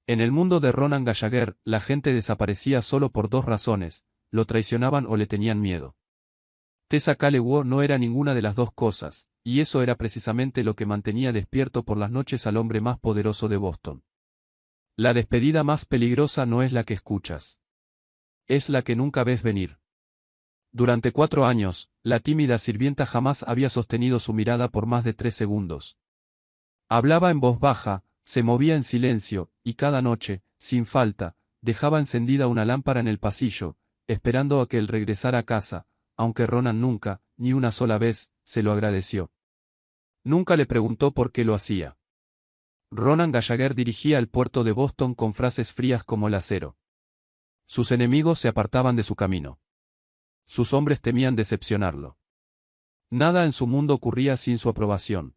En el mundo de Ronan Gallagher, la gente desaparecía solo por dos razones: lo traicionaban o le tenían miedo. Tessa Callew no era ninguna de las dos cosas, y eso era precisamente lo que mantenía despierto por las noches al hombre más poderoso de Boston. La despedida más peligrosa no es la que escuchas. Es la que nunca ves venir. Durante 4 años, la tímida sirvienta jamás había sostenido su mirada por más de 3 segundos. Hablaba en voz baja, se movía en silencio, y cada noche, sin falta, dejaba encendida una lámpara en el pasillo, esperando a que él regresara a casa, aunque Ronan nunca, ni una sola vez, se lo agradeció. Nunca le preguntó por qué lo hacía. Ronan Gallagher dirigía el puerto de Boston con frases frías como el acero. Sus enemigos se apartaban de su camino. Sus hombres temían decepcionarlo. Nada en su mundo ocurría sin su aprobación.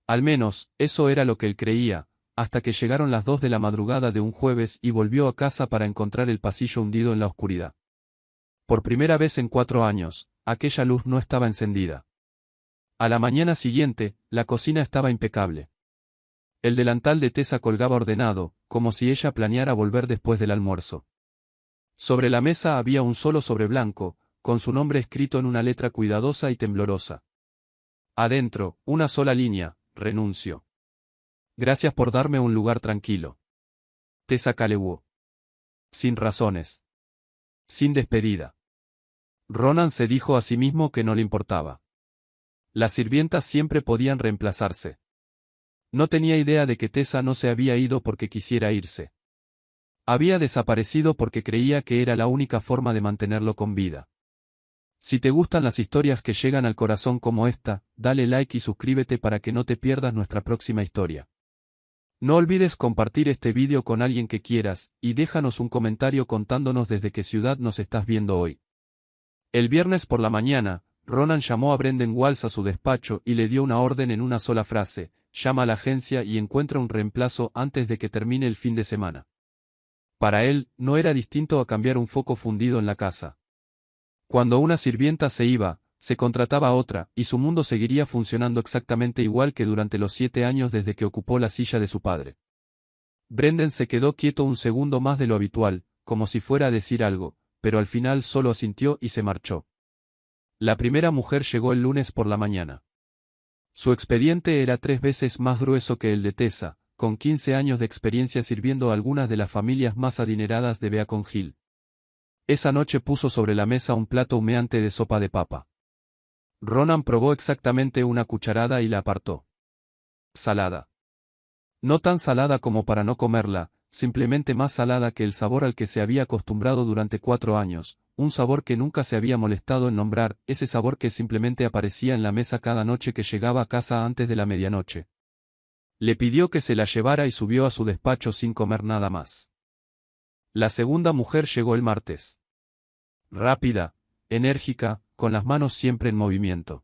Al menos, eso era lo que él creía, hasta que llegaron las 2 de la madrugada de un jueves y volvió a casa para encontrar el pasillo hundido en la oscuridad. Por primera vez en 4 años, aquella luz no estaba encendida. A la mañana siguiente, la cocina estaba impecable. El delantal de Tessa colgaba ordenado, como si ella planeara volver después del almuerzo. Sobre la mesa había un solo sobre blanco, con su nombre escrito en una letra cuidadosa y temblorosa. Adentro, una sola línea: renuncio. Gracias por darme un lugar tranquilo. Tessa Callew. Sin razones. Sin despedida. Ronan se dijo a sí mismo que no le importaba. Las sirvientas siempre podían reemplazarse. No tenía idea de que Tessa no se había ido porque quisiera irse. Había desaparecido porque creía que era la única forma de mantenerlo con vida. Si te gustan las historias que llegan al corazón como esta, dale like y suscríbete para que no te pierdas nuestra próxima historia. No olvides compartir este vídeo con alguien que quieras, y déjanos un comentario contándonos desde qué ciudad nos estás viendo hoy. El viernes por la mañana, Ronan llamó a Brendan Walls a su despacho y le dio una orden en una sola frase: llama a la agencia y encuentra un reemplazo antes de que termine el fin de semana. Para él, no era distinto a cambiar un foco fundido en la casa. Cuando una sirvienta se iba, se contrataba a otra, y su mundo seguiría funcionando exactamente igual que durante los 7 años desde que ocupó la silla de su padre. Brendan se quedó quieto un segundo más de lo habitual, como si fuera a decir algo, pero al final solo asintió y se marchó. La primera mujer llegó el lunes por la mañana. Su expediente era 3 veces más grueso que el de Tessa, con 15 años de experiencia sirviendo a algunas de las familias más adineradas de Beacon Hill. Esa noche puso sobre la mesa un plato humeante de sopa de papa. Ronan probó exactamente una cucharada y la apartó. Salada. No tan salada como para no comerla, simplemente más salada que el sabor al que se había acostumbrado durante 4 años, un sabor que nunca se había molestado en nombrar, ese sabor que simplemente aparecía en la mesa cada noche que llegaba a casa antes de la medianoche. Le pidió que se la llevara y subió a su despacho sin comer nada más. La segunda mujer llegó el martes. Rápida, enérgica, con las manos siempre en movimiento.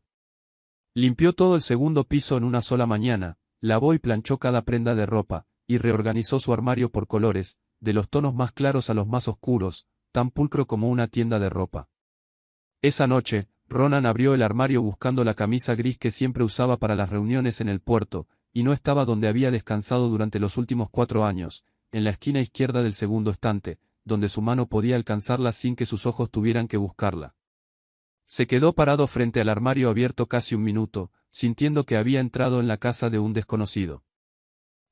Limpió todo el segundo piso en una sola mañana, lavó y planchó cada prenda de ropa, y reorganizó su armario por colores, de los tonos más claros a los más oscuros, tan pulcro como una tienda de ropa. Esa noche, Ronan abrió el armario buscando la camisa gris que siempre usaba para las reuniones en el puerto, y no estaba donde había descansado durante los últimos 4 años, en la esquina izquierda del segundo estante, donde su mano podía alcanzarla sin que sus ojos tuvieran que buscarla. Se quedó parado frente al armario abierto casi un minuto, sintiendo que había entrado en la casa de un desconocido.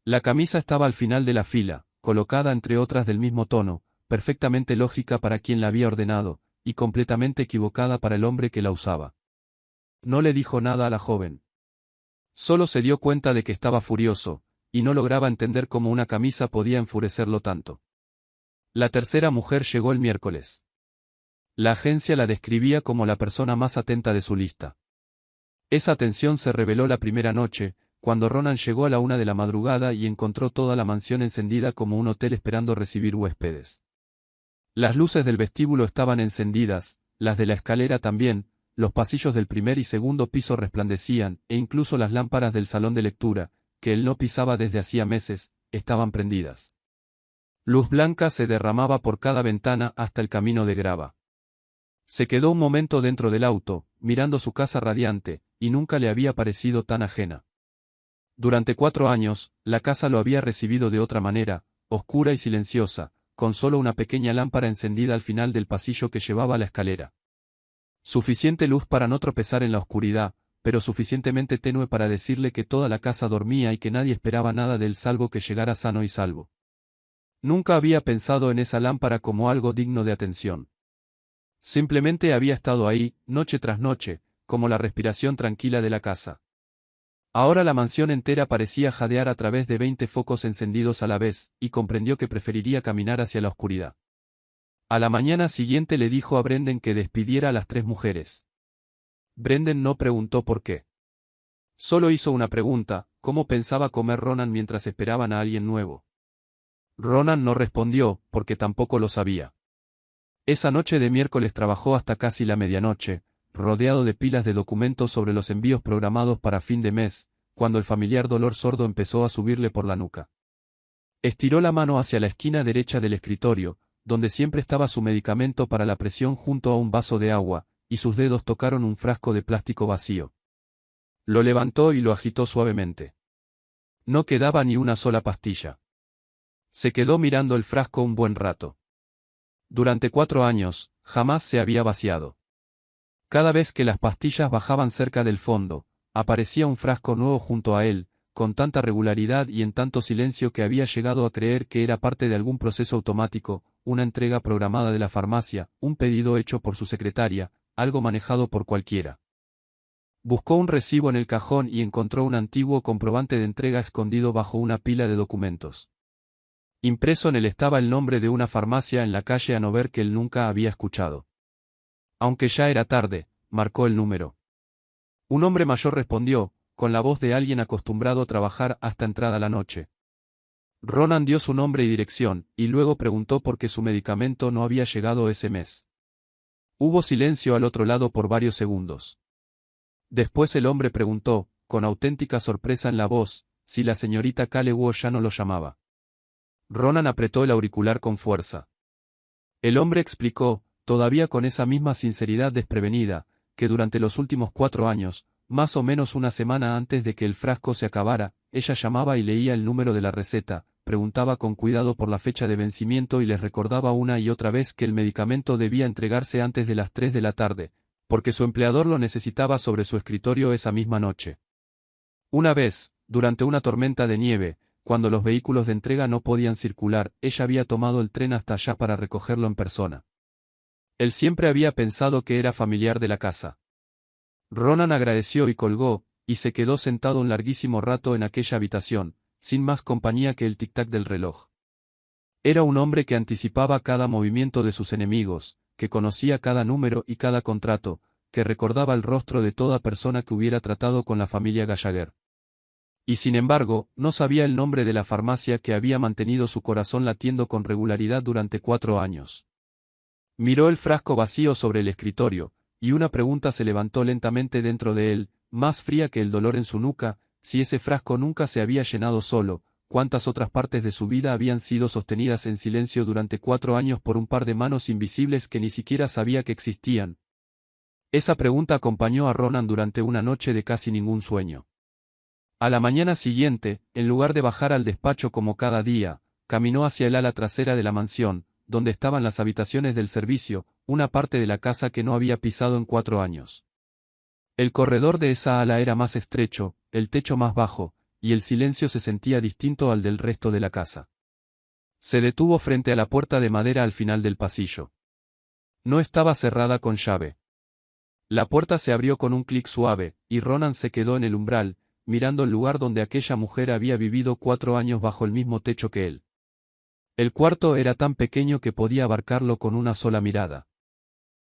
La camisa estaba al final de la fila, colocada entre otras del mismo tono, perfectamente lógica para quien la había ordenado, y completamente equivocada para el hombre que la usaba. No le dijo nada a la joven. Solo se dio cuenta de que estaba furioso, y no lograba entender cómo una camisa podía enfurecerlo tanto. La tercera mujer llegó el miércoles. La agencia la describía como la persona más atenta de su lista. Esa atención se reveló la primera noche, cuando Ronan llegó a la 1 de la madrugada y encontró toda la mansión encendida como un hotel esperando recibir huéspedes. Las luces del vestíbulo estaban encendidas, las de la escalera también, los pasillos del primer y segundo piso resplandecían, e incluso las lámparas del salón de lectura, que él no pisaba desde hacía meses, estaban prendidas. Luz blanca se derramaba por cada ventana hasta el camino de grava. Se quedó un momento dentro del auto, mirando su casa radiante, y nunca le había parecido tan ajena. Durante 4 años, la casa lo había recibido de otra manera, oscura y silenciosa, con solo una pequeña lámpara encendida al final del pasillo que llevaba a la escalera. Suficiente luz para no tropezar en la oscuridad, pero suficientemente tenue para decirle que toda la casa dormía y que nadie esperaba nada de él salvo que llegara sano y salvo. Nunca había pensado en esa lámpara como algo digno de atención. Simplemente había estado ahí, noche tras noche, como la respiración tranquila de la casa. Ahora la mansión entera parecía jadear a través de 20 focos encendidos a la vez, y comprendió que preferiría caminar hacia la oscuridad. A la mañana siguiente le dijo a Brendan que despidiera a las 3 mujeres. Brendan no preguntó por qué. Solo hizo una pregunta: ¿cómo pensaba comer Ronan mientras esperaban a alguien nuevo? Ronan no respondió, porque tampoco lo sabía. Esa noche de miércoles trabajó hasta casi la medianoche, rodeado de pilas de documentos sobre los envíos programados para fin de mes, cuando el familiar dolor sordo empezó a subirle por la nuca. Estiró la mano hacia la esquina derecha del escritorio, donde siempre estaba su medicamento para la presión junto a un vaso de agua, y sus dedos tocaron un frasco de plástico vacío. Lo levantó y lo agitó suavemente. No quedaba ni una sola pastilla. Se quedó mirando el frasco un buen rato. Durante 4 años, jamás se había vaciado. Cada vez que las pastillas bajaban cerca del fondo, aparecía un frasco nuevo junto a él, con tanta regularidad y en tanto silencio que había llegado a creer que era parte de algún proceso automático, una entrega programada de la farmacia, un pedido hecho por su secretaria, algo manejado por cualquiera. Buscó un recibo en el cajón y encontró un antiguo comprobante de entrega escondido bajo una pila de documentos. Impreso en él estaba el nombre de una farmacia en la calle Hanover que él nunca había escuchado. Aunque ya era tarde, marcó el número. Un hombre mayor respondió, con la voz de alguien acostumbrado a trabajar hasta entrada la noche. Ronan dio su nombre y dirección, y luego preguntó por qué su medicamento no había llegado ese mes. Hubo silencio al otro lado por varios segundos. Después el hombre preguntó, con auténtica sorpresa en la voz, si la señorita Callew ya no lo llamaba. Ronan apretó el auricular con fuerza. El hombre explicó, todavía con esa misma sinceridad desprevenida, que durante los últimos 4 años, más o menos una semana antes de que el frasco se acabara, ella llamaba y leía el número de la receta, preguntaba con cuidado por la fecha de vencimiento y les recordaba una y otra vez que el medicamento debía entregarse antes de las 3 de la tarde, porque su empleador lo necesitaba sobre su escritorio esa misma noche. Una vez, durante una tormenta de nieve, cuando los vehículos de entrega no podían circular, ella había tomado el tren hasta allá para recogerlo en persona. Él siempre había pensado que era familiar de la casa. Ronan agradeció y colgó, y se quedó sentado un larguísimo rato en aquella habitación, sin más compañía que el tic-tac del reloj. Era un hombre que anticipaba cada movimiento de sus enemigos, que conocía cada número y cada contrato, que recordaba el rostro de toda persona que hubiera tratado con la familia Gallagher. Y sin embargo, no sabía el nombre de la farmacia que había mantenido su corazón latiendo con regularidad durante 4 años. Miró el frasco vacío sobre el escritorio, y una pregunta se levantó lentamente dentro de él, más fría que el dolor en su nuca: si ese frasco nunca se había llenado solo, ¿cuántas otras partes de su vida habían sido sostenidas en silencio durante 4 años por un par de manos invisibles que ni siquiera sabía que existían? Esa pregunta acompañó a Ronan durante una noche de casi ningún sueño. A la mañana siguiente, en lugar de bajar al despacho como cada día, caminó hacia el ala trasera de la mansión, donde estaban las habitaciones del servicio, una parte de la casa que no había pisado en 4 años. El corredor de esa ala era más estrecho, el techo más bajo, y el silencio se sentía distinto al del resto de la casa. Se detuvo frente a la puerta de madera al final del pasillo. No estaba cerrada con llave. La puerta se abrió con un clic suave, y Ronan se quedó en el umbral, mirando el lugar donde aquella mujer había vivido 4 años bajo el mismo techo que él. El cuarto era tan pequeño que podía abarcarlo con una sola mirada.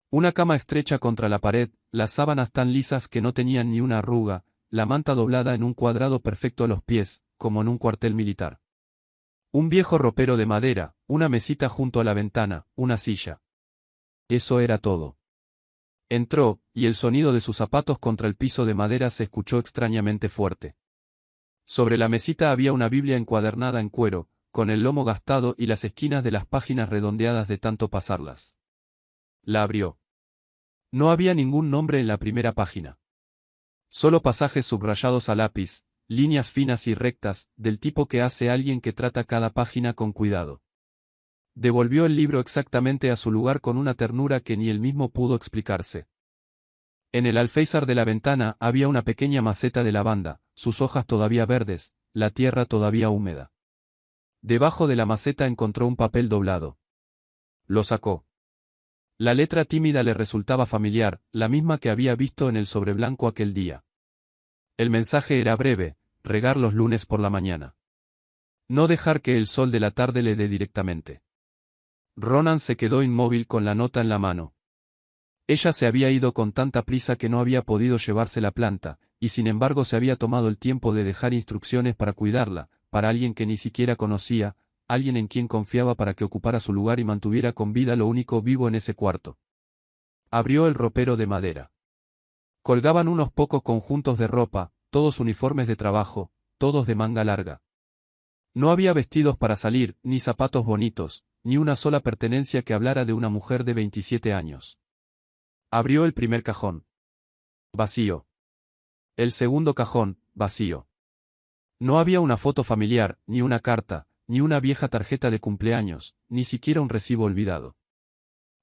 Una cama estrecha contra la pared, las sábanas tan lisas que no tenían ni una arruga, la manta doblada en un cuadrado perfecto a los pies, como en un cuartel militar. Un viejo ropero de madera, una mesita junto a la ventana, una silla. Eso era todo. Entró, y el sonido de sus zapatos contra el piso de madera se escuchó extrañamente fuerte. Sobre la mesita había una Biblia encuadernada en cuero, con el lomo gastado y las esquinas de las páginas redondeadas de tanto pasarlas. La abrió. No había ningún nombre en la primera página. Solo pasajes subrayados a lápiz, líneas finas y rectas, del tipo que hace alguien que trata cada página con cuidado. Devolvió el libro exactamente a su lugar con una ternura que ni él mismo pudo explicarse. En el alféizar de la ventana había una pequeña maceta de lavanda, sus hojas todavía verdes, la tierra todavía húmeda. Debajo de la maceta encontró un papel doblado. Lo sacó. La letra tímida le resultaba familiar, la misma que había visto en el sobre blanco aquel día. El mensaje era breve: regar los lunes por la mañana. No dejar que el sol de la tarde le dé directamente. Ronan se quedó inmóvil con la nota en la mano. Ella se había ido con tanta prisa que no había podido llevarse la planta, y sin embargo se había tomado el tiempo de dejar instrucciones para cuidarla, para alguien que ni siquiera conocía, alguien en quien confiaba para que ocupara su lugar y mantuviera con vida lo único vivo en ese cuarto. Abrió el ropero de madera. Colgaban unos pocos conjuntos de ropa, todos uniformes de trabajo, todos de manga larga. No había vestidos para salir, ni zapatos bonitos, ni una sola pertenencia que hablara de una mujer de 27 años. Abrió el primer cajón. Vacío. El segundo cajón, vacío. No había una foto familiar, ni una carta, ni una vieja tarjeta de cumpleaños, ni siquiera un recibo olvidado.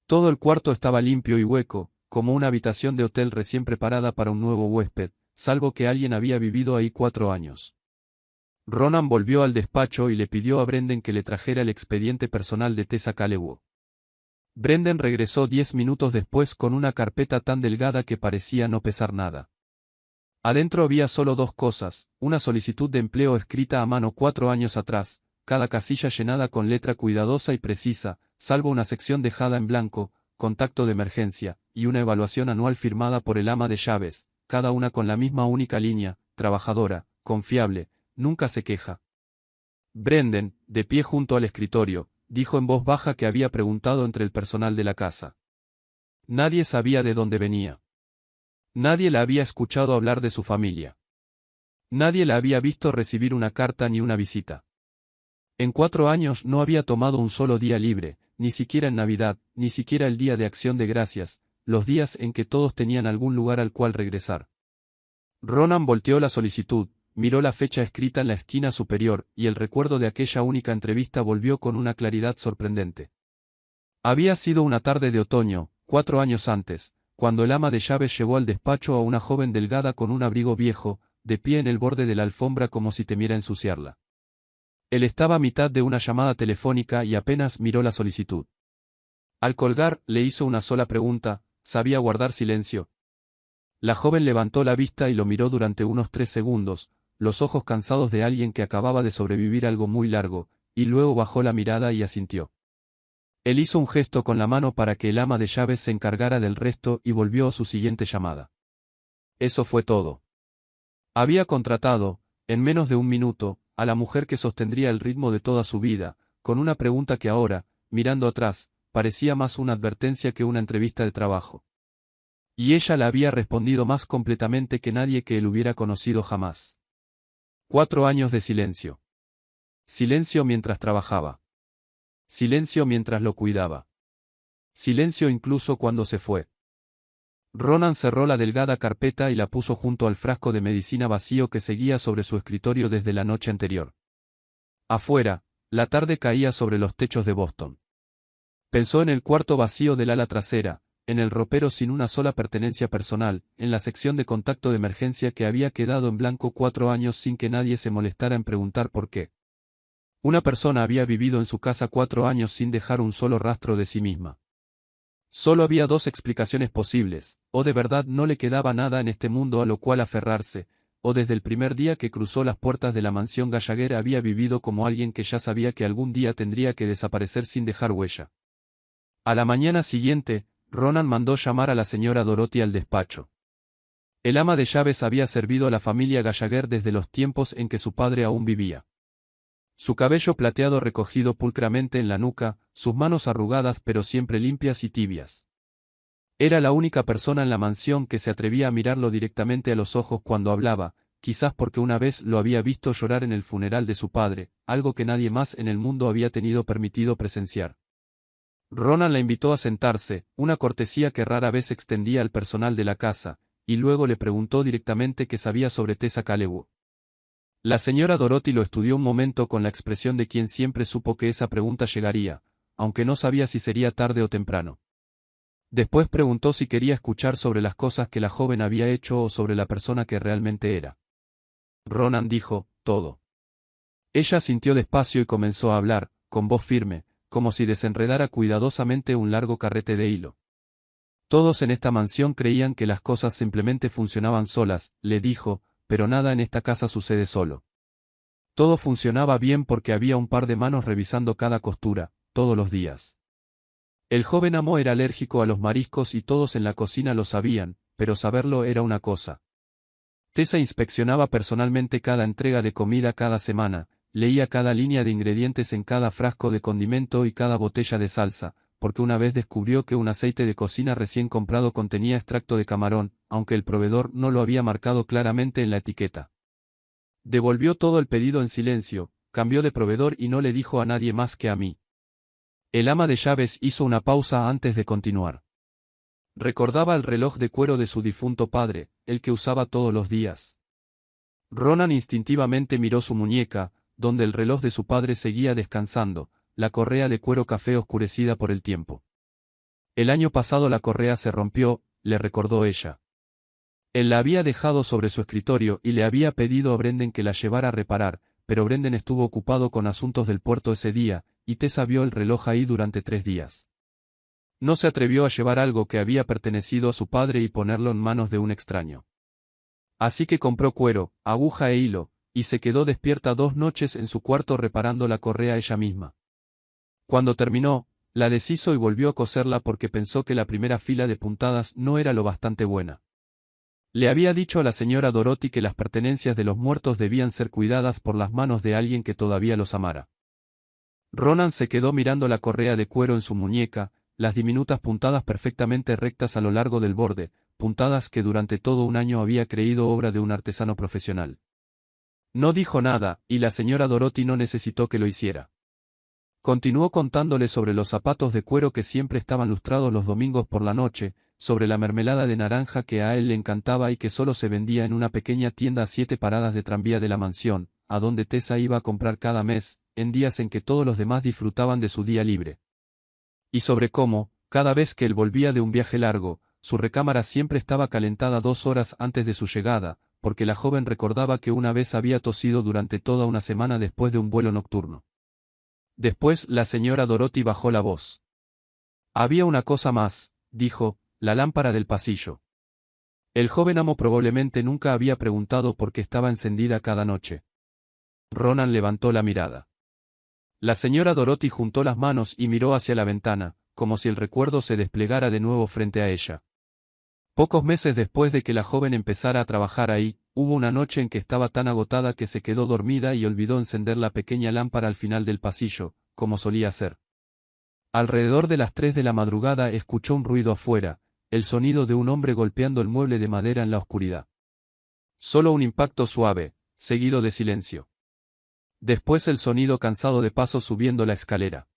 Todo el cuarto estaba limpio y hueco, como una habitación de hotel recién preparada para un nuevo huésped, salvo que alguien había vivido ahí 4 años. Ronan volvió al despacho y le pidió a Brendan que le trajera el expediente personal de Tessa Calloway. Brendan regresó 10 minutos después con una carpeta tan delgada que parecía no pesar nada. Adentro había solo 2 cosas: una solicitud de empleo escrita a mano 4 años atrás, cada casilla llenada con letra cuidadosa y precisa, salvo una sección dejada en blanco, contacto de emergencia, y una evaluación anual firmada por el ama de llaves, cada una con la misma única línea: trabajadora, confiable, nunca se queja. Brendan, de pie junto al escritorio, dijo en voz baja que había preguntado entre el personal de la casa. Nadie sabía de dónde venía. Nadie la había escuchado hablar de su familia. Nadie la había visto recibir una carta ni una visita. En 4 años no había tomado un solo día libre, ni siquiera en Navidad, ni siquiera el Día de Acción de Gracias, los días en que todos tenían algún lugar al cual regresar. Ronan volteó la solicitud, miró la fecha escrita en la esquina superior, y el recuerdo de aquella única entrevista volvió con una claridad sorprendente. Había sido una tarde de otoño, 4 años antes, cuando el ama de llaves llevó al despacho a una joven delgada con un abrigo viejo, de pie en el borde de la alfombra como si temiera ensuciarla. Él estaba a mitad de una llamada telefónica y apenas miró la solicitud. Al colgar, le hizo una sola pregunta: ¿sabía guardar silencio? La joven levantó la vista y lo miró durante unos 3 segundos, los ojos cansados de alguien que acababa de sobrevivir algo muy largo, y luego bajó la mirada y asintió. Él hizo un gesto con la mano para que el ama de llaves se encargara del resto y volvió a su siguiente llamada. Eso fue todo. Había contratado, en menos de un minuto, a la mujer que sostendría el ritmo de toda su vida, con una pregunta que ahora, mirando atrás, parecía más una advertencia que una entrevista de trabajo. Y ella la había respondido más completamente que nadie que él hubiera conocido jamás. 4 años de silencio. Silencio mientras trabajaba. Silencio mientras lo cuidaba. Silencio incluso cuando se fue. Ronan cerró la delgada carpeta y la puso junto al frasco de medicina vacío que seguía sobre su escritorio desde la noche anterior. Afuera, la tarde caía sobre los techos de Boston. Pensó en el cuarto vacío del ala trasera, en el ropero sin una sola pertenencia personal, en la sección de contacto de emergencia que había quedado en blanco 4 años sin que nadie se molestara en preguntar por qué. Una persona había vivido en su casa 4 años sin dejar un solo rastro de sí misma. Solo había 2 explicaciones posibles: o de verdad no le quedaba nada en este mundo a lo cual aferrarse, o desde el primer día que cruzó las puertas de la mansión Gallagher había vivido como alguien que ya sabía que algún día tendría que desaparecer sin dejar huella. A la mañana siguiente, Ronan mandó llamar a la señora Dorothy al despacho. El ama de llaves había servido a la familia Gallagher desde los tiempos en que su padre aún vivía. Su cabello plateado recogido pulcramente en la nuca, sus manos arrugadas pero siempre limpias y tibias. Era la única persona en la mansión que se atrevía a mirarlo directamente a los ojos cuando hablaba, quizás porque una vez lo había visto llorar en el funeral de su padre, algo que nadie más en el mundo había tenido permitido presenciar. Ronan la invitó a sentarse, una cortesía que rara vez extendía al personal de la casa, y luego le preguntó directamente qué sabía sobre Tessa Calloway. La señora Dorothy lo estudió un momento con la expresión de quien siempre supo que esa pregunta llegaría, aunque no sabía si sería tarde o temprano. Después preguntó si quería escuchar sobre las cosas que la joven había hecho o sobre la persona que realmente era. Ronan dijo, todo. Ella sintió despacio y comenzó a hablar, con voz firme, como si desenredara cuidadosamente un largo carrete de hilo. Todos en esta mansión creían que las cosas simplemente funcionaban solas, le dijo, pero nada en esta casa sucede solo. Todo funcionaba bien porque había un par de manos revisando cada costura, todos los días. El joven amo era alérgico a los mariscos y todos en la cocina lo sabían, pero saberlo era una cosa. Tessa inspeccionaba personalmente cada entrega de comida cada semana, leía cada línea de ingredientes en cada frasco de condimento y cada botella de salsa, porque una vez descubrió que un aceite de cocina recién comprado contenía extracto de camarón, aunque el proveedor no lo había marcado claramente en la etiqueta. Devolvió todo el pedido en silencio, cambió de proveedor y no le dijo a nadie más que a mí. El ama de llaves hizo una pausa antes de continuar. Recordaba el reloj de cuero de su difunto padre, el que usaba todos los días. Ronan instintivamente miró su muñeca, donde el reloj de su padre seguía descansando, la correa de cuero café oscurecida por el tiempo. El año pasado la correa se rompió, le recordó ella. Él la había dejado sobre su escritorio y le había pedido a Brendan que la llevara a reparar, pero Brendan estuvo ocupado con asuntos del puerto ese día, y Tessa vio el reloj ahí durante 3 días. No se atrevió a llevar algo que había pertenecido a su padre y ponerlo en manos de un extraño. Así que compró cuero, aguja e hilo, y se quedó despierta 2 noches en su cuarto reparando la correa ella misma. Cuando terminó, la deshizo y volvió a coserla porque pensó que la primera fila de puntadas no era lo bastante buena. Le había dicho a la señora Dorothy que las pertenencias de los muertos debían ser cuidadas por las manos de alguien que todavía los amara. Ronan se quedó mirando la correa de cuero en su muñeca, las diminutas puntadas perfectamente rectas a lo largo del borde, puntadas que durante todo un año había creído obra de un artesano profesional. No dijo nada, y la señora Dorothy no necesitó que lo hiciera. Continuó contándole sobre los zapatos de cuero que siempre estaban lustrados los domingos por la noche, sobre la mermelada de naranja que a él le encantaba y que solo se vendía en una pequeña tienda a 7 paradas de tranvía de la mansión, a donde Tessa iba a comprar cada mes, en días en que todos los demás disfrutaban de su día libre. Y sobre cómo, cada vez que él volvía de un viaje largo, su recámara siempre estaba calentada 2 horas antes de su llegada, porque la joven recordaba que una vez había tosido durante toda una semana después de un vuelo nocturno. Después la señora Dorothy bajó la voz. Había una cosa más, dijo, la lámpara del pasillo. El joven amo probablemente nunca había preguntado por qué estaba encendida cada noche. Ronan levantó la mirada. La señora Dorothy juntó las manos y miró hacia la ventana, como si el recuerdo se desplegara de nuevo frente a ella. Pocos meses después de que la joven empezara a trabajar ahí, hubo una noche en que estaba tan agotada que se quedó dormida y olvidó encender la pequeña lámpara al final del pasillo, como solía hacer. Alrededor de las 3 de la madrugada escuchó un ruido afuera, el sonido de un hombre golpeando el mueble de madera en la oscuridad. Solo un impacto suave, seguido de silencio. Después el sonido cansado de pasos subiendo la escalera.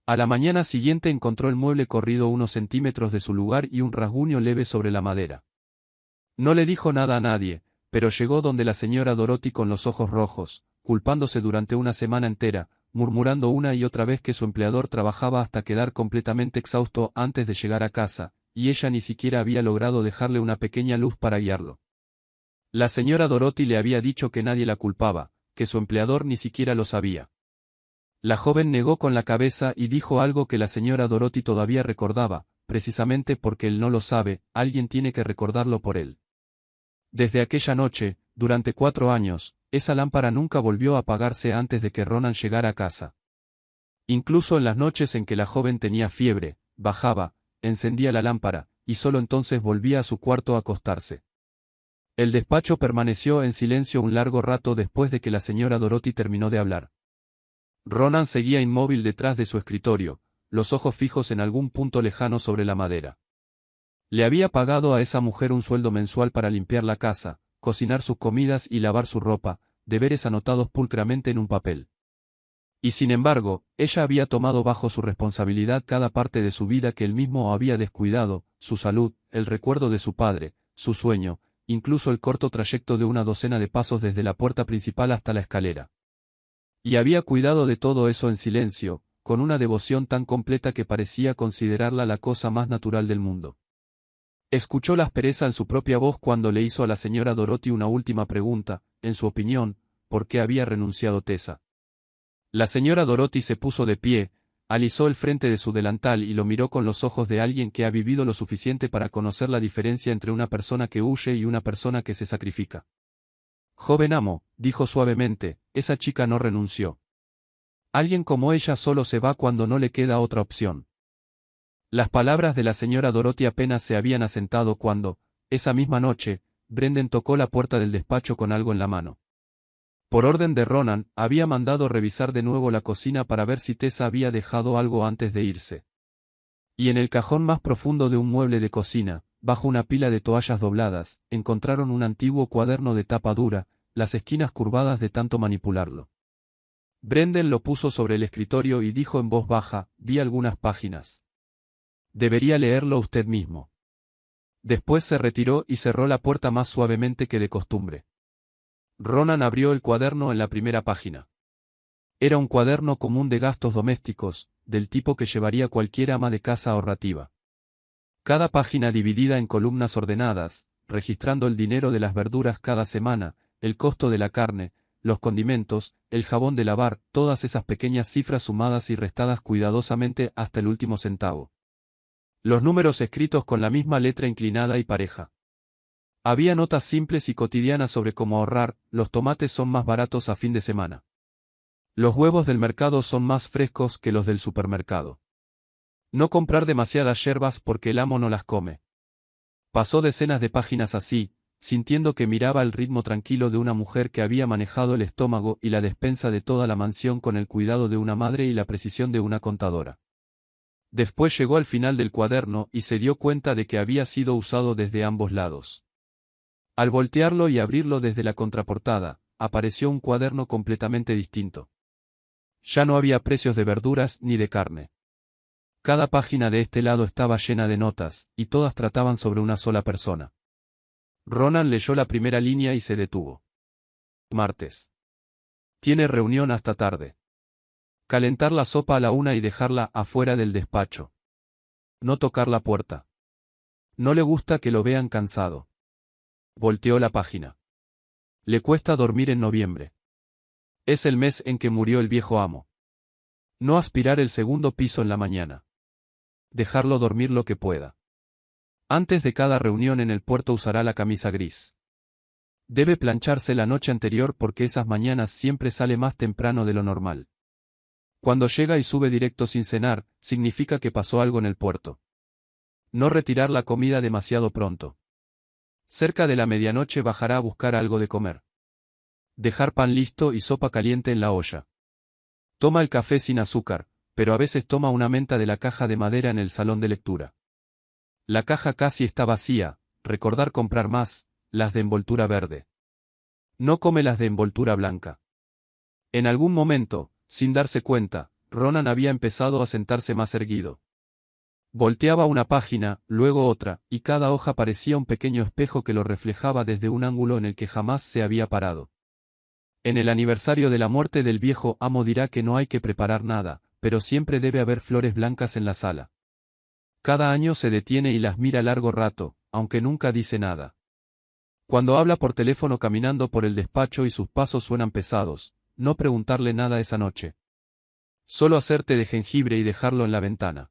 A la mañana siguiente encontró el mueble corrido unos centímetros de su lugar y un rasguño leve sobre la madera. No le dijo nada a nadie, pero llegó donde la señora Dorothy con los ojos rojos, culpándose durante una semana entera, murmurando una y otra vez que su empleador trabajaba hasta quedar completamente exhausto antes de llegar a casa, y ella ni siquiera había logrado dejarle una pequeña luz para guiarlo. La señora Dorothy le había dicho que nadie la culpaba, que su empleador ni siquiera lo sabía. La joven negó con la cabeza y dijo algo que la señora Dorothy todavía recordaba, precisamente porque él no lo sabe, alguien tiene que recordarlo por él. Desde aquella noche, durante 4 años, esa lámpara nunca volvió a apagarse antes de que Ronan llegara a casa. Incluso en las noches en que la joven tenía fiebre, bajaba, encendía la lámpara, y solo entonces volvía a su cuarto a acostarse. El despacho permaneció en silencio un largo rato después de que la señora Dorothy terminó de hablar. Ronan seguía inmóvil detrás de su escritorio, los ojos fijos en algún punto lejano sobre la madera. Le había pagado a esa mujer un sueldo mensual para limpiar la casa, cocinar sus comidas y lavar su ropa, deberes anotados pulcramente en un papel. Y sin embargo, ella había tomado bajo su responsabilidad cada parte de su vida que él mismo había descuidado, su salud, el recuerdo de su padre, su sueño, incluso el corto trayecto de una docena de pasos desde la puerta principal hasta la escalera. Y había cuidado de todo eso en silencio, con una devoción tan completa que parecía considerarla la cosa más natural del mundo. Escuchó la aspereza en su propia voz cuando le hizo a la señora Dorothy una última pregunta, en su opinión, ¿por qué había renunciado Tessa? La señora Dorothy se puso de pie, alisó el frente de su delantal y lo miró con los ojos de alguien que ha vivido lo suficiente para conocer la diferencia entre una persona que huye y una persona que se sacrifica. Joven amo, dijo suavemente, esa chica no renunció. Alguien como ella solo se va cuando no le queda otra opción. Las palabras de la señora Dorothy apenas se habían asentado cuando, esa misma noche, Brendan tocó la puerta del despacho con algo en la mano. Por orden de Ronan, había mandado revisar de nuevo la cocina para ver si Tessa había dejado algo antes de irse. Y en el cajón más profundo de un mueble de cocina, bajo una pila de toallas dobladas, encontraron un antiguo cuaderno de tapa dura, las esquinas curvadas de tanto manipularlo. Brendan lo puso sobre el escritorio y dijo en voz baja, vi algunas páginas. Debería leerlo usted mismo. Después se retiró y cerró la puerta más suavemente que de costumbre. Ronan abrió el cuaderno en la primera página. Era un cuaderno común de gastos domésticos, del tipo que llevaría cualquier ama de casa ahorrativa. Cada página dividida en columnas ordenadas, registrando el dinero de las verduras cada semana, el costo de la carne, los condimentos, el jabón de lavar, todas esas pequeñas cifras sumadas y restadas cuidadosamente hasta el último centavo. Los números escritos con la misma letra inclinada y pareja. Había notas simples y cotidianas sobre cómo ahorrar, los tomates son más baratos a fin de semana. Los huevos del mercado son más frescos que los del supermercado. No comprar demasiadas yerbas porque el amo no las come. Pasó decenas de páginas así, sintiendo que miraba el ritmo tranquilo de una mujer que había manejado el estómago y la despensa de toda la mansión con el cuidado de una madre y la precisión de una contadora. Después llegó al final del cuaderno y se dio cuenta de que había sido usado desde ambos lados. Al voltearlo y abrirlo desde la contraportada, apareció un cuaderno completamente distinto. Ya no había precios de verduras ni de carne. Cada página de este lado estaba llena de notas, y todas trataban sobre una sola persona. Ronan leyó la primera línea y se detuvo. Martes. Tiene reunión hasta tarde. Calentar la sopa a la 1 y dejarla afuera del despacho. No tocar la puerta. No le gusta que lo vean cansado. Volteó la página. Le cuesta dormir en noviembre. Es el mes en que murió el viejo amo. No aspirar el segundo piso en la mañana. Dejarlo dormir lo que pueda. Antes de cada reunión en el puerto usará la camisa gris. Debe plancharse la noche anterior porque esas mañanas siempre sale más temprano de lo normal. Cuando llega y sube directo sin cenar, significa que pasó algo en el puerto. No retirar la comida demasiado pronto. Cerca de la medianoche bajará a buscar algo de comer. Dejar pan listo y sopa caliente en la olla. Toma el café sin azúcar, pero a veces toma una menta de la caja de madera en el salón de lectura. La caja casi está vacía, recordar comprar más, las de envoltura verde. No come las de envoltura blanca. En algún momento, sin darse cuenta, Ronan había empezado a sentarse más erguido. Volteaba una página, luego otra, y cada hoja parecía un pequeño espejo que lo reflejaba desde un ángulo en el que jamás se había parado. En el aniversario de la muerte del viejo amo dirá que no hay que preparar nada, pero siempre debe haber flores blancas en la sala. Cada año se detiene y las mira largo rato, aunque nunca dice nada. Cuando habla por teléfono caminando por el despacho y sus pasos suenan pesados, no preguntarle nada esa noche. Solo hacer té de jengibre y dejarlo en la ventana.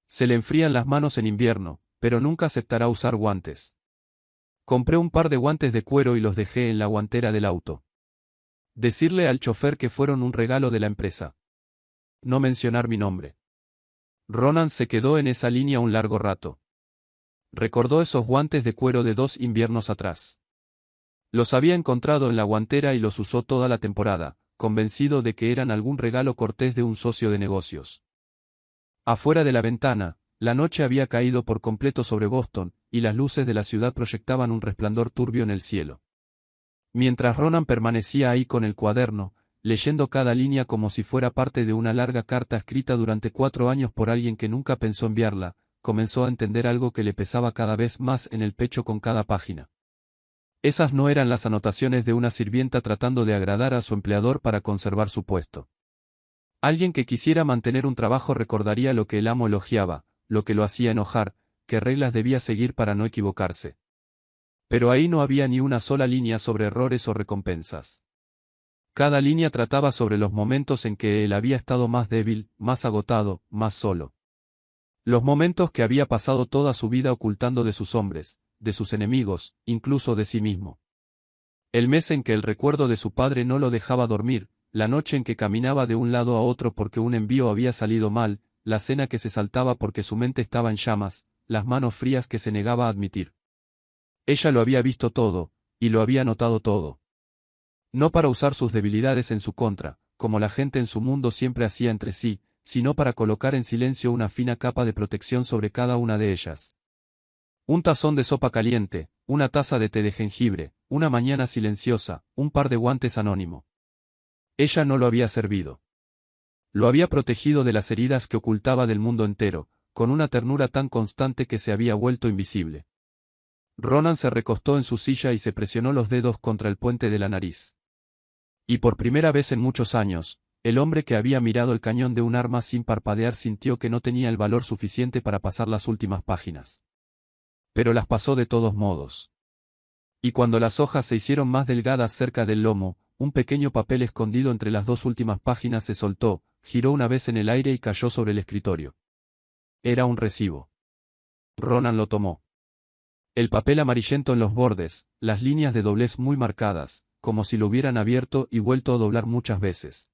Se le enfrían las manos en invierno, pero nunca aceptará usar guantes. Compré un par de guantes de cuero y los dejé en la guantera del auto. Decirle al chofer que fueron un regalo de la empresa. No mencionar mi nombre. Ronan se quedó en esa línea un largo rato. Recordó esos guantes de cuero de 2 inviernos atrás. Los había encontrado en la guantera y los usó toda la temporada, convencido de que eran algún regalo cortés de un socio de negocios. Afuera de la ventana, la noche había caído por completo sobre Boston, y las luces de la ciudad proyectaban un resplandor turbio en el cielo. Mientras Ronan permanecía ahí con el cuaderno, leyendo cada línea como si fuera parte de una larga carta escrita durante 4 años por alguien que nunca pensó enviarla, comenzó a entender algo que le pesaba cada vez más en el pecho con cada página. Esas no eran las anotaciones de una sirvienta tratando de agradar a su empleador para conservar su puesto. Alguien que quisiera mantener un trabajo recordaría lo que el amo elogiaba, lo que lo hacía enojar, qué reglas debía seguir para no equivocarse. Pero ahí no había ni una sola línea sobre errores o recompensas. Cada línea trataba sobre los momentos en que él había estado más débil, más agotado, más solo. Los momentos que había pasado toda su vida ocultando de sus hombres, de sus enemigos, incluso de sí mismo. El mes en que el recuerdo de su padre no lo dejaba dormir, la noche en que caminaba de un lado a otro porque un envío había salido mal, la cena que se saltaba porque su mente estaba en llamas, las manos frías que se negaba a admitir. Ella lo había visto todo, y lo había notado todo. No para usar sus debilidades en su contra, como la gente en su mundo siempre hacía entre sí, sino para colocar en silencio una fina capa de protección sobre cada una de ellas. Un tazón de sopa caliente, una taza de té de jengibre, una mañana silenciosa, un par de guantes anónimo. Ella no lo había servido. Lo había protegido de las heridas que ocultaba del mundo entero, con una ternura tan constante que se había vuelto invisible. Ronan se recostó en su silla y se presionó los dedos contra el puente de la nariz. Y por primera vez en muchos años, el hombre que había mirado el cañón de un arma sin parpadear sintió que no tenía el valor suficiente para pasar las últimas páginas. Pero las pasó de todos modos. Y cuando las hojas se hicieron más delgadas cerca del lomo, un pequeño papel escondido entre las dos últimas páginas se soltó, giró una vez en el aire y cayó sobre el escritorio. Era un recibo. Ronan lo tomó. El papel amarillento en los bordes, las líneas de doblez muy marcadas, como si lo hubieran abierto y vuelto a doblar muchas veces.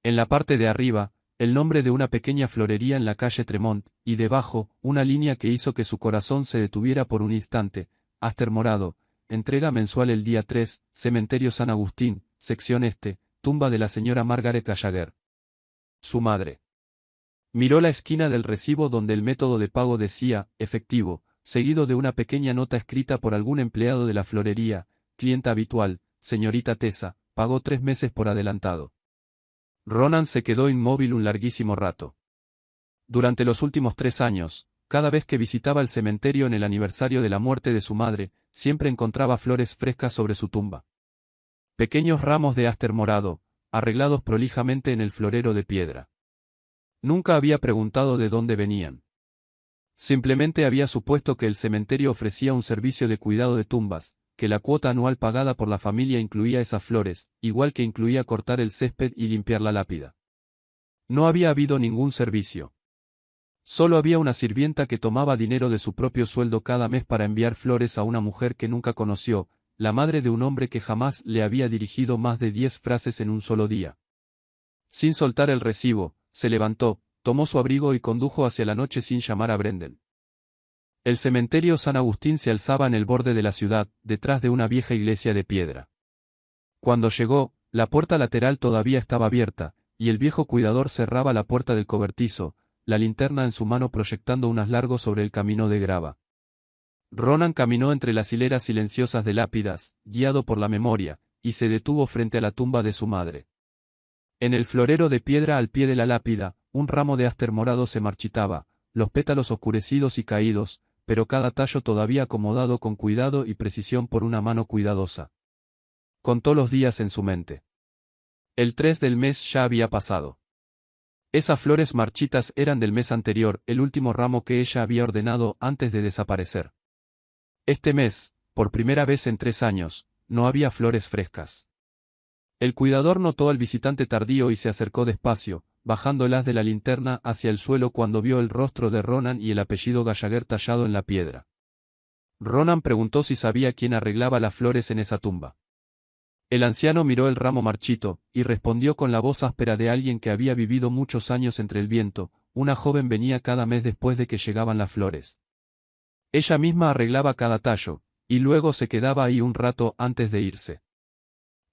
En la parte de arriba, el nombre de una pequeña florería en la calle Tremont, y debajo, una línea que hizo que su corazón se detuviera por un instante. Aster Morado, entrega mensual el día 3, Cementerio San Agustín, sección este, tumba de la señora Margaret Gallagher. Su madre. Miró la esquina del recibo donde el método de pago decía, efectivo, seguido de una pequeña nota escrita por algún empleado de la florería, clienta habitual, señorita Tessa, pagó 3 meses por adelantado. Ronan se quedó inmóvil un larguísimo rato. Durante los últimos 3 años, cada vez que visitaba el cementerio en el aniversario de la muerte de su madre, siempre encontraba flores frescas sobre su tumba. Pequeños ramos de aster morado, arreglados prolijamente en el florero de piedra. Nunca había preguntado de dónde venían. Simplemente había supuesto que el cementerio ofrecía un servicio de cuidado de tumbas, que la cuota anual pagada por la familia incluía esas flores, igual que incluía cortar el césped y limpiar la lápida. No había habido ningún servicio. Solo había una sirvienta que tomaba dinero de su propio sueldo cada mes para enviar flores a una mujer que nunca conoció, la madre de un hombre que jamás le había dirigido más de 10 frases en un solo día. Sin soltar el recibo, se levantó, tomó su abrigo y condujo hacia la noche sin llamar a Brendan. El cementerio San Agustín se alzaba en el borde de la ciudad, detrás de una vieja iglesia de piedra. Cuando llegó, la puerta lateral todavía estaba abierta, y el viejo cuidador cerraba la puerta del cobertizo, la linterna en su mano proyectando unas largos sobre el camino de grava. Ronan caminó entre las hileras silenciosas de lápidas, guiado por la memoria, y se detuvo frente a la tumba de su madre. En el florero de piedra al pie de la lápida, un ramo de aster morado se marchitaba, los pétalos oscurecidos y caídos, pero cada tallo todavía acomodado con cuidado y precisión por una mano cuidadosa. Contó los días en su mente. El 3 del mes ya había pasado. Esas flores marchitas eran del mes anterior, el último ramo que ella había ordenado antes de desaparecer. Este mes, por primera vez en 3 años, no había flores frescas. El cuidador notó al visitante tardío y se acercó despacio, bajando el haz de la linterna hacia el suelo cuando vio el rostro de Ronan y el apellido Gallagher tallado en la piedra. Ronan preguntó si sabía quién arreglaba las flores en esa tumba. El anciano miró el ramo marchito, y respondió con la voz áspera de alguien que había vivido muchos años entre el viento, una joven venía cada mes después de que llegaban las flores. Ella misma arreglaba cada tallo, y luego se quedaba ahí un rato antes de irse.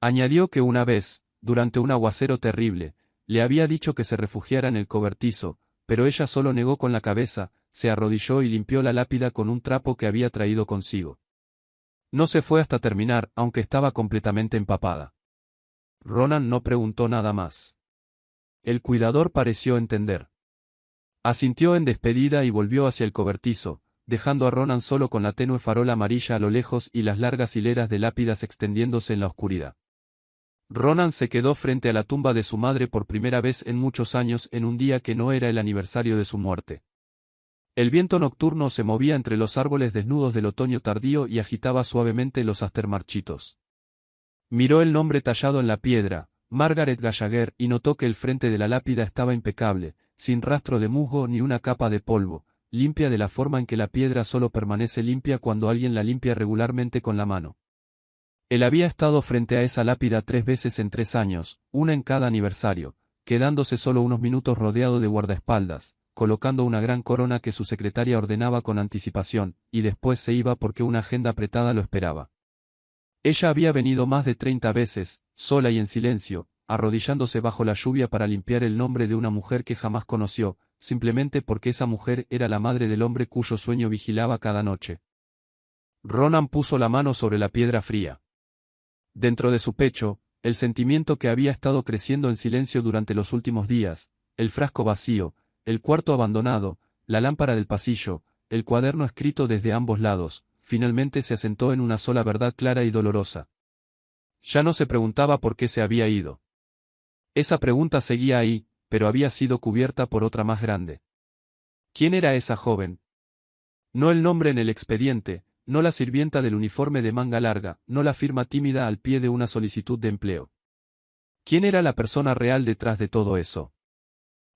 Añadió que una vez, durante un aguacero terrible, le había dicho que se refugiara en el cobertizo, pero ella solo negó con la cabeza, se arrodilló y limpió la lápida con un trapo que había traído consigo. No se fue hasta terminar, aunque estaba completamente empapada. Ronan no preguntó nada más. El cuidador pareció entender. Asintió en despedida y volvió hacia el cobertizo, dejando a Ronan solo con la tenue farola amarilla a lo lejos y las largas hileras de lápidas extendiéndose en la oscuridad. Ronan se quedó frente a la tumba de su madre por primera vez en muchos años en un día que no era el aniversario de su muerte. El viento nocturno se movía entre los árboles desnudos del otoño tardío y agitaba suavemente los aster marchitos. Miró el nombre tallado en la piedra, Margaret Gallagher, y notó que el frente de la lápida estaba impecable, sin rastro de musgo ni una capa de polvo, limpia de la forma en que la piedra solo permanece limpia cuando alguien la limpia regularmente con la mano. Él había estado frente a esa lápida 3 veces en 3 años, una en cada aniversario, quedándose solo unos minutos rodeado de guardaespaldas, colocando una gran corona que su secretaria ordenaba con anticipación, y después se iba porque una agenda apretada lo esperaba. Ella había venido más de 30 veces, sola y en silencio, arrodillándose bajo la lluvia para limpiar el nombre de una mujer que jamás conoció, simplemente porque esa mujer era la madre del hombre cuyo sueño vigilaba cada noche. Ronan puso la mano sobre la piedra fría. Dentro de su pecho, el sentimiento que había estado creciendo en silencio durante los últimos días, el frasco vacío, el cuarto abandonado, la lámpara del pasillo, el cuaderno escrito desde ambos lados, finalmente se asentó en una sola verdad clara y dolorosa. Ya no se preguntaba por qué se había ido. Esa pregunta seguía ahí, pero había sido cubierta por otra más grande. ¿Quién era esa joven? No el nombre en el expediente, no la sirvienta del uniforme de manga larga, no la firma tímida al pie de una solicitud de empleo. ¿Quién era la persona real detrás de todo eso?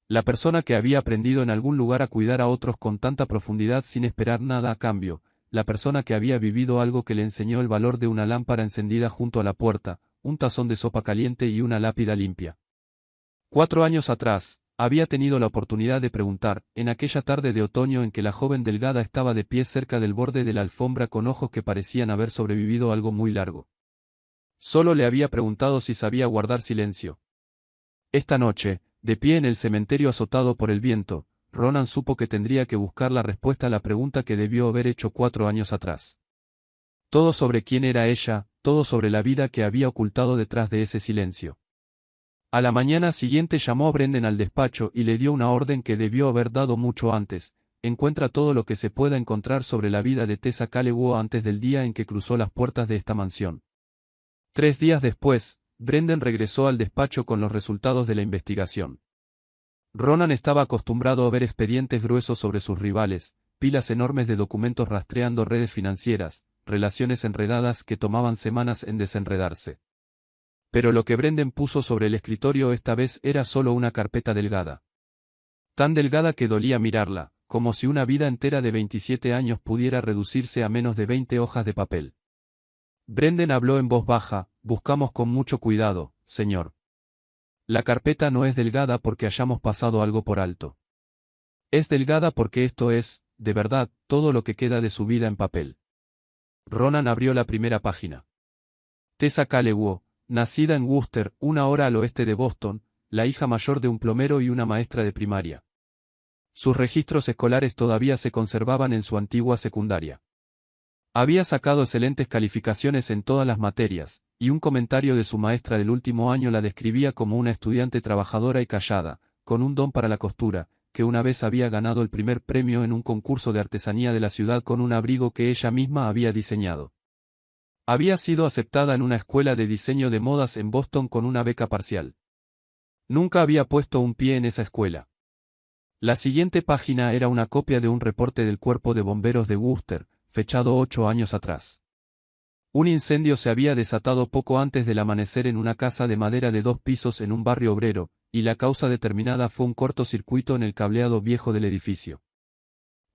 La persona que había aprendido en algún lugar a cuidar a otros con tanta profundidad sin esperar nada a cambio, la persona que había vivido algo que le enseñó el valor de una lámpara encendida junto a la puerta, un tazón de sopa caliente y una lápida limpia. 4 años atrás, había tenido la oportunidad de preguntar, en aquella tarde de otoño en que la joven delgada estaba de pie cerca del borde de la alfombra con ojos que parecían haber sobrevivido algo muy largo. Solo le había preguntado si sabía guardar silencio. Esta noche, de pie en el cementerio azotado por el viento, Ronan supo que tendría que buscar la respuesta a la pregunta que debió haber hecho 4 años atrás. Todo sobre quién era ella, todo sobre la vida que había ocultado detrás de ese silencio. A la mañana siguiente llamó a Brendan al despacho y le dio una orden que debió haber dado mucho antes: encuentra todo lo que se pueda encontrar sobre la vida de Tessa Callew antes del día en que cruzó las puertas de esta mansión. 3 días después, Brendan regresó al despacho con los resultados de la investigación. Ronan estaba acostumbrado a ver expedientes gruesos sobre sus rivales, pilas enormes de documentos rastreando redes financieras, relaciones enredadas que tomaban semanas en desenredarse. Pero lo que Brendan puso sobre el escritorio esta vez era solo una carpeta delgada. Tan delgada que dolía mirarla, como si una vida entera de 27 años pudiera reducirse a menos de 20 hojas de papel. Brendan habló en voz baja: buscamos con mucho cuidado, señor. La carpeta no es delgada porque hayamos pasado algo por alto. Es delgada porque esto es, de verdad, todo lo que queda de su vida en papel. Ronan abrió la primera página. Tessa Callew, nacida en Worcester, 1 hora al oeste de Boston, la hija mayor de un plomero y una maestra de primaria. Sus registros escolares todavía se conservaban en su antigua secundaria. Había sacado excelentes calificaciones en todas las materias, y un comentario de su maestra del último año la describía como una estudiante trabajadora y callada, con un don para la costura, que una vez había ganado el primer premio en un concurso de artesanía de la ciudad con un abrigo que ella misma había diseñado. Había sido aceptada en una escuela de diseño de modas en Boston con una beca parcial. Nunca había puesto un pie en esa escuela. La siguiente página era una copia de un reporte del Cuerpo de Bomberos de Worcester, fechado 8 años atrás. Un incendio se había desatado poco antes del amanecer en una casa de madera de 2 pisos en un barrio obrero, y la causa determinada fue un cortocircuito en el cableado viejo del edificio.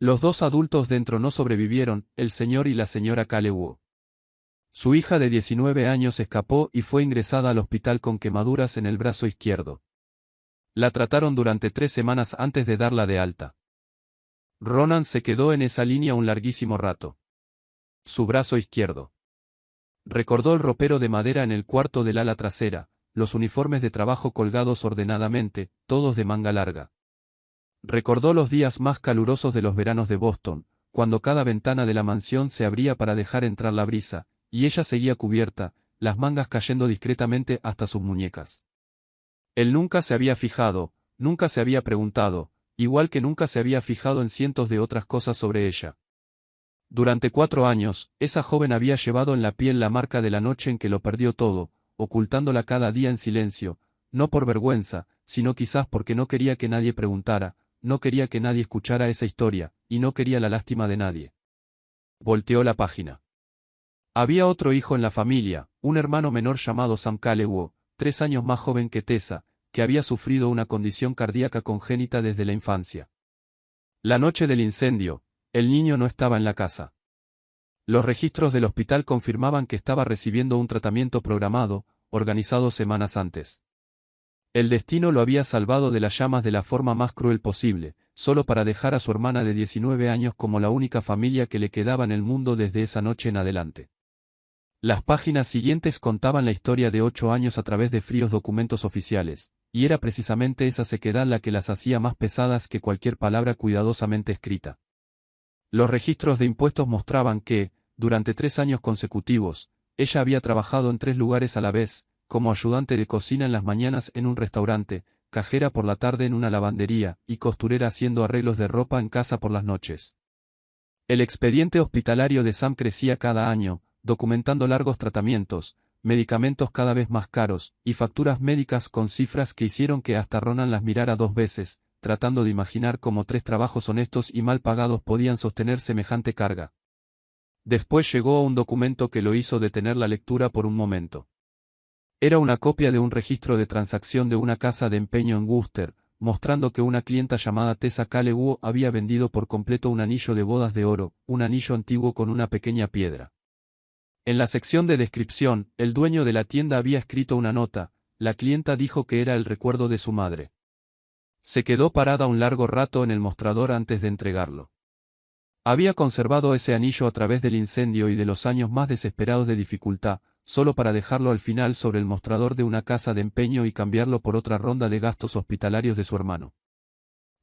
Los 2 adultos dentro no sobrevivieron, el señor y la señora Callew. Su hija de 19 años escapó y fue ingresada al hospital con quemaduras en el brazo izquierdo. La trataron durante 3 semanas antes de darla de alta. Ronan se quedó en esa línea un larguísimo rato. Su brazo izquierdo. Recordó el ropero de madera en el cuarto del ala trasera, los uniformes de trabajo colgados ordenadamente, todos de manga larga. Recordó los días más calurosos de los veranos de Boston, cuando cada ventana de la mansión se abría para dejar entrar la brisa, y ella seguía cubierta, las mangas cayendo discretamente hasta sus muñecas. Él nunca se había fijado, nunca se había preguntado, igual que nunca se había fijado en cientos de otras cosas sobre ella. Durante 4 años, esa joven había llevado en la piel la marca de la noche en que lo perdió todo, ocultándola cada día en silencio, no por vergüenza, sino quizás porque no quería que nadie preguntara, no quería que nadie escuchara esa historia, y no quería la lástima de nadie. Volteó la página. Había otro hijo en la familia, un hermano menor llamado Sam Calewo, 3 años más joven que Tessa, que había sufrido una condición cardíaca congénita desde la infancia. La noche del incendio, el niño no estaba en la casa. Los registros del hospital confirmaban que estaba recibiendo un tratamiento programado, organizado semanas antes. El destino lo había salvado de las llamas de la forma más cruel posible, solo para dejar a su hermana de 19 años como la única familia que le quedaba en el mundo desde esa noche en adelante. Las páginas siguientes contaban la historia de 8 años a través de fríos documentos oficiales, y era precisamente esa sequedad la que las hacía más pesadas que cualquier palabra cuidadosamente escrita. Los registros de impuestos mostraban que, durante 3 años consecutivos, ella había trabajado en 3 lugares a la vez, como ayudante de cocina en las mañanas en un restaurante, cajera por la tarde en una lavandería, y costurera haciendo arreglos de ropa en casa por las noches. El expediente hospitalario de Sam crecía cada año, documentando largos tratamientos, medicamentos cada vez más caros, y facturas médicas con cifras que hicieron que hasta Ronan las mirara 2 veces, tratando de imaginar cómo 3 trabajos honestos y mal pagados podían sostener semejante carga. Después llegó a un documento que lo hizo detener la lectura por un momento. Era una copia de un registro de transacción de una casa de empeño en Worcester, mostrando que una clienta llamada Tessa Calewo había vendido por completo un anillo de bodas de oro, un anillo antiguo con una pequeña piedra. En la sección de descripción, el dueño de la tienda había escrito una nota, la clienta dijo que era el recuerdo de su madre. Se quedó parada un largo rato en el mostrador antes de entregarlo. Había conservado ese anillo a través del incendio y de los años más desesperados de dificultad, solo para dejarlo al final sobre el mostrador de una casa de empeño y cambiarlo por otra ronda de gastos hospitalarios de su hermano.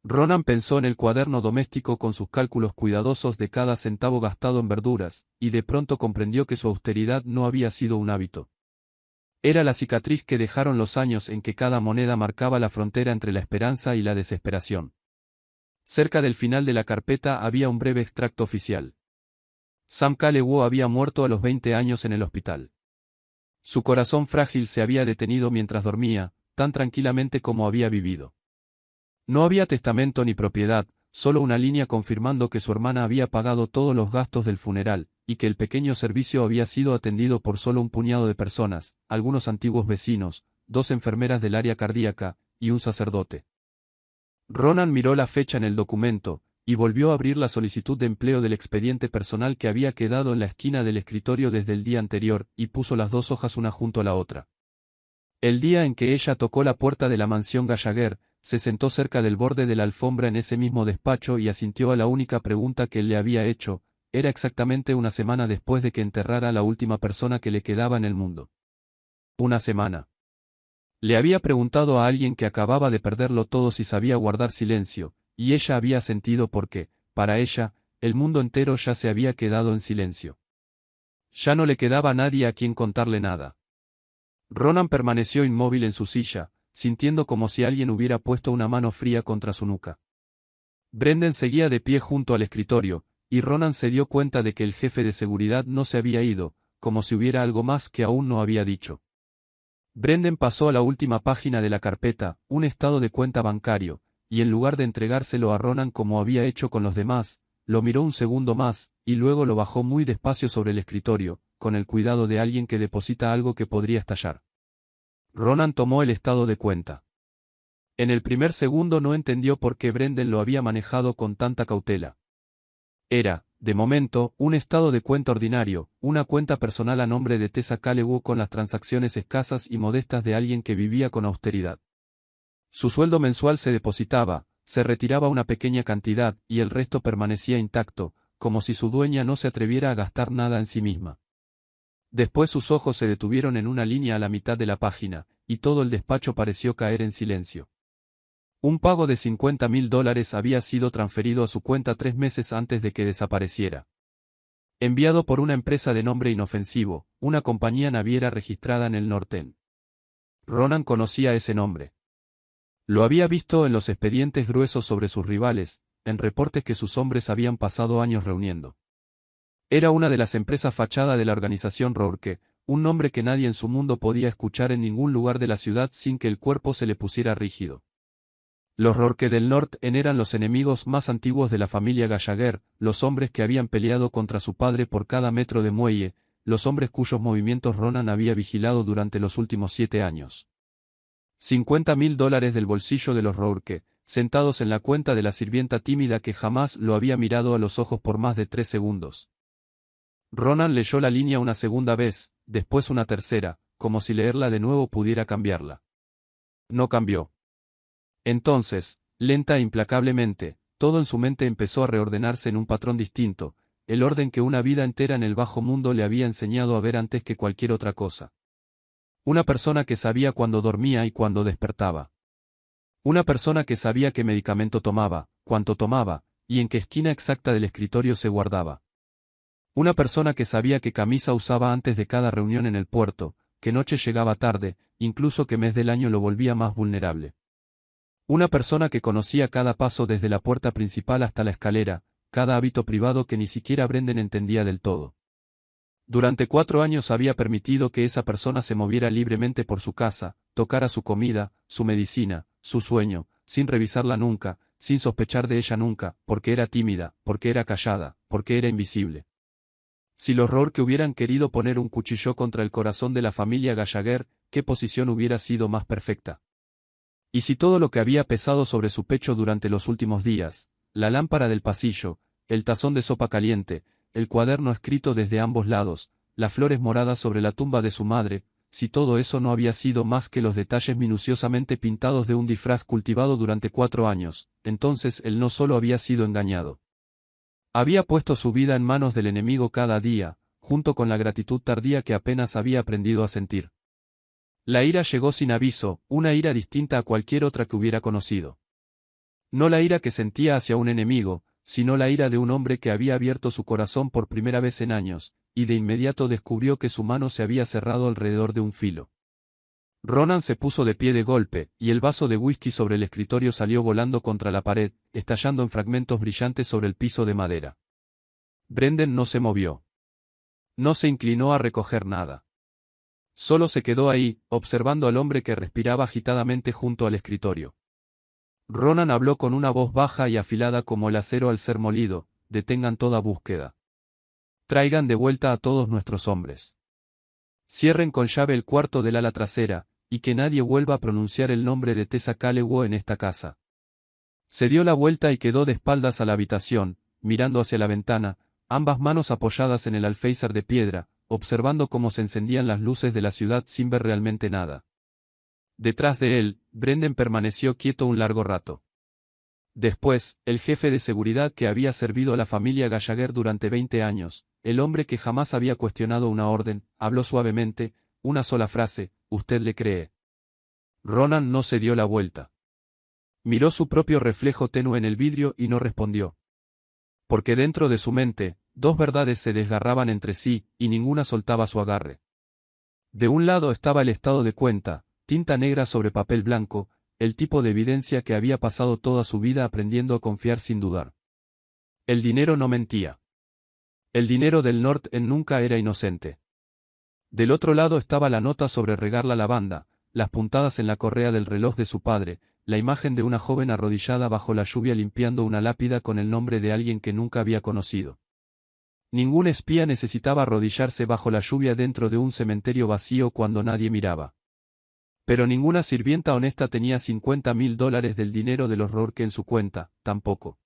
Ronan pensó en el cuaderno doméstico con sus cálculos cuidadosos de cada centavo gastado en verduras, y de pronto comprendió que su austeridad no había sido un hábito. Era la cicatriz que dejaron los años en que cada moneda marcaba la frontera entre la esperanza y la desesperación. Cerca del final de la carpeta había un breve extracto oficial. Sam Calewo había muerto a los 20 años en el hospital. Su corazón frágil se había detenido mientras dormía, tan tranquilamente como había vivido. No había testamento ni propiedad, solo una línea confirmando que su hermana había pagado todos los gastos del funeral, y que el pequeño servicio había sido atendido por solo un puñado de personas, algunos antiguos vecinos, 2 enfermeras del área cardíaca, y un sacerdote. Ronan miró la fecha en el documento, y volvió a abrir la solicitud de empleo del expediente personal que había quedado en la esquina del escritorio desde el día anterior, y puso las 2 hojas una junto a la otra. El día en que ella tocó la puerta de la mansión Gallagher, se sentó cerca del borde de la alfombra en ese mismo despacho y asintió a la única pregunta que él le había hecho. Era exactamente una semana después de que enterrara a la última persona que le quedaba en el mundo. Una semana. Le había preguntado a alguien que acababa de perderlo todo si sabía guardar silencio, y ella había sentido porque, para ella, el mundo entero ya se había quedado en silencio. Ya no le quedaba a nadie a quien contarle nada. Ronan permaneció inmóvil en su silla, sintiendo como si alguien hubiera puesto una mano fría contra su nuca. Brendan seguía de pie junto al escritorio, y Ronan se dio cuenta de que el jefe de seguridad no se había ido, como si hubiera algo más que aún no había dicho. Brendan pasó a la última página de la carpeta, un estado de cuenta bancario, y en lugar de entregárselo a Ronan como había hecho con los demás, lo miró un segundo más, y luego lo bajó muy despacio sobre el escritorio, con el cuidado de alguien que deposita algo que podría estallar. Ronan tomó el estado de cuenta. En el primer segundo no entendió por qué Brendan lo había manejado con tanta cautela. Era, de momento, un estado de cuenta ordinario, una cuenta personal a nombre de Tessa Calewo con las transacciones escasas y modestas de alguien que vivía con austeridad. Su sueldo mensual se depositaba, se retiraba una pequeña cantidad y el resto permanecía intacto, como si su dueña no se atreviera a gastar nada en sí misma. Después sus ojos se detuvieron en una línea a la mitad de la página, y todo el despacho pareció caer en silencio. Un pago de $50,000 había sido transferido a su cuenta 3 meses antes de que desapareciera. Enviado por una empresa de nombre inofensivo, una compañía naviera registrada en el Norten. Ronan conocía ese nombre. Lo había visto en los expedientes gruesos sobre sus rivales, en reportes que sus hombres habían pasado años reuniendo. Era una de las empresas fachada de la organización Rourke, un nombre que nadie en su mundo podía escuchar en ningún lugar de la ciudad sin que el cuerpo se le pusiera rígido. Los Rourke del Norte eran los enemigos más antiguos de la familia Gallagher, los hombres que habían peleado contra su padre por cada metro de muelle, los hombres cuyos movimientos Ronan había vigilado durante los últimos 7 años. $50.000 del bolsillo de los Rourke, sentados en la cuenta de la sirvienta tímida que jamás lo había mirado a los ojos por más de 3 segundos. Ronan leyó la línea una segunda vez, después una tercera, como si leerla de nuevo pudiera cambiarla. No cambió. Entonces, lenta e implacablemente, todo en su mente empezó a reordenarse en un patrón distinto, el orden que una vida entera en el bajo mundo le había enseñado a ver antes que cualquier otra cosa. Una persona que sabía cuándo dormía y cuándo despertaba. Una persona que sabía qué medicamento tomaba, cuánto tomaba, y en qué esquina exacta del escritorio se guardaba. Una persona que sabía qué camisa usaba antes de cada reunión en el puerto, qué noche llegaba tarde, incluso qué mes del año lo volvía más vulnerable. Una persona que conocía cada paso desde la puerta principal hasta la escalera, cada hábito privado que ni siquiera Brendan entendía del todo. Durante 4 años había permitido que esa persona se moviera libremente por su casa, tocara su comida, su medicina, su sueño, sin revisarla nunca, sin sospechar de ella nunca, porque era tímida, porque era callada, porque era invisible. Si los Rourke hubieran querido poner un cuchillo contra el corazón de la familia Gallagher, ¿qué posición hubiera sido más perfecta? Y si todo lo que había pesado sobre su pecho durante los últimos días, la lámpara del pasillo, el tazón de sopa caliente, el cuaderno escrito desde ambos lados, las flores moradas sobre la tumba de su madre, si todo eso no había sido más que los detalles minuciosamente pintados de un disfraz cultivado durante 4 años, entonces él no solo había sido engañado. Había puesto su vida en manos del enemigo cada día, junto con la gratitud tardía que apenas había aprendido a sentir. La ira llegó sin aviso, una ira distinta a cualquier otra que hubiera conocido. No la ira que sentía hacia un enemigo, sino la ira de un hombre que había abierto su corazón por primera vez en años, y de inmediato descubrió que su mano se había cerrado alrededor de un filo. Ronan se puso de pie de golpe, y el vaso de whisky sobre el escritorio salió volando contra la pared, estallando en fragmentos brillantes sobre el piso de madera. Brendan no se movió. No se inclinó a recoger nada. Solo se quedó ahí, observando al hombre que respiraba agitadamente junto al escritorio. Ronan habló con una voz baja y afilada como el acero al ser molido: detengan toda búsqueda. Traigan de vuelta a todos nuestros hombres. Cierren con llave el cuarto del ala trasera, y que nadie vuelva a pronunciar el nombre de Tessa Callew en esta casa. Se dio la vuelta y quedó de espaldas a la habitación, mirando hacia la ventana, ambas manos apoyadas en el alféizar de piedra, observando cómo se encendían las luces de la ciudad sin ver realmente nada. Detrás de él, Brendan permaneció quieto un largo rato. Después, el jefe de seguridad que había servido a la familia Gallagher durante 20 años, el hombre que jamás había cuestionado una orden, habló suavemente, una sola frase: ¿usted le cree? Ronan no se dio la vuelta. Miró su propio reflejo tenue en el vidrio y no respondió. Porque dentro de su mente, 2 verdades se desgarraban entre sí, y ninguna soltaba su agarre. De un lado estaba el estado de cuenta, tinta negra sobre papel blanco, el tipo de evidencia que había pasado toda su vida aprendiendo a confiar sin dudar. El dinero no mentía. El dinero del Norte nunca era inocente. Del otro lado estaba la nota sobre regar la lavanda, las puntadas en la correa del reloj de su padre, la imagen de una joven arrodillada bajo la lluvia limpiando una lápida con el nombre de alguien que nunca había conocido. Ningún espía necesitaba arrodillarse bajo la lluvia dentro de un cementerio vacío cuando nadie miraba. Pero ninguna sirvienta honesta tenía $50.000 del dinero de los Rourke en su cuenta, tampoco.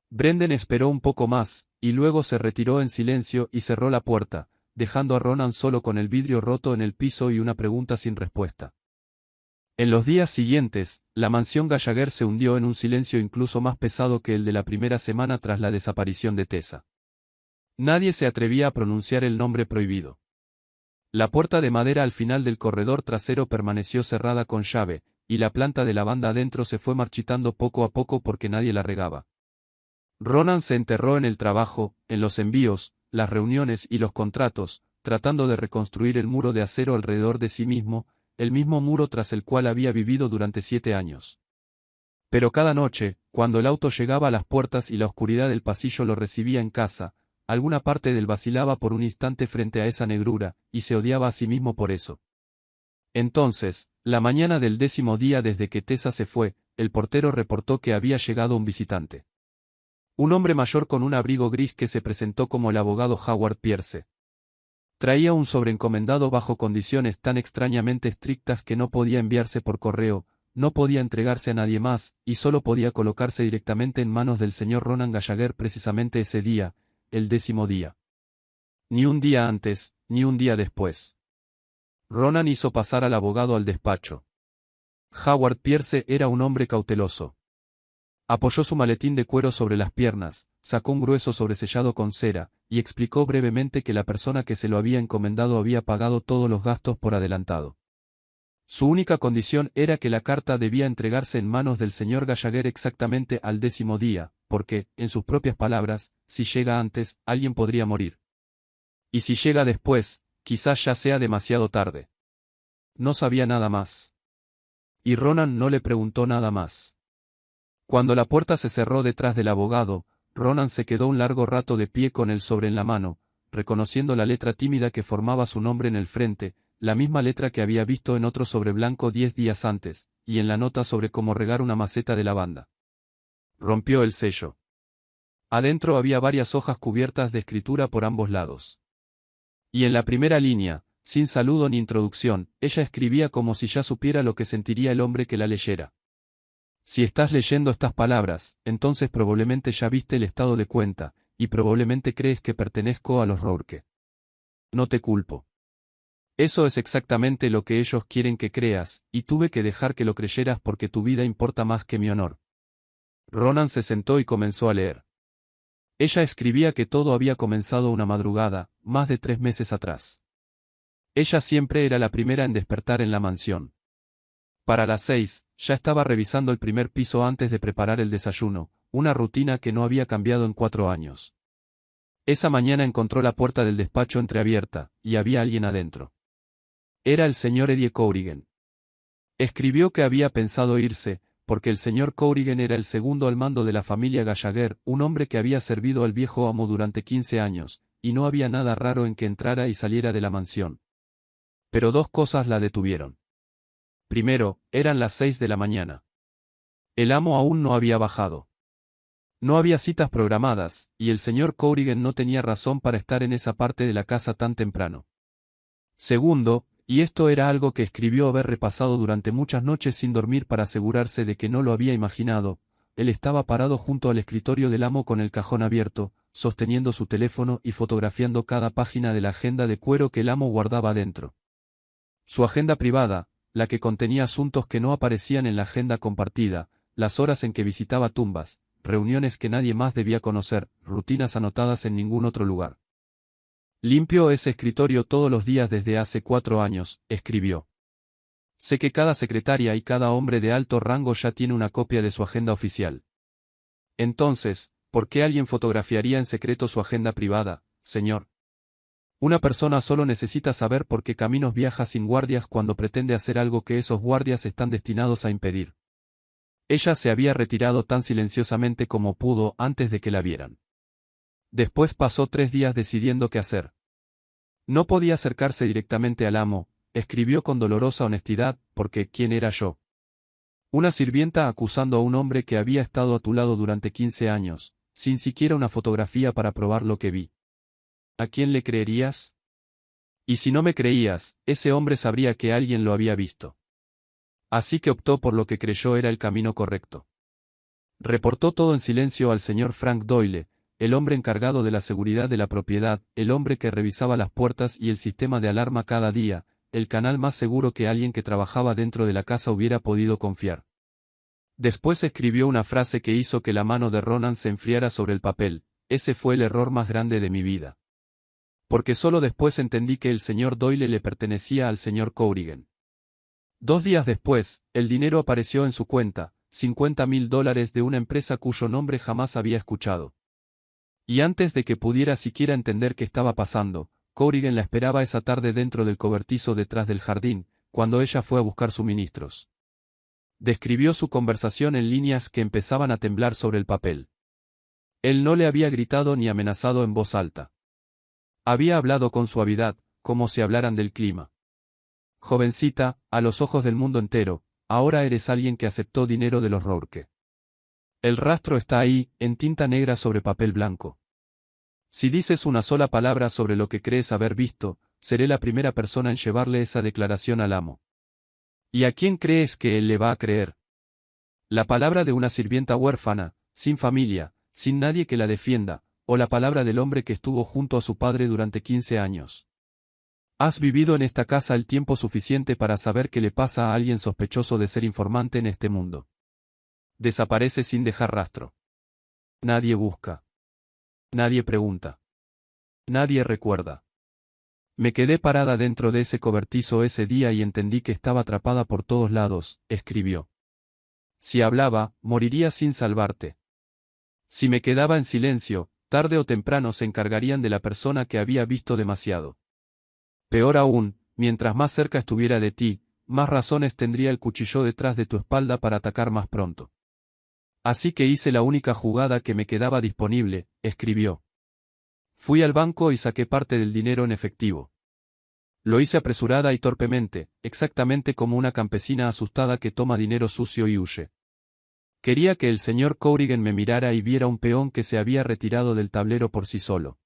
Brendan esperó un poco más, y luego se retiró en silencio y cerró la puerta, dejando a Ronan solo con el vidrio roto en el piso y una pregunta sin respuesta. En los días siguientes, la mansión Gallagher se hundió en un silencio incluso más pesado que el de la primera semana tras la desaparición de Tessa. Nadie se atrevía a pronunciar el nombre prohibido. La puerta de madera al final del corredor trasero permaneció cerrada con llave, y la planta de lavanda adentro se fue marchitando poco a poco porque nadie la regaba. Ronan se enterró en el trabajo, en los envíos, las reuniones y los contratos, tratando de reconstruir el muro de acero alrededor de sí mismo, el mismo muro tras el cual había vivido durante 7 años. Pero cada noche, cuando el auto llegaba a las puertas y la oscuridad del pasillo lo recibía en casa, alguna parte del vacilaba por un instante frente a esa negrura, y se odiaba a sí mismo por eso. Entonces, la mañana del 10º día desde que Tessa se fue, el portero reportó que había llegado un visitante. Un hombre mayor con un abrigo gris que se presentó como el abogado Howard Pierce. Traía un sobreencomendado bajo condiciones tan extrañamente estrictas que no podía enviarse por correo, no podía entregarse a nadie más, y solo podía colocarse directamente en manos del señor Ronan Gallagher precisamente ese día, el 10º día. Ni un día antes, ni un día después. Ronan hizo pasar al abogado al despacho. Howard Pierce era un hombre cauteloso. Apoyó su maletín de cuero sobre las piernas, sacó un grueso sobresellado con cera, y explicó brevemente que la persona que se lo había encomendado había pagado todos los gastos por adelantado. Su única condición era que la carta debía entregarse en manos del señor Gallagher exactamente al 10º día, porque, en sus propias palabras, si llega antes, alguien podría morir. Y si llega después, quizás ya sea demasiado tarde. No sabía nada más. Y Ronan no le preguntó nada más. Cuando la puerta se cerró detrás del abogado, Ronan se quedó un largo rato de pie con el sobre en la mano, reconociendo la letra tímida que formaba su nombre en el frente, la misma letra que había visto en otro sobre blanco 10 días antes, y en la nota sobre cómo regar una maceta de lavanda. Rompió el sello. Adentro había varias hojas cubiertas de escritura por ambos lados. Y en la primera línea, sin saludo ni introducción, ella escribía como si ya supiera lo que sentiría el hombre que la leyera. Si estás leyendo estas palabras, entonces probablemente ya viste el estado de cuenta, y probablemente crees que pertenezco a los Rourke. No te culpo. Eso es exactamente lo que ellos quieren que creas, y tuve que dejar que lo creyeras porque tu vida importa más que mi honor. Ronan se sentó y comenzó a leer. Ella escribía que todo había comenzado una madrugada, más de 3 meses atrás. Ella siempre era la primera en despertar en la mansión. Para las 6, ya estaba revisando el primer piso antes de preparar el desayuno, una rutina que no había cambiado en 4 años. Esa mañana encontró la puerta del despacho entreabierta, y había alguien adentro. Era el señor Eddie Corrigan. Escribió que había pensado irse, porque el señor Corrigan era el segundo al mando de la familia Gallagher, un hombre que había servido al viejo amo durante 15 años, y no había nada raro en que entrara y saliera de la mansión. Pero 2 cosas la detuvieron. Primero, eran las 6 de la mañana. El amo aún no había bajado. No había citas programadas, y el señor Corrigan no tenía razón para estar en esa parte de la casa tan temprano. Segundo, y esto era algo que escribió haber repasado durante muchas noches sin dormir para asegurarse de que no lo había imaginado, él estaba parado junto al escritorio del amo con el cajón abierto, sosteniendo su teléfono y fotografiando cada página de la agenda de cuero que el amo guardaba dentro. Su agenda privada, la que contenía asuntos que no aparecían en la agenda compartida, las horas en que visitaba tumbas, reuniones que nadie más debía conocer, rutinas anotadas en ningún otro lugar. Limpio ese escritorio todos los días desde hace 4 años, escribió. Sé que cada secretaria y cada hombre de alto rango ya tiene una copia de su agenda oficial. Entonces, ¿por qué alguien fotografiaría en secreto su agenda privada, señor? Una persona solo necesita saber por qué caminos viaja sin guardias cuando pretende hacer algo que esos guardias están destinados a impedir. Ella se había retirado tan silenciosamente como pudo antes de que la vieran. Después pasó 3 días decidiendo qué hacer. No podía acercarse directamente al amo, escribió con dolorosa honestidad, porque ¿quién era yo? Una sirvienta acusando a un hombre que había estado a tu lado durante 15 años, sin siquiera una fotografía para probar lo que vi. ¿A quién le creerías? Y si no me creías, ese hombre sabría que alguien lo había visto. Así que optó por lo que creyó era el camino correcto. Reportó todo en silencio al señor Frank Doyle, el hombre encargado de la seguridad de la propiedad, el hombre que revisaba las puertas y el sistema de alarma cada día, el canal más seguro que alguien que trabajaba dentro de la casa hubiera podido confiar. Después escribió una frase que hizo que la mano de Ronan se enfriara sobre el papel: ese fue el error más grande de mi vida. Porque solo después entendí que el señor Doyle le pertenecía al señor Corrigan. 2 días después, el dinero apareció en su cuenta, $50,000 de una empresa cuyo nombre jamás había escuchado. Y antes de que pudiera siquiera entender qué estaba pasando, Corrigan la esperaba esa tarde dentro del cobertizo detrás del jardín, cuando ella fue a buscar suministros. Describió su conversación en líneas que empezaban a temblar sobre el papel. Él no le había gritado ni amenazado en voz alta. Había hablado con suavidad, como si hablaran del clima. Jovencita, a los ojos del mundo entero, ahora eres alguien que aceptó dinero de los Rourke. El rastro está ahí, en tinta negra sobre papel blanco. Si dices una sola palabra sobre lo que crees haber visto, seré la primera persona en llevarle esa declaración al amo. ¿Y a quién crees que él le va a creer? La palabra de una sirvienta huérfana, sin familia, sin nadie que la defienda, o la palabra del hombre que estuvo junto a su padre durante 15 años. Has vivido en esta casa el tiempo suficiente para saber qué le pasa a alguien sospechoso de ser informante en este mundo. Desaparece sin dejar rastro. Nadie busca. Nadie pregunta. Nadie recuerda. Me quedé parada dentro de ese cobertizo ese día y entendí que estaba atrapada por todos lados, escribió. Si hablaba, moriría sin salvarte. Si me quedaba en silencio, tarde o temprano se encargarían de la persona que había visto demasiado. Peor aún, mientras más cerca estuviera de ti, más razones tendría el cuchillo detrás de tu espalda para atacar más pronto. Así que hice la única jugada que me quedaba disponible, escribió. Fui al banco y saqué parte del dinero en efectivo. Lo hice apresurada y torpemente, exactamente como una campesina asustada que toma dinero sucio y huye. Quería que el señor Corrigan me mirara y viera un peón que se había retirado del tablero por sí solo.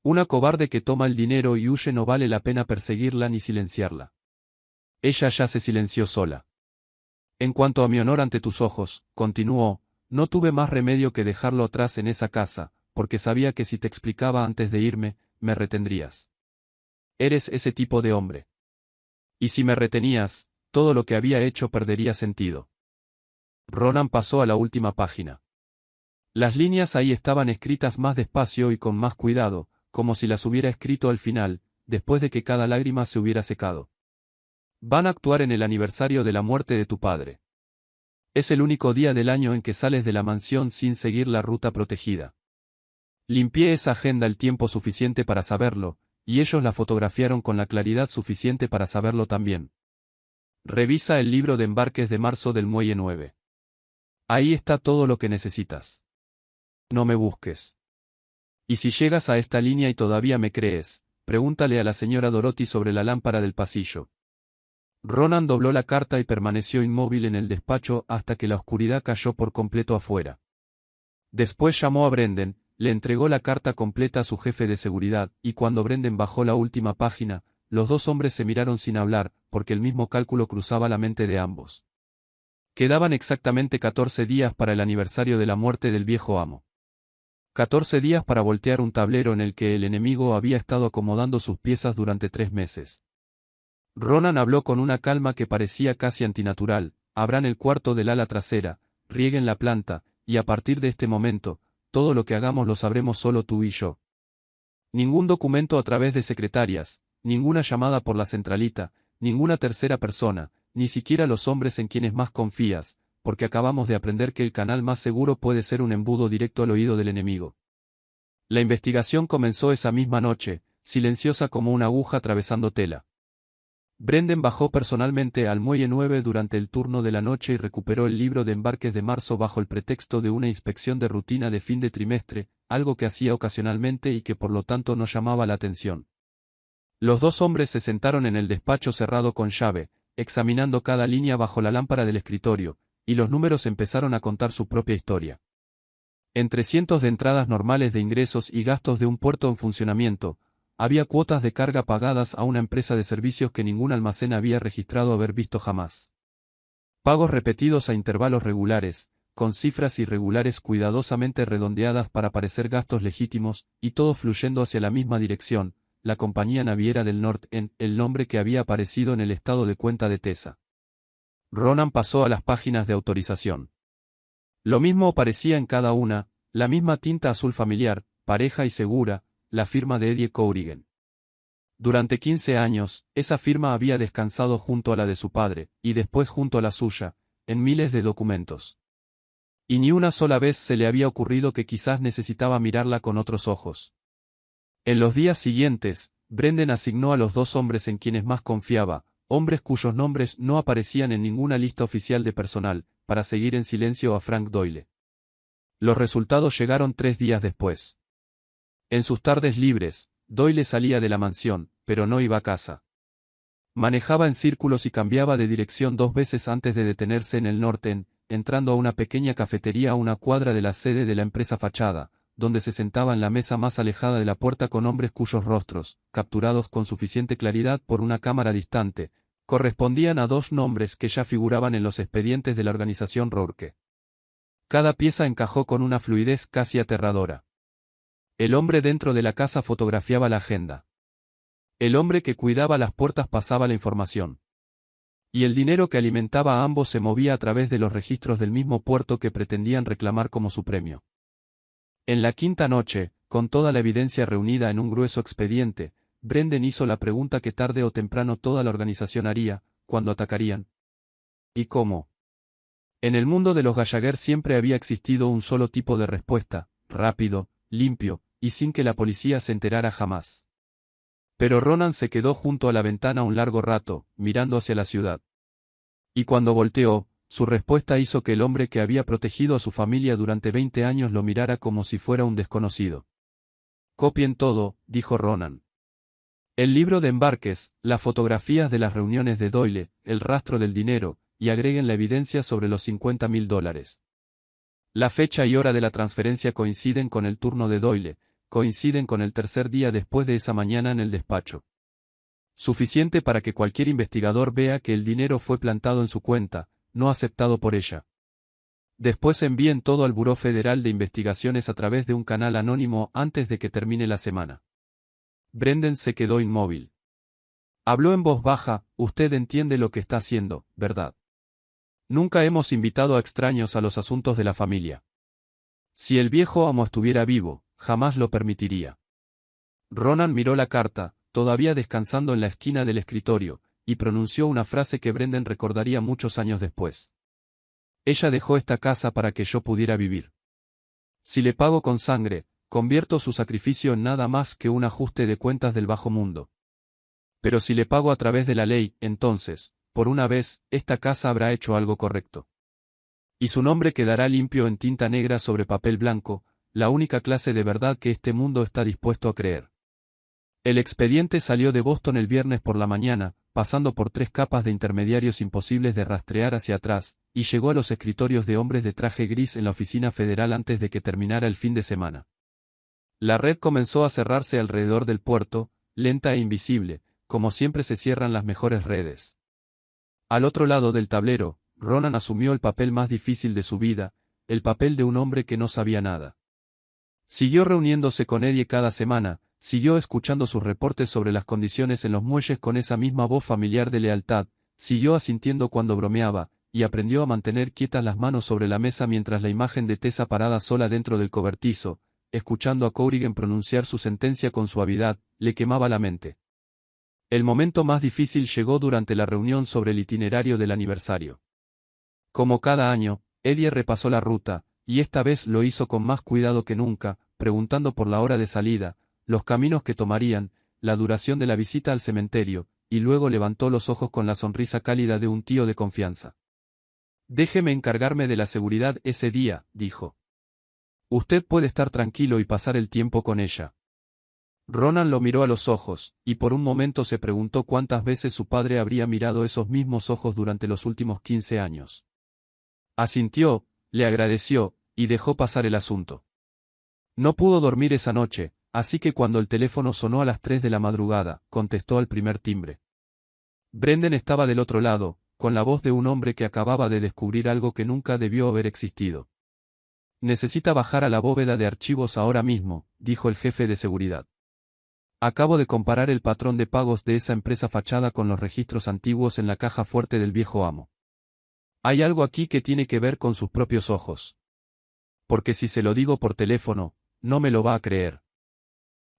Una cobarde que toma el dinero y huye no vale la pena perseguirla ni silenciarla. Ella ya se silenció sola. En cuanto a mi honor ante tus ojos, continuó, no tuve más remedio que dejarlo atrás en esa casa, porque sabía que si te explicaba antes de irme, me retendrías. Eres ese tipo de hombre. Y si me retenías, todo lo que había hecho perdería sentido. Ronan pasó a la última página. Las líneas ahí estaban escritas más despacio y con más cuidado, como si las hubiera escrito al final, después de que cada lágrima se hubiera secado. Van a actuar en el aniversario de la muerte de tu padre. Es el único día del año en que sales de la mansión sin seguir la ruta protegida. Limpié esa agenda el tiempo suficiente para saberlo, y ellos la fotografiaron con la claridad suficiente para saberlo también. Revisa el libro de embarques de marzo del Muelle 9. Ahí está todo lo que necesitas. No me busques. Y si llegas a esta línea y todavía me crees, pregúntale a la señora Dorothy sobre la lámpara del pasillo. Ronan dobló la carta y permaneció inmóvil en el despacho hasta que la oscuridad cayó por completo afuera. Después llamó a Brendan, le entregó la carta completa a su jefe de seguridad, y cuando Brendan bajó la última página, los dos hombres se miraron sin hablar, porque el mismo cálculo cruzaba la mente de ambos. Quedaban exactamente 14 días para el aniversario de la muerte del viejo amo. 14 días para voltear un tablero en el que el enemigo había estado acomodando sus piezas durante 3 meses. Ronan habló con una calma que parecía casi antinatural, abran el cuarto del ala trasera, rieguen la planta, y a partir de este momento, todo lo que hagamos lo sabremos solo tú y yo. Ningún documento a través de secretarias, ninguna llamada por la centralita, ninguna tercera persona, ni siquiera los hombres en quienes más confías, porque acabamos de aprender que el canal más seguro puede ser un embudo directo al oído del enemigo. La investigación comenzó esa misma noche, silenciosa como una aguja atravesando tela. Brendan bajó personalmente al Muelle 9 durante el turno de la noche y recuperó el libro de embarques de marzo bajo el pretexto de una inspección de rutina de fin de trimestre, algo que hacía ocasionalmente y que por lo tanto no llamaba la atención. Los dos hombres se sentaron en el despacho cerrado con llave, examinando cada línea bajo la lámpara del escritorio, y los números empezaron a contar su propia historia. Entre cientos de entradas normales de ingresos y gastos de un puerto en funcionamiento, había cuotas de carga pagadas a una empresa de servicios que ningún almacén había registrado haber visto jamás. Pagos repetidos a intervalos regulares, con cifras irregulares cuidadosamente redondeadas para parecer gastos legítimos, y todo fluyendo hacia la misma dirección, la Compañía Naviera del Norte en el nombre que había aparecido en el estado de cuenta de Tessa. Ronan pasó a las páginas de autorización. Lo mismo aparecía en cada una, la misma tinta azul familiar, pareja y segura, la firma de Eddie Corrigan. Durante 15 años, esa firma había descansado junto a la de su padre, y después junto a la suya, en miles de documentos. Y ni una sola vez se le había ocurrido que quizás necesitaba mirarla con otros ojos. En los días siguientes, Brendan asignó a los dos hombres en quienes más confiaba, hombres cuyos nombres no aparecían en ninguna lista oficial de personal, para seguir en silencio a Frank Doyle. Los resultados llegaron 3 días después. En sus tardes libres, Doyle salía de la mansión, pero no iba a casa. Manejaba en círculos y cambiaba de dirección 2 veces antes de detenerse en el norte, entrando a una pequeña cafetería a una cuadra de la sede de la empresa fachada, donde se sentaba en la mesa más alejada de la puerta con hombres cuyos rostros, capturados con suficiente claridad por una cámara distante, correspondían a 2 nombres que ya figuraban en los expedientes de la organización Rourke. Cada pieza encajó con una fluidez casi aterradora. El hombre dentro de la casa fotografiaba la agenda. El hombre que cuidaba las puertas pasaba la información. Y el dinero que alimentaba a ambos se movía a través de los registros del mismo puerto que pretendían reclamar como su premio. En la quinta noche, con toda la evidencia reunida en un grueso expediente, Brendan hizo la pregunta que tarde o temprano toda la organización haría: ¿cuándo atacarían? ¿Y cómo? En el mundo de los Gallagher siempre había existido un solo tipo de respuesta: rápido, limpio, y sin que la policía se enterara jamás. Pero Ronan se quedó junto a la ventana un largo rato, mirando hacia la ciudad. Y cuando volteó, su respuesta hizo que el hombre que había protegido a su familia durante 20 años lo mirara como si fuera un desconocido. «Copien todo», dijo Ronan. «El libro de embarques, las fotografías de las reuniones de Doyle, el rastro del dinero, y agreguen la evidencia sobre los $50.000. La fecha y hora de la transferencia coinciden con el turno de Doyle, coinciden con el tercer día después de esa mañana en el despacho. Suficiente para que cualquier investigador vea que el dinero fue plantado en su cuenta, no aceptado por ella. Después envíen todo al Buró Federal de Investigaciones a través de un canal anónimo antes de que termine la semana». Brendan se quedó inmóvil. Habló en voz baja: «Usted entiende lo que está haciendo, ¿verdad? Nunca hemos invitado a extraños a los asuntos de la familia. Si el viejo amo estuviera vivo, jamás lo permitiría». Ronan miró la carta, todavía descansando en la esquina del escritorio, y pronunció una frase que Brendan recordaría muchos años después. «Ella dejó esta casa para que yo pudiera vivir. Si le pago con sangre, convierto su sacrificio en nada más que un ajuste de cuentas del bajo mundo. Pero si le pago a través de la ley, entonces, por una vez, esta casa habrá hecho algo correcto. Y su nombre quedará limpio en tinta negra sobre papel blanco, la única clase de verdad que este mundo está dispuesto a creer». El expediente salió de Boston el viernes por la mañana, pasando por 3 capas de intermediarios imposibles de rastrear hacia atrás, y llegó a los escritorios de hombres de traje gris en la oficina federal antes de que terminara el fin de semana. La red comenzó a cerrarse alrededor del puerto, lenta e invisible, como siempre se cierran las mejores redes. Al otro lado del tablero, Ronan asumió el papel más difícil de su vida, el papel de un hombre que no sabía nada. Siguió reuniéndose con Eddie cada semana, siguió escuchando sus reportes sobre las condiciones en los muelles con esa misma voz familiar de lealtad, siguió asintiendo cuando bromeaba, y aprendió a mantener quietas las manos sobre la mesa mientras la imagen de Tessa parada sola dentro del cobertizo, escuchando a Corrigan pronunciar su sentencia con suavidad, le quemaba la mente. El momento más difícil llegó durante la reunión sobre el itinerario del aniversario. Como cada año, Eddie repasó la ruta, y esta vez lo hizo con más cuidado que nunca, preguntando por la hora de salida, los caminos que tomarían, la duración de la visita al cementerio, y luego levantó los ojos con la sonrisa cálida de un tío de confianza. «Déjeme encargarme de la seguridad ese día», dijo. «Usted puede estar tranquilo y pasar el tiempo con ella». Ronan lo miró a los ojos, y por un momento se preguntó cuántas veces su padre habría mirado esos mismos ojos durante los últimos 15 años. Asintió, le agradeció, y dejó pasar el asunto. No pudo dormir esa noche, así que cuando el teléfono sonó a las 3 de la madrugada, contestó al primer timbre. Brendan estaba del otro lado, con la voz de un hombre que acababa de descubrir algo que nunca debió haber existido. «Necesita bajar a la bóveda de archivos ahora mismo», dijo el jefe de seguridad. «Acabo de comparar el patrón de pagos de esa empresa fachada con los registros antiguos en la caja fuerte del viejo amo. Hay algo aquí que tiene que ver con sus propios ojos. Porque si se lo digo por teléfono, no me lo va a creer».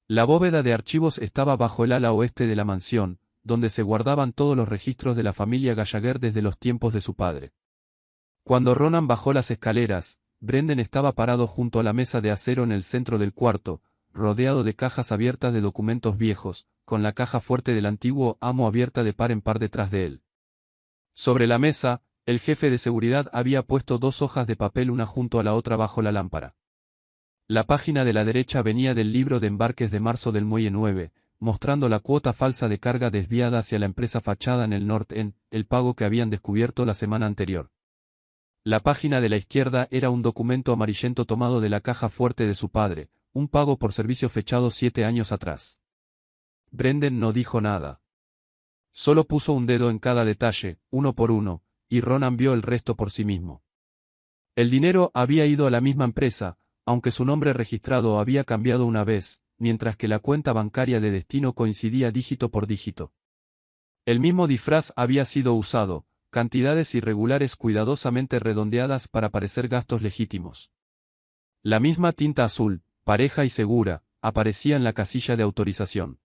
La bóveda de archivos estaba bajo el ala oeste de la mansión, donde se guardaban todos los registros de la familia Gallagher desde los tiempos de su padre. Cuando Ronan bajó las escaleras, Brendan estaba parado junto a la mesa de acero en el centro del cuarto, rodeado de cajas abiertas de documentos viejos, con la caja fuerte del antiguo amo abierta de par en par detrás de él. Sobre la mesa, El jefe de seguridad había puesto 2 hojas de papel una junto a la otra bajo la lámpara. La página de la derecha venía del libro de embarques de marzo del Muelle 9, mostrando la cuota falsa de carga desviada hacia la empresa fachada en el North End, el pago que habían descubierto la semana anterior. La página de la izquierda era un documento amarillento tomado de la caja fuerte de su padre, un pago por servicio fechado 7 años atrás. Brendan no dijo nada. Solo puso un dedo en cada detalle, uno por uno, y Ronan vio el resto por sí mismo. El dinero había ido a la misma empresa, aunque su nombre registrado había cambiado una vez, mientras que la cuenta bancaria de destino coincidía dígito por dígito. El mismo disfraz había sido usado, cantidades irregulares cuidadosamente redondeadas para parecer gastos legítimos. La misma tinta azul, pareja y segura, aparecía en la casilla de autorización.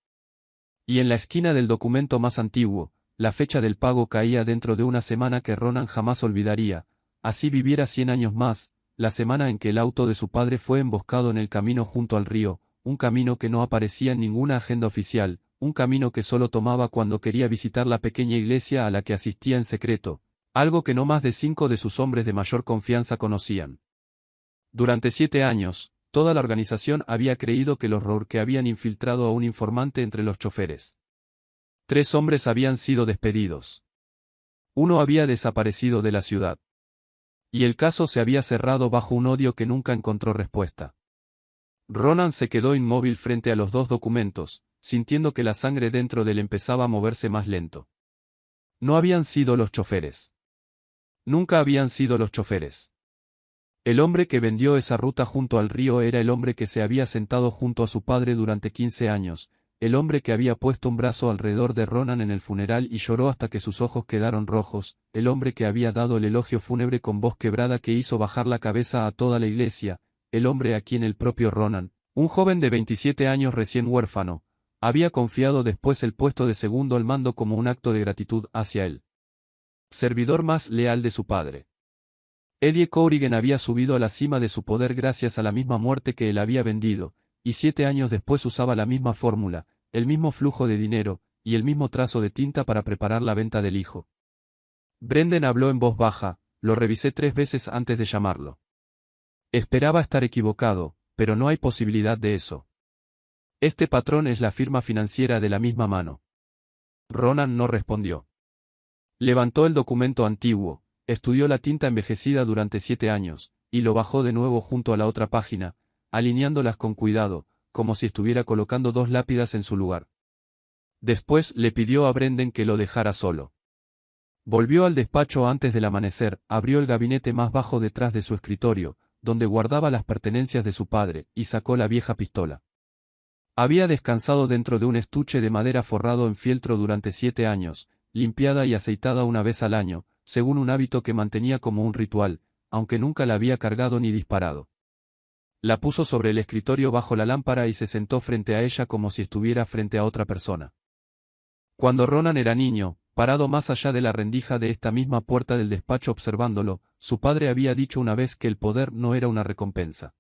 Y en la esquina del documento más antiguo, la fecha del pago caía dentro de una semana que Ronan jamás olvidaría, así viviera 100 años más, la semana en que el auto de su padre fue emboscado en el camino junto al río, un camino que no aparecía en ninguna agenda oficial, un camino que solo tomaba cuando quería visitar la pequeña iglesia a la que asistía en secreto, algo que no más de 5 de sus hombres de mayor confianza conocían. Durante 7 años, toda la organización había creído que los Rourke habían infiltrado a un informante entre los choferes. 3 hombres habían sido despedidos. Uno había desaparecido de la ciudad. Y el caso se había cerrado bajo un odio que nunca encontró respuesta. Ronan se quedó inmóvil frente a los 2 documentos, sintiendo que la sangre dentro de él empezaba a moverse más lento. No habían sido los choferes. Nunca habían sido los choferes. El hombre que vendió esa ruta junto al río era el hombre que se había sentado junto a su padre durante 15 años, el hombre que había puesto un brazo alrededor de Ronan en el funeral y lloró hasta que sus ojos quedaron rojos, el hombre que había dado el elogio fúnebre con voz quebrada que hizo bajar la cabeza a toda la iglesia, el hombre a quien el propio Ronan, un joven de 27 años recién huérfano, había confiado después el puesto de segundo al mando como un acto de gratitud hacia él. Servidor más leal de su padre. Eddie Corrigan había subido a la cima de su poder gracias a la misma muerte que él había vendido, y 7 años después usaba la misma fórmula, el mismo flujo de dinero, y el mismo trazo de tinta para preparar la venta del hijo. Brendan habló en voz baja, lo revisé 3 veces antes de llamarlo. Esperaba estar equivocado, pero no hay posibilidad de eso. Este patrón es la firma financiera de la misma mano. Ronan no respondió. Levantó el documento antiguo, estudió la tinta envejecida durante 7 años, y lo bajó de nuevo junto a la otra página, alineándolas con cuidado, como si estuviera colocando 2 lápidas en su lugar. Después le pidió a Brendan que lo dejara solo. Volvió al despacho antes del amanecer, abrió el gabinete más bajo detrás de su escritorio, donde guardaba las pertenencias de su padre, y sacó la vieja pistola. Había descansado dentro de un estuche de madera forrado en fieltro durante 7 años, limpiada y aceitada una vez al año, según un hábito que mantenía como un ritual, aunque nunca la había cargado ni disparado. La puso sobre el escritorio bajo la lámpara y se sentó frente a ella como si estuviera frente a otra persona. Cuando Ronan era niño, parado más allá de la rendija de esta misma puerta del despacho observándolo, su padre había dicho una vez que el poder no era una recompensa.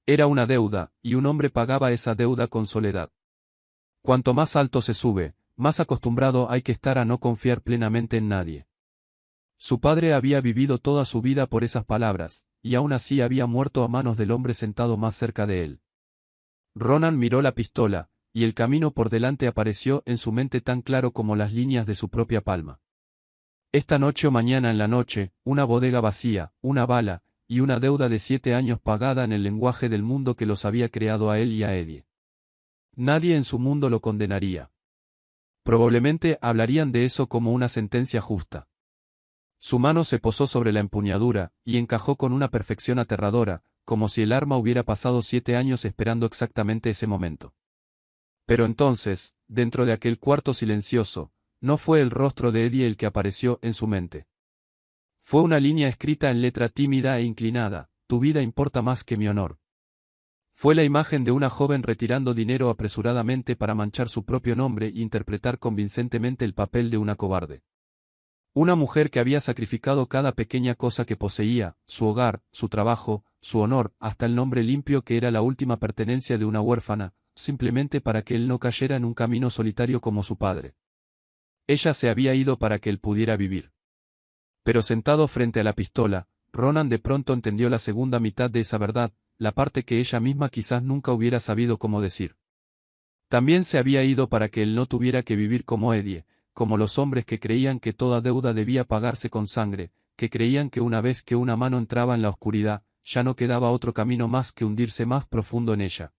Era una deuda, y un hombre pagaba esa deuda con soledad. Cuanto más alto se sube, más acostumbrado hay que estar a no confiar plenamente en nadie. Su padre había vivido toda su vida por esas palabras, y aún así había muerto a manos del hombre sentado más cerca de él. Ronan miró la pistola, y el camino por delante apareció en su mente tan claro como las líneas de su propia palma. Esta noche o mañana en la noche, una bodega vacía, una bala, y una deuda de 7 años pagada en el lenguaje del mundo que los había creado a él y a Eddie. Nadie en su mundo lo condenaría. Probablemente hablarían de eso como una sentencia justa. Su mano se posó sobre la empuñadura, y encajó con una perfección aterradora, como si el arma hubiera pasado 7 años esperando exactamente ese momento. Pero entonces, dentro de aquel cuarto silencioso, no fue el rostro de Eddie el que apareció en su mente. Fue una línea escrita en letra tímida e inclinada: tu vida importa más que mi honor. Fue la imagen de una joven retirando dinero apresuradamente para manchar su propio nombre e interpretar convincentemente el papel de una cobarde. Una mujer que había sacrificado cada pequeña cosa que poseía, su hogar, su trabajo, su honor, hasta el nombre limpio que era la última pertenencia de una huérfana, simplemente para que él no cayera en un camino solitario como su padre. Ella se había ido para que él pudiera vivir. Pero sentado frente a la pistola, Ronan de pronto entendió la segunda mitad de esa verdad, la parte que ella misma quizás nunca hubiera sabido cómo decir. También se había ido para que él no tuviera que vivir como Eddie, como los hombres que creían que toda deuda debía pagarse con sangre, que creían que una vez que una mano entraba en la oscuridad, ya no quedaba otro camino más que hundirse más profundo en ella.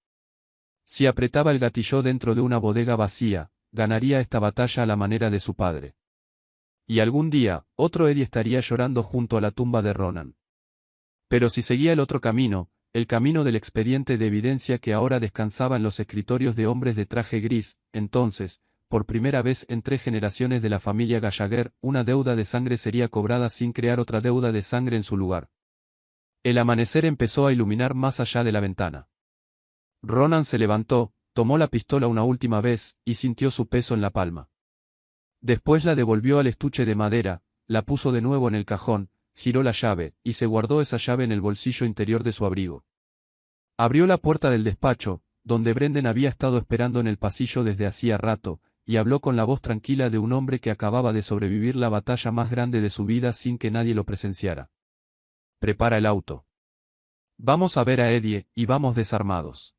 Si apretaba el gatillo dentro de una bodega vacía, ganaría esta batalla a la manera de su padre. Y algún día, otro Eddie estaría llorando junto a la tumba de Ronan. Pero si seguía el otro camino, el camino del expediente de evidencia que ahora descansaba en los escritorios de hombres de traje gris, entonces, por primera vez en 3 generaciones de la familia Gallagher, una deuda de sangre sería cobrada sin crear otra deuda de sangre en su lugar. El amanecer empezó a iluminar más allá de la ventana. Ronan se levantó, tomó la pistola una última vez, y sintió su peso en la palma. Después la devolvió al estuche de madera, la puso de nuevo en el cajón, giró la llave, y se guardó esa llave en el bolsillo interior de su abrigo. Abrió la puerta del despacho, donde Brendan había estado esperando en el pasillo desde hacía rato, y habló con la voz tranquila de un hombre que acababa de sobrevivir la batalla más grande de su vida sin que nadie lo presenciara. Prepara el auto. Vamos a ver a Eddie, y vamos desarmados.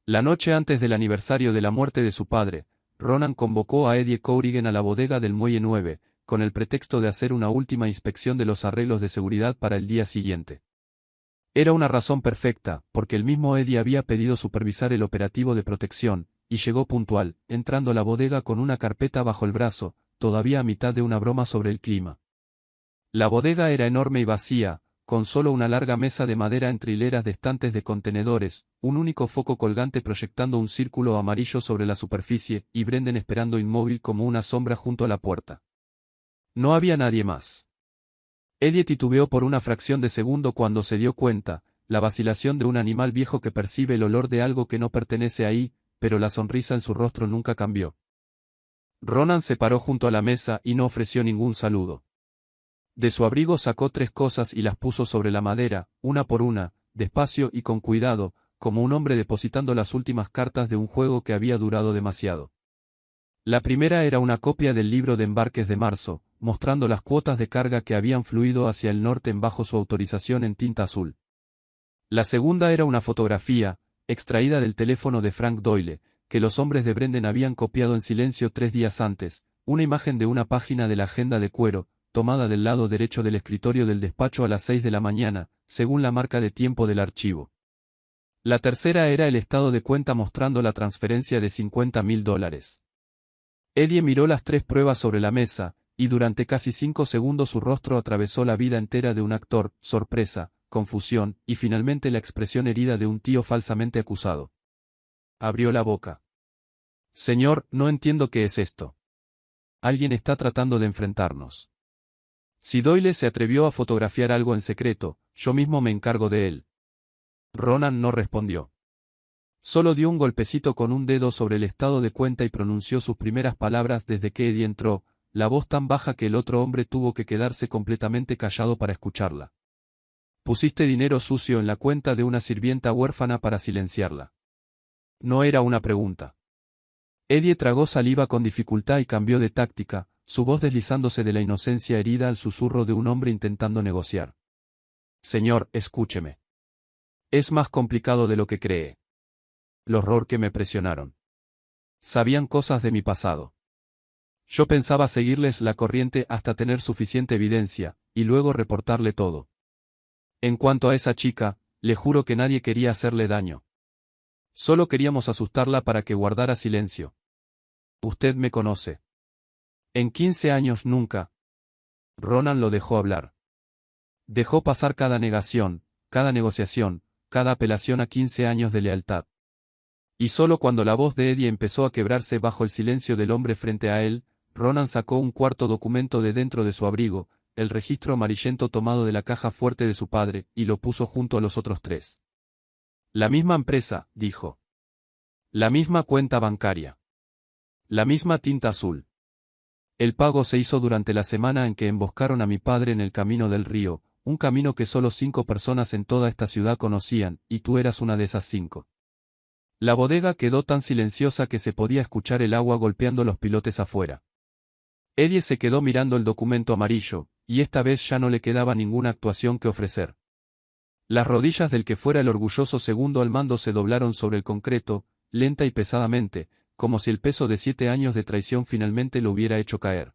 La noche antes del aniversario de la muerte de su padre, Ronan convocó a Eddie Corrigan a la bodega del Muelle 9, con el pretexto de hacer una última inspección de los arreglos de seguridad para el día siguiente. Era una razón perfecta, porque el mismo Eddie había pedido supervisar el operativo de protección, y llegó puntual, entrando a la bodega con una carpeta bajo el brazo, todavía a mitad de una broma sobre el clima. La bodega era enorme y vacía, con solo una larga mesa de madera entre hileras de estantes de contenedores, un único foco colgante proyectando un círculo amarillo sobre la superficie, y Brendan esperando inmóvil como una sombra junto a la puerta. No había nadie más. Eddie titubeó por una fracción de segundo cuando se dio cuenta, la vacilación de un animal viejo que percibe el olor de algo que no pertenece ahí, pero la sonrisa en su rostro nunca cambió. Ronan se paró junto a la mesa y no ofreció ningún saludo. De su abrigo sacó 3 cosas y las puso sobre la madera, una por una, despacio y con cuidado, como un hombre depositando las últimas cartas de un juego que había durado demasiado. La primera era una copia del libro de embarques de marzo, mostrando las cuotas de carga que habían fluido hacia el norte bajo su autorización en tinta azul. La segunda era una fotografía, extraída del teléfono de Frank Doyle, que los hombres de Brendan habían copiado en silencio 3 días antes, una imagen de una página de la agenda de cuero, tomada del lado derecho del escritorio del despacho a las 6 de la mañana, según la marca de tiempo del archivo. La tercera era el estado de cuenta mostrando la transferencia de $50.000. Eddie miró las 3 pruebas sobre la mesa, y durante casi 5 segundos su rostro atravesó la vida entera de un actor, sorpresa, confusión, y finalmente la expresión herida de un tío falsamente acusado. Abrió la boca. Señor, no entiendo qué es esto. Alguien está tratando de enfrentarnos. Si Doyle se atrevió a fotografiar algo en secreto, yo mismo me encargo de él. Ronan no respondió. Solo dio un golpecito con un dedo sobre el estado de cuenta y pronunció sus primeras palabras desde que Eddie entró, la voz tan baja que el otro hombre tuvo que quedarse completamente callado para escucharla. Pusiste dinero sucio en la cuenta de una sirvienta huérfana para silenciarla. No era una pregunta. Eddie tragó saliva con dificultad y cambió de táctica, su voz deslizándose de la inocencia herida al susurro de un hombre intentando negociar. Señor, escúcheme. Es más complicado de lo que cree. El horror que me presionaron. Sabían cosas de mi pasado. Yo pensaba seguirles la corriente hasta tener suficiente evidencia, y luego reportarle todo. En cuanto a esa chica, le juro que nadie quería hacerle daño. Solo queríamos asustarla para que guardara silencio. Usted me conoce. En 15 años nunca. Ronan lo dejó hablar. Dejó pasar cada negación, cada negociación, cada apelación a 15 años de lealtad. Y solo cuando la voz de Eddie empezó a quebrarse bajo el silencio del hombre frente a él, Ronan sacó un cuarto documento de dentro de su abrigo, el registro amarillento tomado de la caja fuerte de su padre, y lo puso junto a los otros 3. La misma empresa, dijo. La misma cuenta bancaria. La misma tinta azul. El pago se hizo durante la semana en que emboscaron a mi padre en el camino del río, un camino que solo 5 personas en toda esta ciudad conocían, y tú eras una de esas 5. La bodega quedó tan silenciosa que se podía escuchar el agua golpeando los pilotes afuera. Eddie se quedó mirando el documento amarillo, y esta vez ya no le quedaba ninguna actuación que ofrecer. Las rodillas del que fuera el orgulloso segundo al mando se doblaron sobre el concreto, lenta y pesadamente, como si el peso de 7 años de traición finalmente lo hubiera hecho caer.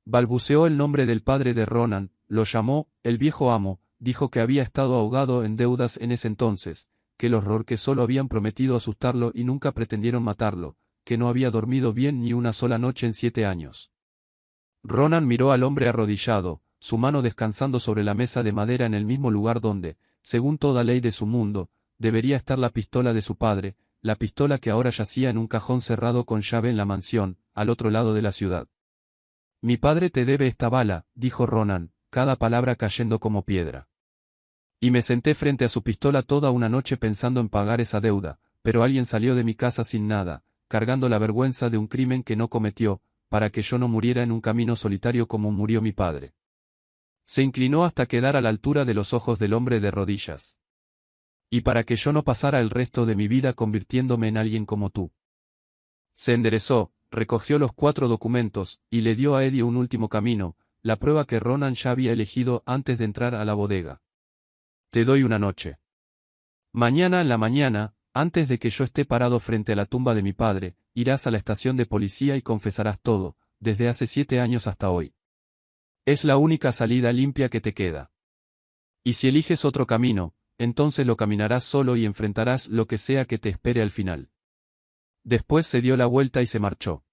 Balbuceó el nombre del padre de Ronan, lo llamó, el viejo amo, dijo que había estado ahogado en deudas en ese entonces, que el horror que solo habían prometido asustarlo y nunca pretendieron matarlo, que no había dormido bien ni una sola noche en 7 años. Ronan miró al hombre arrodillado, su mano descansando sobre la mesa de madera en el mismo lugar donde, según toda ley de su mundo, debería estar la pistola de su padre, la pistola que ahora yacía en un cajón cerrado con llave en la mansión, al otro lado de la ciudad. Mi padre te debe esta bala, dijo Ronan, cada palabra cayendo como piedra. Y me senté frente a su pistola toda una noche pensando en pagar esa deuda, pero alguien salió de mi casa sin nada, cargando la vergüenza de un crimen que no cometió, para que yo no muriera en un camino solitario como murió mi padre. Se inclinó hasta quedar a la altura de los ojos del hombre de rodillas. Y para que yo no pasara el resto de mi vida convirtiéndome en alguien como tú. Se enderezó, recogió los 4 documentos, y le dio a Eddie un último camino, la prueba que Ronan ya había elegido antes de entrar a la bodega. Te doy una noche. Mañana en la mañana, antes de que yo esté parado frente a la tumba de mi padre, irás a la estación de policía y confesarás todo, desde hace 7 años hasta hoy. Es la única salida limpia que te queda. Y si eliges otro camino, entonces lo caminarás solo y enfrentarás lo que sea que te espere al final. Después se dio la vuelta y se marchó.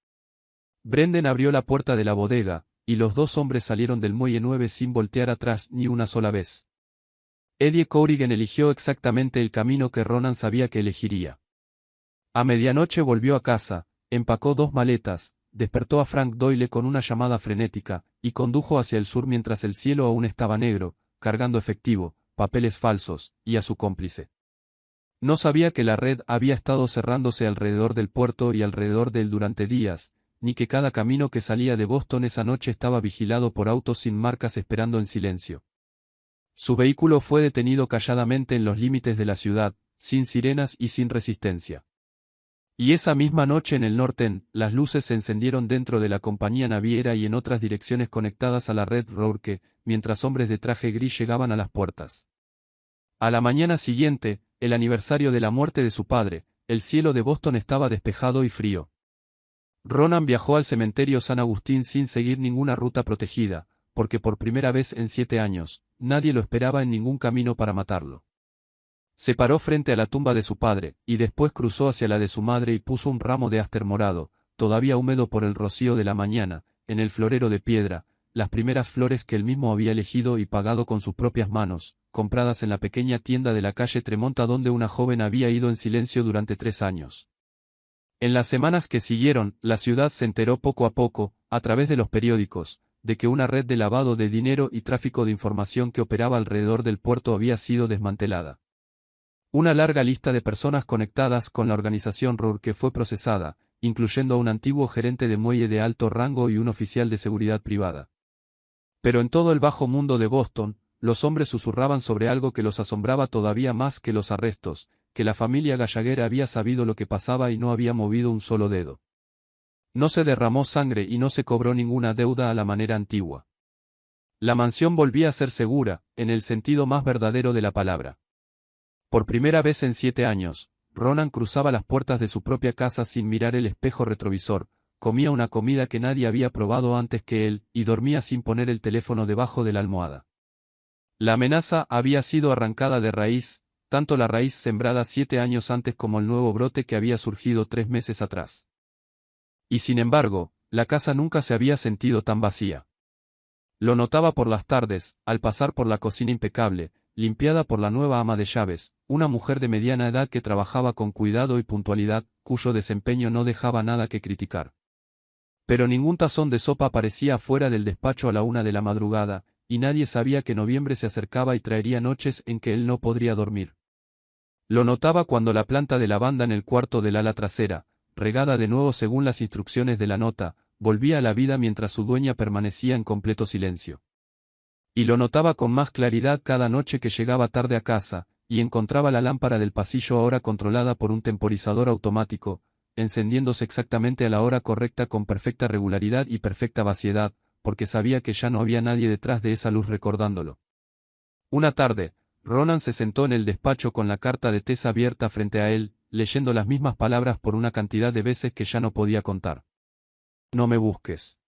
Brendan abrió la puerta de la bodega, y los 2 hombres salieron del muelle 9 sin voltear atrás ni una sola vez. Eddie Corrigan eligió exactamente el camino que Ronan sabía que elegiría. A medianoche volvió a casa, empacó 2 maletas, despertó a Frank Doyle con una llamada frenética, y condujo hacia el sur mientras el cielo aún estaba negro, cargando efectivo, papeles falsos, y a su cómplice. No sabía que la red había estado cerrándose alrededor del puerto y alrededor de él durante días, ni que cada camino que salía de Boston esa noche estaba vigilado por autos sin marcas esperando en silencio. Su vehículo fue detenido calladamente en los límites de la ciudad, sin sirenas y sin resistencia. Y esa misma noche en el Norten, las luces se encendieron dentro de la compañía naviera y en otras direcciones conectadas a la red Rourke, mientras hombres de traje gris llegaban a las puertas. A la mañana siguiente, el aniversario de la muerte de su padre, el cielo de Boston estaba despejado y frío. Ronan viajó al cementerio San Agustín sin seguir ninguna ruta protegida, porque por primera vez en 7 años, nadie lo esperaba en ningún camino para matarlo. Se paró frente a la tumba de su padre, y después cruzó hacia la de su madre y puso un ramo de aster morado, todavía húmedo por el rocío de la mañana, en el florero de piedra, las primeras flores que él mismo había elegido y pagado con sus propias manos, compradas en la pequeña tienda de la calle Tremonta donde una joven había ido en silencio durante 3 años. En las semanas que siguieron, la ciudad se enteró poco a poco, a través de los periódicos, de que una red de lavado de dinero y tráfico de información que operaba alrededor del puerto había sido desmantelada. Una larga lista de personas conectadas con la organización Rourke fue procesada, incluyendo a un antiguo gerente de muelle de alto rango y un oficial de seguridad privada. Pero en todo el bajo mundo de Boston, los hombres susurraban sobre algo que los asombraba todavía más que los arrestos, que la familia Gallagher había sabido lo que pasaba y no había movido un solo dedo. No se derramó sangre y no se cobró ninguna deuda a la manera antigua. La mansión volvía a ser segura, en el sentido más verdadero de la palabra. Por primera vez en 7 años, Ronan cruzaba las puertas de su propia casa sin mirar el espejo retrovisor, comía una comida que nadie había probado antes que él, y dormía sin poner el teléfono debajo de la almohada. La amenaza había sido arrancada de raíz, tanto la raíz sembrada 7 años antes como el nuevo brote que había surgido 3 meses atrás. Y sin embargo, la casa nunca se había sentido tan vacía. Lo notaba por las tardes, al pasar por la cocina impecable, limpiada por la nueva ama de llaves, una mujer de mediana edad que trabajaba con cuidado y puntualidad, cuyo desempeño no dejaba nada que criticar. Pero ningún tazón de sopa aparecía fuera del despacho a la 1 de la madrugada, y nadie sabía que noviembre se acercaba y traería noches en que él no podría dormir. Lo notaba cuando la planta de lavanda en el cuarto del ala trasera, regada de nuevo según las instrucciones de la nota, volvía a la vida mientras su dueña permanecía en completo silencio. Y lo notaba con más claridad cada noche que llegaba tarde a casa, y encontraba la lámpara del pasillo ahora controlada por un temporizador automático, encendiéndose exactamente a la hora correcta con perfecta regularidad y perfecta vaciedad, porque sabía que ya no había nadie detrás de esa luz recordándolo. Una tarde, Ronan se sentó en el despacho con la carta de Tess abierta frente a él, leyendo las mismas palabras por una cantidad de veces que ya no podía contar. No me busques.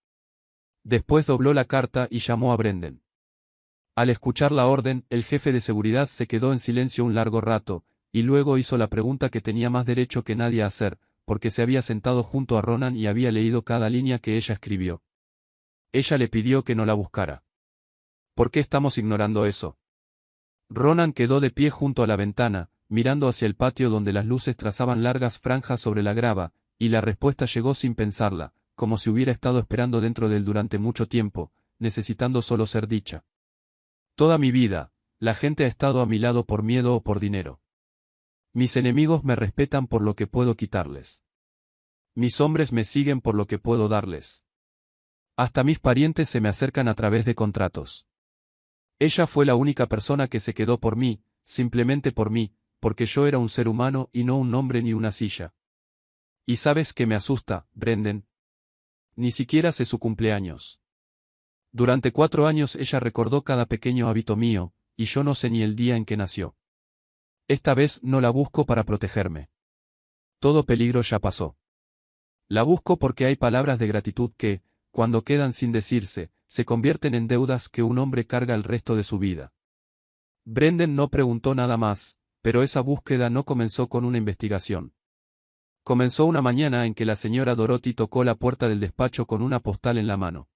Después dobló la carta y llamó a Brendan. Al escuchar la orden, el jefe de seguridad se quedó en silencio un largo rato, y luego hizo la pregunta que tenía más derecho que nadie a hacer, porque se había sentado junto a Ronan y había leído cada línea que ella escribió. Ella le pidió que no la buscara. ¿Por qué estamos ignorando eso? Ronan quedó de pie junto a la ventana, mirando hacia el patio donde las luces trazaban largas franjas sobre la grava, y la respuesta llegó sin pensarla, como si hubiera estado esperando dentro de él durante mucho tiempo, necesitando solo ser dicha. Toda mi vida, la gente ha estado a mi lado por miedo o por dinero. Mis enemigos me respetan por lo que puedo quitarles. Mis hombres me siguen por lo que puedo darles. Hasta mis parientes se me acercan a través de contratos. Ella fue la única persona que se quedó por mí, simplemente por mí, porque yo era un ser humano y no un nombre ni una silla. ¿Y sabes qué me asusta, Brendan? Ni siquiera sé su cumpleaños. Durante 4 años ella recordó cada pequeño hábito mío, y yo no sé ni el día en que nació. Esta vez no la busco para protegerme. Todo peligro ya pasó. La busco porque hay palabras de gratitud que, cuando quedan sin decirse, se convierten en deudas que un hombre carga el resto de su vida. Brendan no preguntó nada más, pero esa búsqueda no comenzó con una investigación. Comenzó una mañana en que la señora Dorothy tocó la puerta del despacho con una postal en la mano.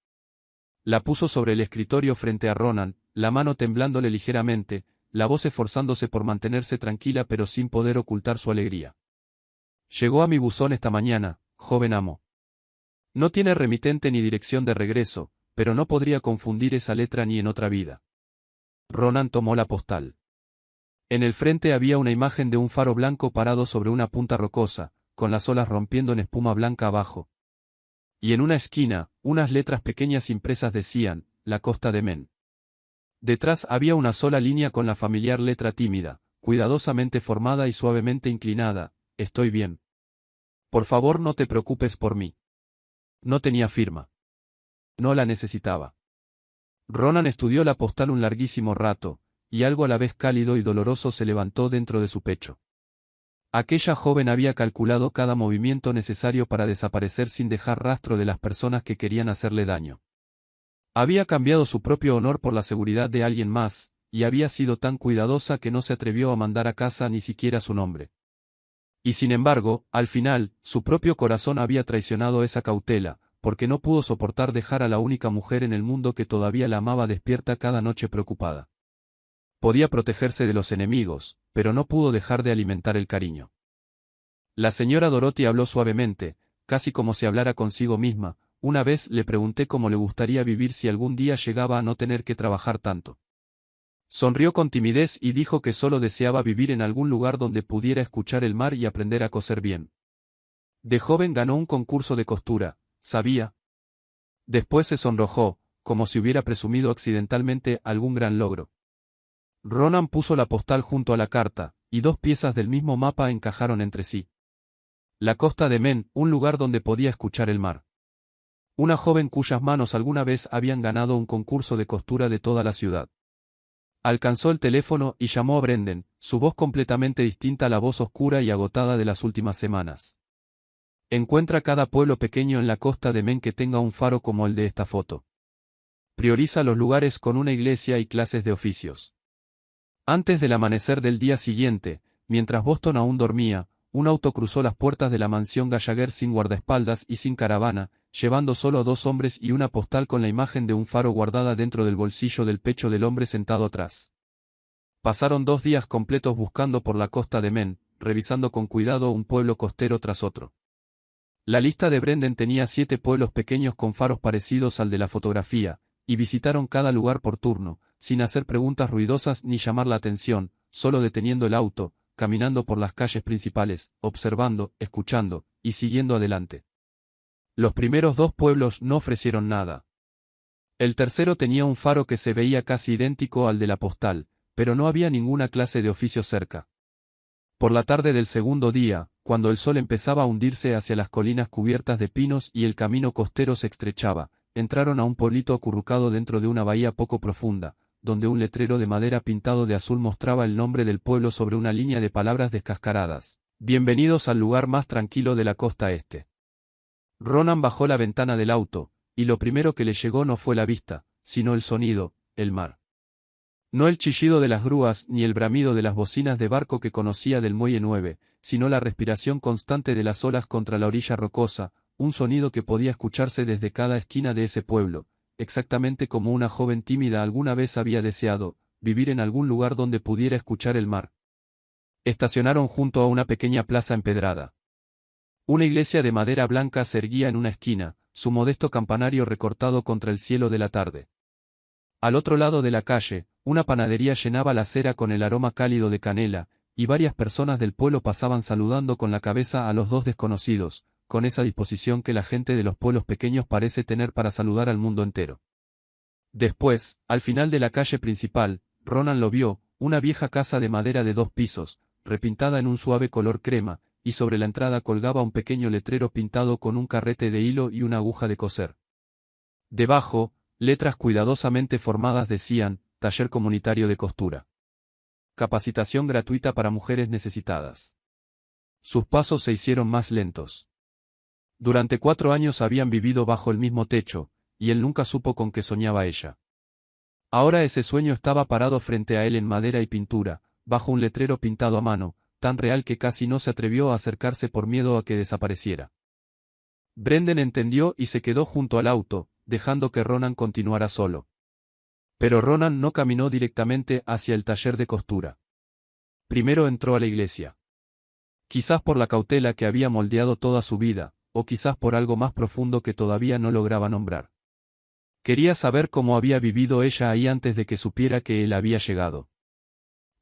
La puso sobre el escritorio frente a Ronan, la mano temblándole ligeramente, la voz esforzándose por mantenerse tranquila pero sin poder ocultar su alegría. Llegó a mi buzón esta mañana, joven amo. No tiene remitente ni dirección de regreso, pero no podría confundir esa letra ni en otra vida. Ronan tomó la postal. En el frente había una imagen de un faro blanco parado sobre una punta rocosa, con las olas rompiendo en espuma blanca abajo. Y en una esquina, unas letras pequeñas impresas decían, la costa de Men. Detrás había una sola línea con la familiar letra tímida, cuidadosamente formada y suavemente inclinada, estoy bien. Por favor no te preocupes por mí. No tenía firma. No la necesitaba. Ronan estudió la postal un larguísimo rato, y algo a la vez cálido y doloroso se levantó dentro de su pecho. Aquella joven había calculado cada movimiento necesario para desaparecer sin dejar rastro de las personas que querían hacerle daño. Había cambiado su propio honor por la seguridad de alguien más, y había sido tan cuidadosa que no se atrevió a mandar a casa ni siquiera su nombre. Y sin embargo, al final, su propio corazón había traicionado esa cautela, porque no pudo soportar dejar a la única mujer en el mundo que todavía la amaba despierta cada noche preocupada. Podía protegerse de los enemigos, pero no pudo dejar de alimentar el cariño. La señora Dorothy habló suavemente, casi como si hablara consigo misma. Una vez le pregunté cómo le gustaría vivir si algún día llegaba a no tener que trabajar tanto. Sonrió con timidez y dijo que solo deseaba vivir en algún lugar donde pudiera escuchar el mar y aprender a coser bien. De joven ganó un concurso de costura, ¿sabía? Después se sonrojó, como si hubiera presumido accidentalmente algún gran logro. Ronan puso la postal junto a la carta, y 2 piezas del mismo mapa encajaron entre sí. La costa de Men, un lugar donde podía escuchar el mar. Una joven cuyas manos alguna vez habían ganado un concurso de costura de toda la ciudad. Alcanzó el teléfono y llamó a Brendan, su voz completamente distinta a la voz oscura y agotada de las últimas semanas. Encuentra cada pueblo pequeño en la costa de Men que tenga un faro como el de esta foto. Prioriza los lugares con una iglesia y clases de oficios. Antes del amanecer del día siguiente, mientras Boston aún dormía, un auto cruzó las puertas de la mansión Gallagher sin guardaespaldas y sin caravana, llevando solo a 2 hombres y una postal con la imagen de un faro guardada dentro del bolsillo del pecho del hombre sentado atrás. Pasaron 2 días completos buscando por la costa de Men, revisando con cuidado un pueblo costero tras otro. La lista de Brendan tenía 7 pueblos pequeños con faros parecidos al de la fotografía, y visitaron cada lugar por turno, sin hacer preguntas ruidosas ni llamar la atención, solo deteniendo el auto, caminando por las calles principales, observando, escuchando, y siguiendo adelante. Los primeros 2 pueblos no ofrecieron nada. El tercero tenía un faro que se veía casi idéntico al de la postal, pero no había ninguna clase de oficio cerca. Por la tarde del segundo día, cuando el sol empezaba a hundirse hacia las colinas cubiertas de pinos y el camino costero se estrechaba, entraron a un pueblito acurrucado dentro de una bahía poco profunda, donde un letrero de madera pintado de azul mostraba el nombre del pueblo sobre una línea de palabras descascaradas. Bienvenidos al lugar más tranquilo de la costa este. Ronan bajó la ventana del auto, y lo primero que le llegó no fue la vista, sino el sonido, el mar. No el chillido de las grúas ni el bramido de las bocinas de barco que conocía del Muelle 9, sino la respiración constante de las olas contra la orilla rocosa, un sonido que podía escucharse desde cada esquina de ese pueblo, exactamente como una joven tímida alguna vez había deseado, vivir en algún lugar donde pudiera escuchar el mar. Estacionaron junto a una pequeña plaza empedrada. Una iglesia de madera blanca se erguía en una esquina, su modesto campanario recortado contra el cielo de la tarde. Al otro lado de la calle, una panadería llenaba la acera con el aroma cálido de canela, y varias personas del pueblo pasaban saludando con la cabeza a los dos desconocidos, con esa disposición que la gente de los pueblos pequeños parece tener para saludar al mundo entero. Después, al final de la calle principal, Ronan lo vio, una vieja casa de madera de 2 pisos, repintada en un suave color crema, y sobre la entrada colgaba un pequeño letrero pintado con un carrete de hilo y una aguja de coser. Debajo, letras cuidadosamente formadas decían, Taller Comunitario de Costura. Capacitación gratuita para mujeres necesitadas. Sus pasos se hicieron más lentos. Durante 4 años habían vivido bajo el mismo techo, y él nunca supo con qué soñaba ella. Ahora ese sueño estaba parado frente a él en madera y pintura, bajo un letrero pintado a mano, tan real que casi no se atrevió a acercarse por miedo a que desapareciera. Brendan entendió y se quedó junto al auto, dejando que Ronan continuara solo. Pero Ronan no caminó directamente hacia el taller de costura. Primero entró a la iglesia. Quizás por la cautela que había moldeado toda su vida, o quizás por algo más profundo que todavía no lograba nombrar. Quería saber cómo había vivido ella ahí antes de que supiera que él había llegado.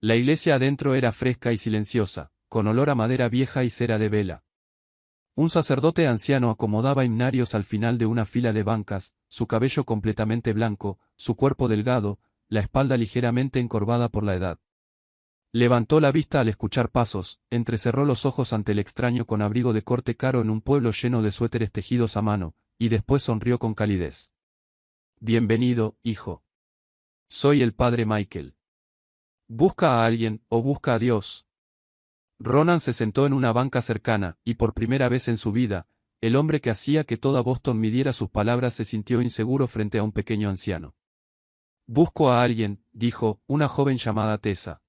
La iglesia adentro era fresca y silenciosa, con olor a madera vieja y cera de vela. Un sacerdote anciano acomodaba himnarios al final de una fila de bancas, su cabello completamente blanco, su cuerpo delgado, la espalda ligeramente encorvada por la edad. Levantó la vista al escuchar pasos, entrecerró los ojos ante el extraño con abrigo de corte caro en un pueblo lleno de suéteres tejidos a mano, y después sonrió con calidez. Bienvenido, hijo. Soy el padre Michael. ¿Busca a alguien, o busca a Dios? Ronan se sentó en una banca cercana, y por primera vez en su vida, el hombre que hacía que toda Boston midiera sus palabras se sintió inseguro frente a un pequeño anciano. Busco a alguien, dijo, una joven llamada Tessa.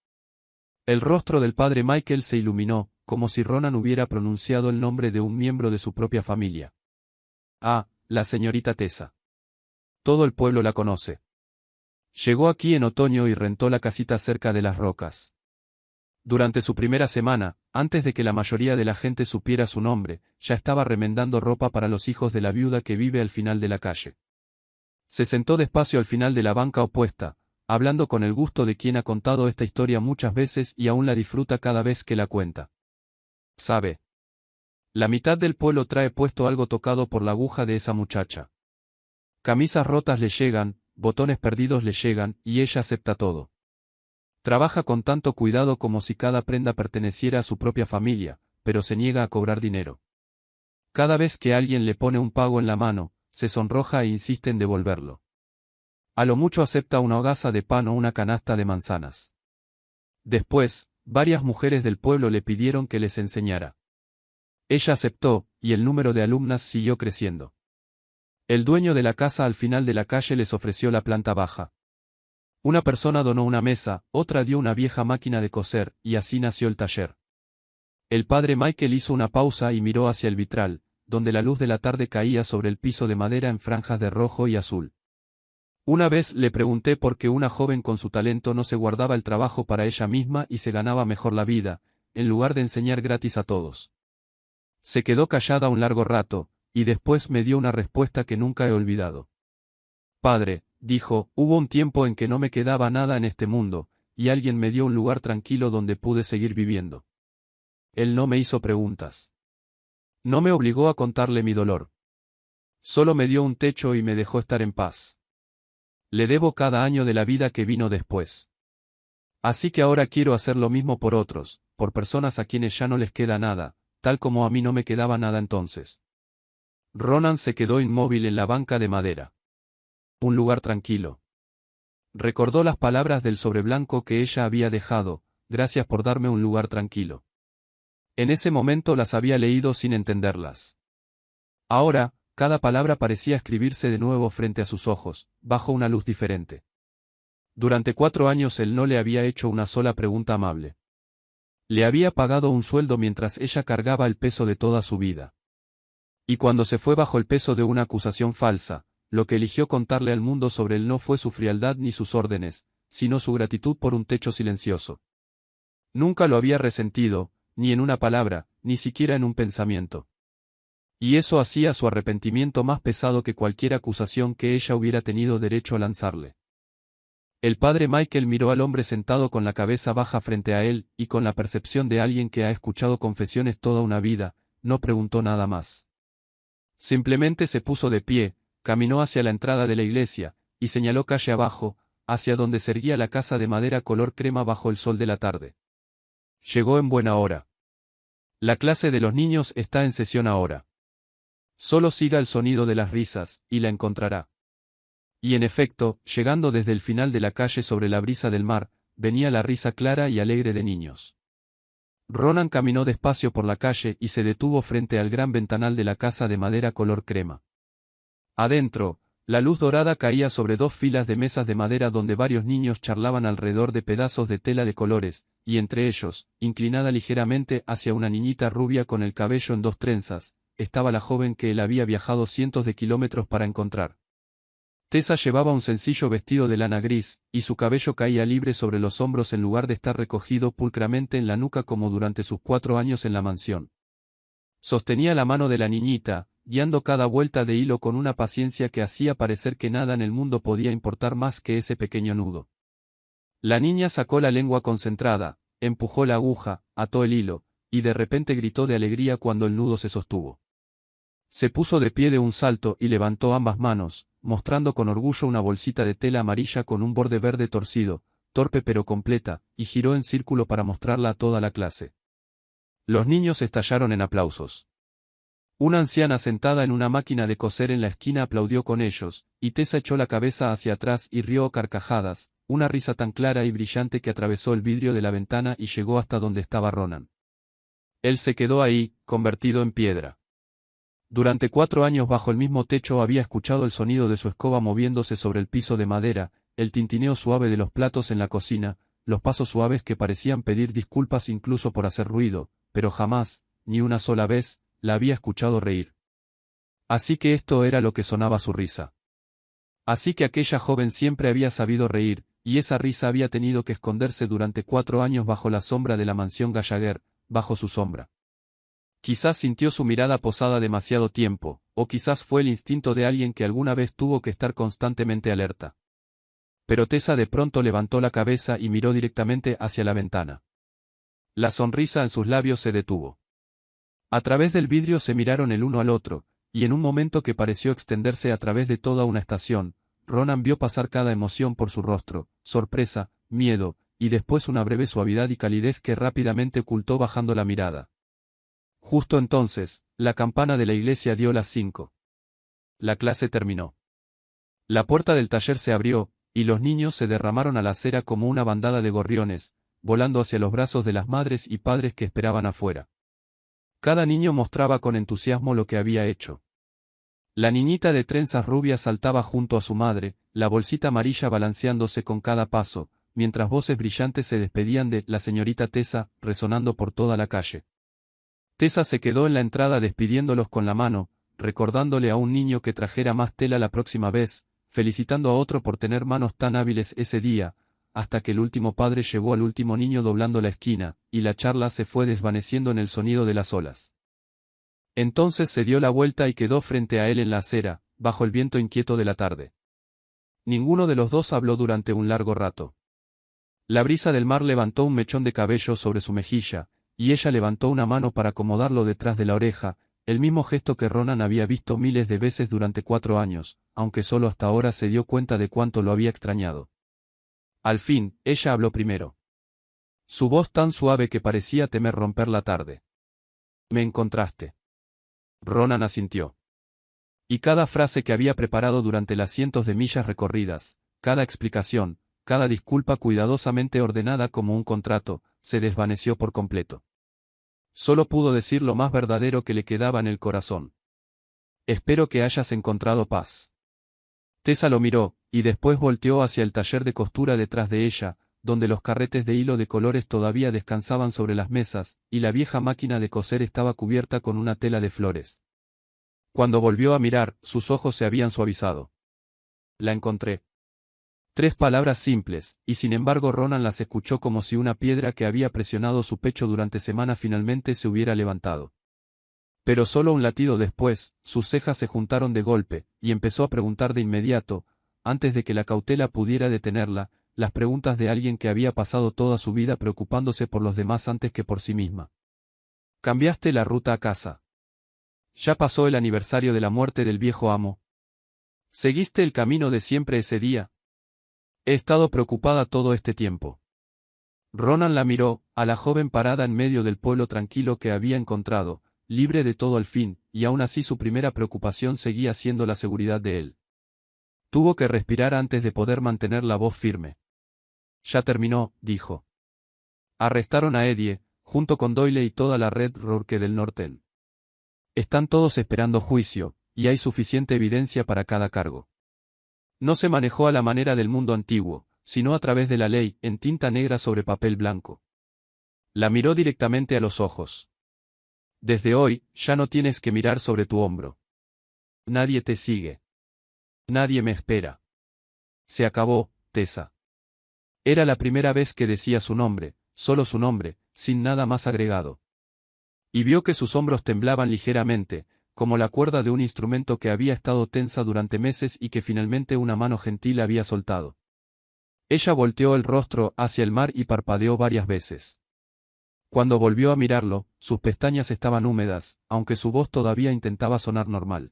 El rostro del padre Michael se iluminó, como si Ronan hubiera pronunciado el nombre de un miembro de su propia familia. Ah, la señorita Tessa. Todo el pueblo la conoce. Llegó aquí en otoño y rentó la casita cerca de las rocas. Durante su primera semana, antes de que la mayoría de la gente supiera su nombre, ya estaba remendando ropa para los hijos de la viuda que vive al final de la calle. Se sentó despacio al final de la banca opuesta, hablando con el gusto de quien ha contado esta historia muchas veces y aún la disfruta cada vez que la cuenta. ¿Sabe? La mitad del pueblo trae puesto algo tocado por la aguja de esa muchacha. Camisas rotas le llegan, botones perdidos le llegan, y ella acepta todo. Trabaja con tanto cuidado como si cada prenda perteneciera a su propia familia, pero se niega a cobrar dinero. Cada vez que alguien le pone un pago en la mano, se sonroja e insiste en devolverlo. A lo mucho acepta una hogaza de pan o una canasta de manzanas. Después, varias mujeres del pueblo le pidieron que les enseñara. Ella aceptó, y el número de alumnas siguió creciendo. El dueño de la casa al final de la calle les ofreció la planta baja. Una persona donó una mesa, otra dio una vieja máquina de coser, y así nació el taller. El padre Michael hizo una pausa y miró hacia el vitral, donde la luz de la tarde caía sobre el piso de madera en franjas de rojo y azul. Una vez le pregunté por qué una joven con su talento no se guardaba el trabajo para ella misma y se ganaba mejor la vida, en lugar de enseñar gratis a todos. Se quedó callada un largo rato, y después me dio una respuesta que nunca he olvidado. Padre, dijo, hubo un tiempo en que no me quedaba nada en este mundo, y alguien me dio un lugar tranquilo donde pude seguir viviendo. Él no me hizo preguntas. No me obligó a contarle mi dolor. Solo me dio un techo y me dejó estar en paz. Le debo cada año de la vida que vino después. Así que ahora quiero hacer lo mismo por otros, por personas a quienes ya no les queda nada, tal como a mí no me quedaba nada entonces. Ronan se quedó inmóvil en la banca de madera. Un lugar tranquilo. Recordó las palabras del sobre blanco que ella había dejado: gracias por darme un lugar tranquilo. En ese momento las había leído sin entenderlas. Ahora, cada palabra parecía escribirse de nuevo frente a sus ojos, bajo una luz diferente. Durante 4 años él no le había hecho una sola pregunta amable. Le había pagado un sueldo mientras ella cargaba el peso de toda su vida. Y cuando se fue bajo el peso de una acusación falsa, lo que eligió contarle al mundo sobre él no fue su frialdad ni sus órdenes, sino su gratitud por un techo silencioso. Nunca lo había resentido, ni en una palabra, ni siquiera en un pensamiento. Y eso hacía su arrepentimiento más pesado que cualquier acusación que ella hubiera tenido derecho a lanzarle. El padre Michael miró al hombre sentado con la cabeza baja frente a él, y con la percepción de alguien que ha escuchado confesiones toda una vida, no preguntó nada más. Simplemente se puso de pie, caminó hacia la entrada de la iglesia, y señaló calle abajo, hacia donde se erguía la casa de madera color crema bajo el sol de la tarde. Llegó en buena hora. La clase de los niños está en sesión ahora. Solo siga el sonido de las risas, y la encontrará. Y en efecto, llegando desde el final de la calle sobre la brisa del mar, venía la risa clara y alegre de niños. Ronan caminó despacio por la calle y se detuvo frente al gran ventanal de la casa de madera color crema. Adentro, la luz dorada caía sobre 2 filas de mesas de madera donde varios niños charlaban alrededor de pedazos de tela de colores, y entre ellos, inclinada ligeramente hacia una niñita rubia con el cabello en 2 trenzas, estaba la joven que él había viajado cientos de kilómetros para encontrar. Tessa llevaba un sencillo vestido de lana gris, y su cabello caía libre sobre los hombros en lugar de estar recogido pulcramente en la nuca como durante sus 4 años en la mansión. Sostenía la mano de la niñita, guiando cada vuelta de hilo con una paciencia que hacía parecer que nada en el mundo podía importar más que ese pequeño nudo. La niña sacó la lengua concentrada, empujó la aguja, ató el hilo, y de repente gritó de alegría cuando el nudo se sostuvo. Se puso de pie de un salto y levantó ambas manos, mostrando con orgullo una bolsita de tela amarilla con un borde verde torcido, torpe pero completa, y giró en círculo para mostrarla a toda la clase. Los niños estallaron en aplausos. Una anciana sentada en una máquina de coser en la esquina aplaudió con ellos, y Tessa echó la cabeza hacia atrás y rió a carcajadas, una risa tan clara y brillante que atravesó el vidrio de la ventana y llegó hasta donde estaba Ronan. Él se quedó ahí, convertido en piedra. Durante 4 años bajo el mismo techo había escuchado el sonido de su escoba moviéndose sobre el piso de madera, el tintineo suave de los platos en la cocina, los pasos suaves que parecían pedir disculpas incluso por hacer ruido, pero jamás, ni una sola vez, la había escuchado reír. Así que esto era lo que sonaba su risa. Así que aquella joven siempre había sabido reír, y esa risa había tenido que esconderse durante 4 años bajo la sombra de la mansión Gallagher, bajo su sombra. Quizás sintió su mirada posada demasiado tiempo, o quizás fue el instinto de alguien que alguna vez tuvo que estar constantemente alerta. Pero Tessa de pronto levantó la cabeza y miró directamente hacia la ventana. La sonrisa en sus labios se detuvo. A través del vidrio se miraron el uno al otro, y en un momento que pareció extenderse a través de toda una estación, Ronan vio pasar cada emoción por su rostro: sorpresa, miedo, y después una breve suavidad y calidez que rápidamente ocultó bajando la mirada. Justo entonces, la campana de la iglesia dio las 5. La clase terminó. La puerta del taller se abrió, y los niños se derramaron a la acera como una bandada de gorriones, volando hacia los brazos de las madres y padres que esperaban afuera. Cada niño mostraba con entusiasmo lo que había hecho. La niñita de trenzas rubias saltaba junto a su madre, la bolsita amarilla balanceándose con cada paso, mientras voces brillantes se despedían de la señorita Tessa, resonando por toda la calle. Tessa se quedó en la entrada despidiéndolos con la mano, recordándole a un niño que trajera más tela la próxima vez, felicitando a otro por tener manos tan hábiles ese día, hasta que el último padre llevó al último niño doblando la esquina, y la charla se fue desvaneciendo en el sonido de las olas. Entonces se dio la vuelta y quedó frente a él en la acera, bajo el viento inquieto de la tarde. Ninguno de los dos habló durante un largo rato. La brisa del mar levantó un mechón de cabello sobre su mejilla, y ella levantó una mano para acomodarlo detrás de la oreja, el mismo gesto que Ronan había visto miles de veces durante 4 años, aunque solo hasta ahora se dio cuenta de cuánto lo había extrañado. Al fin, ella habló primero. Su voz tan suave que parecía temer romper la tarde. «¿Me encontraste?» Ronan asintió. Y cada frase que había preparado durante las cientos de millas recorridas, cada explicación, cada disculpa cuidadosamente ordenada como un contrato, se desvaneció por completo. Solo pudo decir lo más verdadero que le quedaba en el corazón. Espero que hayas encontrado paz. Tessa lo miró, y después volteó hacia el taller de costura detrás de ella, donde los carretes de hilo de colores todavía descansaban sobre las mesas, y la vieja máquina de coser estaba cubierta con una tela de flores. Cuando volvió a mirar, sus ojos se habían suavizado. La encontré. 3 palabras simples, y sin embargo Ronan las escuchó como si una piedra que había presionado su pecho durante semanas finalmente se hubiera levantado. Pero solo un latido después, sus cejas se juntaron de golpe, y empezó a preguntar de inmediato, antes de que la cautela pudiera detenerla, las preguntas de alguien que había pasado toda su vida preocupándose por los demás antes que por sí misma. ¿Cambiaste la ruta a casa? ¿Ya pasó el aniversario de la muerte del viejo amo? ¿Seguiste el camino de siempre ese día? He estado preocupada todo este tiempo. Ronan la miró, a la joven parada en medio del pueblo tranquilo que había encontrado, libre de todo al fin, y aún así su primera preocupación seguía siendo la seguridad de él. Tuvo que respirar antes de poder mantener la voz firme. Ya terminó, dijo. Arrestaron a Eddie, junto con Doyle y toda la red Rourke del Norten. Están todos esperando juicio, y hay suficiente evidencia para cada cargo. No se manejó a la manera del mundo antiguo, sino a través de la ley, en tinta negra sobre papel blanco. La miró directamente a los ojos. Desde hoy, ya no tienes que mirar sobre tu hombro. Nadie te sigue. Nadie me espera. Se acabó, Tessa. Era la primera vez que decía su nombre, solo su nombre, sin nada más agregado. Y vio que sus hombros temblaban ligeramente, como la cuerda de un instrumento que había estado tensa durante meses y que finalmente una mano gentil había soltado. Ella volteó el rostro hacia el mar y parpadeó varias veces. Cuando volvió a mirarlo, sus pestañas estaban húmedas, aunque su voz todavía intentaba sonar normal.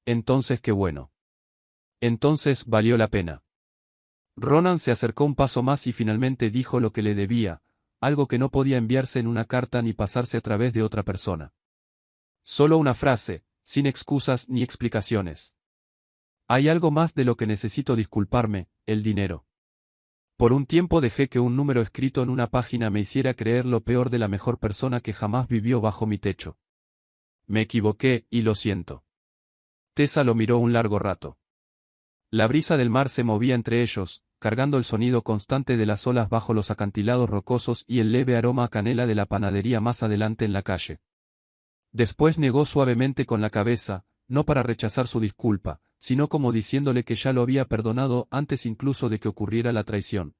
Entonces qué bueno. Entonces valió la pena. Ronan se acercó un paso más y finalmente dijo lo que le debía, algo que no podía enviarse en una carta ni pasarse a través de otra persona. Solo una frase, sin excusas ni explicaciones. Hay algo más de lo que necesito disculparme, el dinero. Por un tiempo dejé que un número escrito en una página me hiciera creer lo peor de la mejor persona que jamás vivió bajo mi techo. Me equivoqué, y lo siento. Tessa lo miró un largo rato. La brisa del mar se movía entre ellos, cargando el sonido constante de las olas bajo los acantilados rocosos y el leve aroma a canela de la panadería más adelante en la calle. Después negó suavemente con la cabeza, no para rechazar su disculpa, sino como diciéndole que ya lo había perdonado antes incluso de que ocurriera la traición.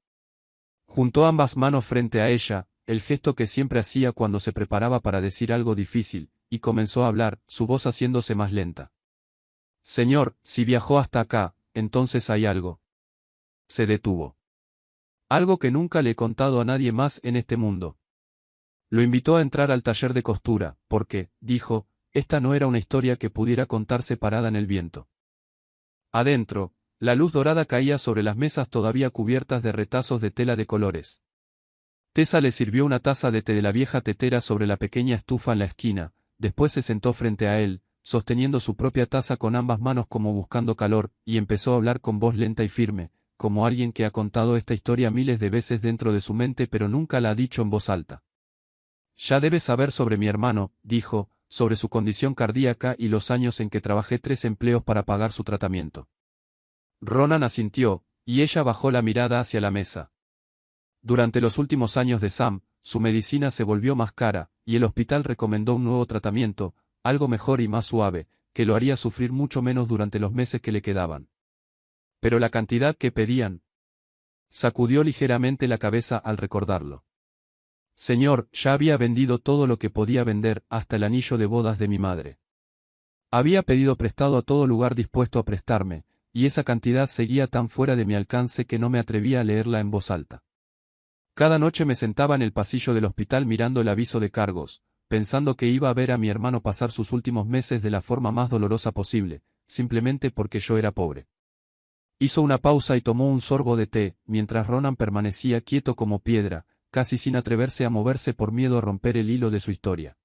Juntó ambas manos frente a ella, el gesto que siempre hacía cuando se preparaba para decir algo difícil, y comenzó a hablar, su voz haciéndose más lenta. Señor, si viajó hasta acá, entonces hay algo. Se detuvo. Algo que nunca le he contado a nadie más en este mundo. Lo invitó a entrar al taller de costura, porque, dijo, esta no era una historia que pudiera contarse parada en el viento. Adentro, la luz dorada caía sobre las mesas todavía cubiertas de retazos de tela de colores. Tessa le sirvió una taza de té de la vieja tetera sobre la pequeña estufa en la esquina, después se sentó frente a él, sosteniendo su propia taza con ambas manos como buscando calor, y empezó a hablar con voz lenta y firme, como alguien que ha contado esta historia miles de veces dentro de su mente pero nunca la ha dicho en voz alta. Ya debes saber sobre mi hermano, dijo, sobre su condición cardíaca y los años en que trabajé 3 empleos para pagar su tratamiento. Ronan asintió, y ella bajó la mirada hacia la mesa. Durante los últimos años de Sam, su medicina se volvió más cara, y el hospital recomendó un nuevo tratamiento, algo mejor y más suave, que lo haría sufrir mucho menos durante los meses que le quedaban. Pero la cantidad que pedían. Sacudió ligeramente la cabeza al recordarlo. Señor, ya había vendido todo lo que podía vender, hasta el anillo de bodas de mi madre. Había pedido prestado a todo lugar dispuesto a prestarme, y esa cantidad seguía tan fuera de mi alcance que no me atrevía a leerla en voz alta. Cada noche me sentaba en el pasillo del hospital mirando el aviso de cargos, pensando que iba a ver a mi hermano pasar sus últimos meses de la forma más dolorosa posible, simplemente porque yo era pobre. Hizo una pausa y tomó un sorbo de té, mientras Ronan permanecía quieto como piedra, casi sin atreverse a moverse por miedo a romper el hilo de su historia.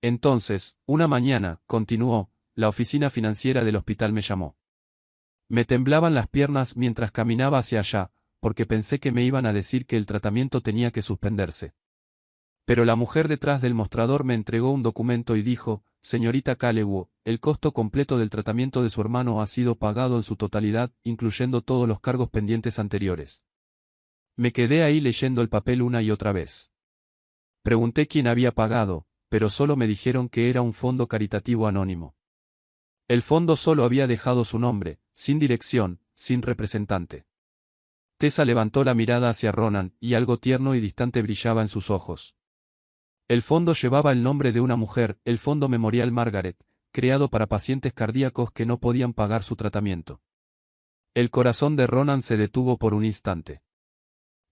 Entonces, una mañana, continuó, la oficina financiera del hospital me llamó. Me temblaban las piernas mientras caminaba hacia allá, porque pensé que me iban a decir que el tratamiento tenía que suspenderse. Pero la mujer detrás del mostrador me entregó un documento y dijo, señorita Calewu, el costo completo del tratamiento de su hermano ha sido pagado en su totalidad, incluyendo todos los cargos pendientes anteriores. Me quedé ahí leyendo el papel una y otra vez. Pregunté quién había pagado, pero solo me dijeron que era un fondo caritativo anónimo. El fondo solo había dejado su nombre, sin dirección, sin representante. Tessa levantó la mirada hacia Ronan, y algo tierno y distante brillaba en sus ojos. El fondo llevaba el nombre de una mujer, el Fondo Memorial Margaret, creado para pacientes cardíacos que no podían pagar su tratamiento. El corazón de Ronan se detuvo por un instante.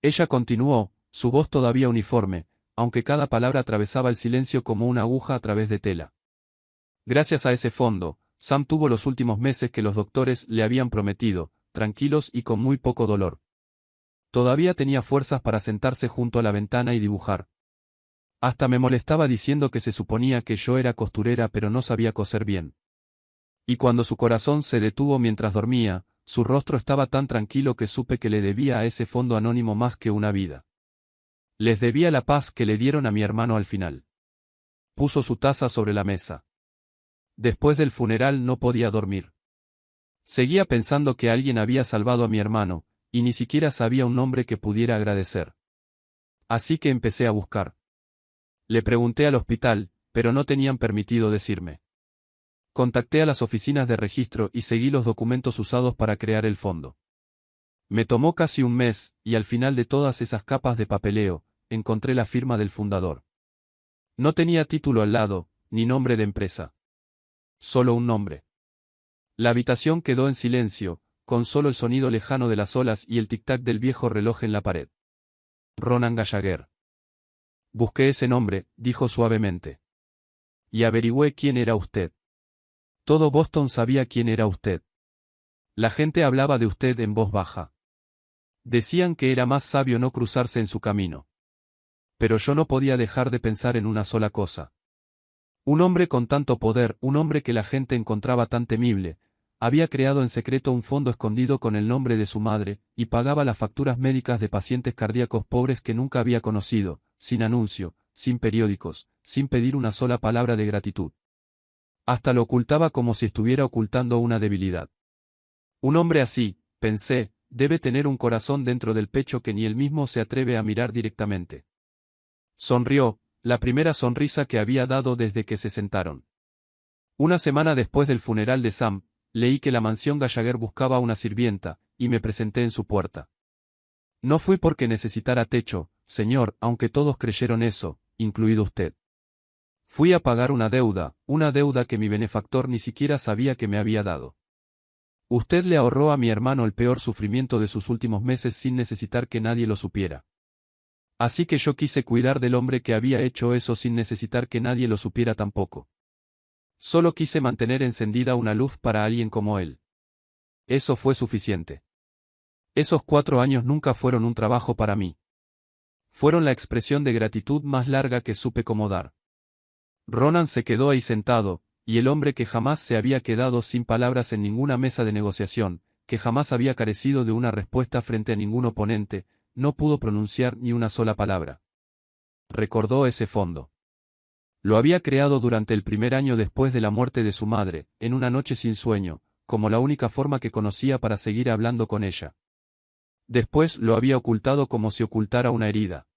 Ella continuó, su voz todavía uniforme, aunque cada palabra atravesaba el silencio como una aguja a través de tela. Gracias a ese fondo, Sam tuvo los últimos meses que los doctores le habían prometido, tranquilos y con muy poco dolor. Todavía tenía fuerzas para sentarse junto a la ventana y dibujar. Hasta me molestaba diciendo que se suponía que yo era costurera pero no sabía coser bien. Y cuando su corazón se detuvo mientras dormía, su rostro estaba tan tranquilo que supe que le debía a ese fondo anónimo más que una vida. Les debía la paz que le dieron a mi hermano al final. Puso su taza sobre la mesa. Después del funeral no podía dormir. Seguía pensando que alguien había salvado a mi hermano, y ni siquiera sabía un nombre que pudiera agradecer. Así que empecé a buscar. Le pregunté al hospital, pero no tenían permitido decirme. Contacté a las oficinas de registro y seguí los documentos usados para crear el fondo. Me tomó casi un mes, y al final de todas esas capas de papeleo, encontré la firma del fundador. No tenía título al lado, ni nombre de empresa. Solo un nombre. La habitación quedó en silencio, con solo el sonido lejano de las olas y el tic-tac del viejo reloj en la pared. Ronan Gallagher. Busqué ese nombre, dijo suavemente. Y averigüé quién era usted. Todo Boston sabía quién era usted. La gente hablaba de usted en voz baja. Decían que era más sabio no cruzarse en su camino. Pero yo no podía dejar de pensar en una sola cosa. Un hombre con tanto poder, un hombre que la gente encontraba tan temible, había creado en secreto un fondo escondido con el nombre de su madre, y pagaba las facturas médicas de pacientes cardíacos pobres que nunca había conocido, sin anuncio, sin periódicos, sin pedir una sola palabra de gratitud. Hasta lo ocultaba como si estuviera ocultando una debilidad. Un hombre así, pensé, debe tener un corazón dentro del pecho que ni él mismo se atreve a mirar directamente. Sonrió, la primera sonrisa que había dado desde que se sentaron. Una semana después del funeral de Sam, leí que la mansión Gallagher buscaba una sirvienta, y me presenté en su puerta. No fui porque necesitara techo, señor, aunque todos creyeron eso, incluido usted. Fui a pagar una deuda que mi benefactor ni siquiera sabía que me había dado. Usted le ahorró a mi hermano el peor sufrimiento de sus últimos meses sin necesitar que nadie lo supiera. Así que yo quise cuidar del hombre que había hecho eso sin necesitar que nadie lo supiera tampoco. Solo quise mantener encendida una luz para alguien como él. Eso fue suficiente. Esos 4 años nunca fueron un trabajo para mí. Fueron la expresión de gratitud más larga que supe cómo dar. Ronan se quedó ahí sentado, y el hombre que jamás se había quedado sin palabras en ninguna mesa de negociación, que jamás había carecido de una respuesta frente a ningún oponente, no pudo pronunciar ni una sola palabra. Recordó ese fondo. Lo había creado durante el primer año después de la muerte de su madre, en una noche sin sueño, como la única forma que conocía para seguir hablando con ella. Después lo había ocultado como si ocultara una herida.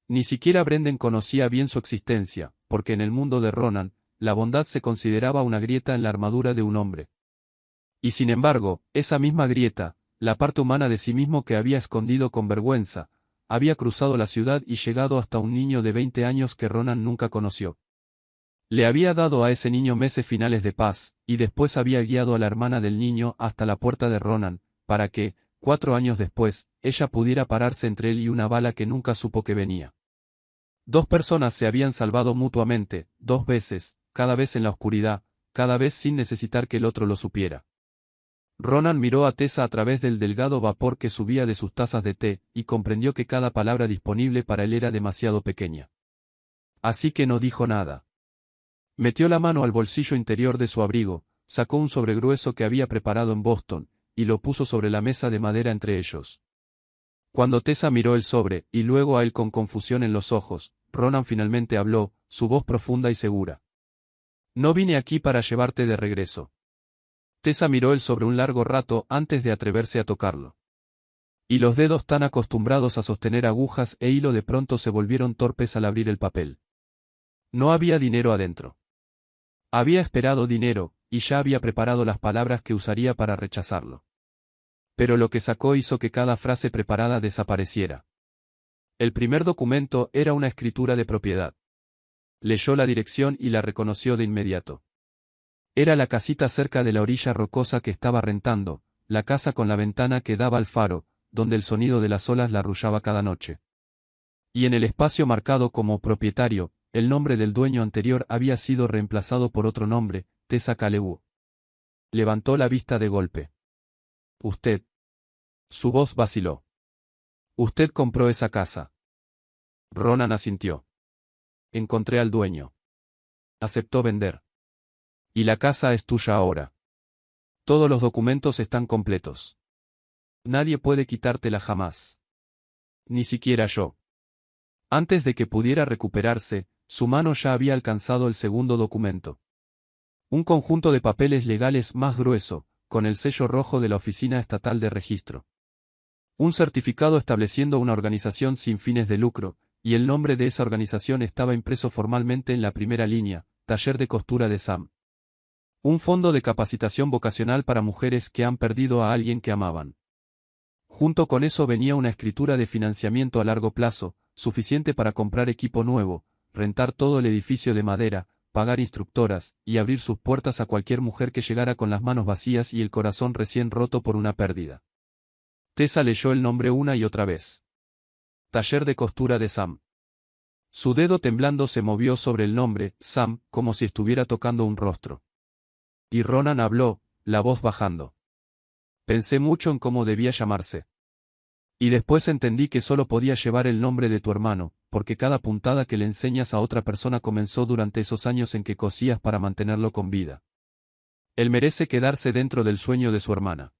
Ni siquiera Brendan conocía bien su existencia, porque en el mundo de Ronan, la bondad se consideraba una grieta en la armadura de un hombre. Y sin embargo, esa misma grieta, la parte humana de sí mismo que había escondido con vergüenza, había cruzado la ciudad y llegado hasta un niño de 20 años que Ronan nunca conoció. Le había dado a ese niño meses finales de paz, y después había guiado a la hermana del niño hasta la puerta de Ronan, para que, 4 años después, ella pudiera pararse entre él y una bala que nunca supo que venía. 2 personas se habían salvado mutuamente, 2 veces, cada vez en la oscuridad, cada vez sin necesitar que el otro lo supiera. Ronan miró a Tessa a través del delgado vapor que subía de sus tazas de té, y comprendió que cada palabra disponible para él era demasiado pequeña. Así que no dijo nada. Metió la mano al bolsillo interior de su abrigo, sacó un sobre grueso que había preparado en Boston, y lo puso sobre la mesa de madera entre ellos. Cuando Tessa miró el sobre, y luego a él con confusión en los ojos, Ronan finalmente habló, su voz profunda y segura. No vine aquí para llevarte de regreso. Tessa miró el sobre un largo rato antes de atreverse a tocarlo. Y los dedos tan acostumbrados a sostener agujas e hilo de pronto se volvieron torpes al abrir el papel. No había dinero adentro. Había esperado dinero, y ya había preparado las palabras que usaría para rechazarlo. Pero lo que sacó hizo que cada frase preparada desapareciera. El primer documento era una escritura de propiedad. Leyó la dirección y la reconoció de inmediato. Era la casita cerca de la orilla rocosa que estaba rentando, la casa con la ventana que daba al faro, donde el sonido de las olas la arrullaba cada noche. Y en el espacio marcado como propietario, el nombre del dueño anterior había sido reemplazado por otro nombre, Tessa Calewu. Levantó la vista de golpe. Usted. Su voz vaciló. Usted compró esa casa. Ronan asintió. Encontré al dueño. Aceptó vender. Y la casa es tuya ahora. Todos los documentos están completos. Nadie puede quitártela jamás. Ni siquiera yo. Antes de que pudiera recuperarse, su mano ya había alcanzado el segundo documento. Un conjunto de papeles legales más grueso, con el sello rojo de la Oficina Estatal de Registro. Un certificado estableciendo una organización sin fines de lucro, y el nombre de esa organización estaba impreso formalmente en la primera línea, Taller de Costura de Sam. Un fondo de capacitación vocacional para mujeres que han perdido a alguien que amaban. Junto con eso venía una escritura de financiamiento a largo plazo, suficiente para comprar equipo nuevo, rentar todo el edificio de madera, pagar instructoras, y abrir sus puertas a cualquier mujer que llegara con las manos vacías y el corazón recién roto por una pérdida. Tessa leyó el nombre una y otra vez. Taller de costura de Sam. Su dedo temblando se movió sobre el nombre, Sam, como si estuviera tocando un rostro. Y Ronan habló, la voz bajando. Pensé mucho en cómo debía llamarse. Y después entendí que solo podía llevar el nombre de tu hermano, porque cada puntada que le enseñas a otra persona comenzó durante esos años en que cosías para mantenerlo con vida. Él merece quedarse dentro del sueño de su hermana.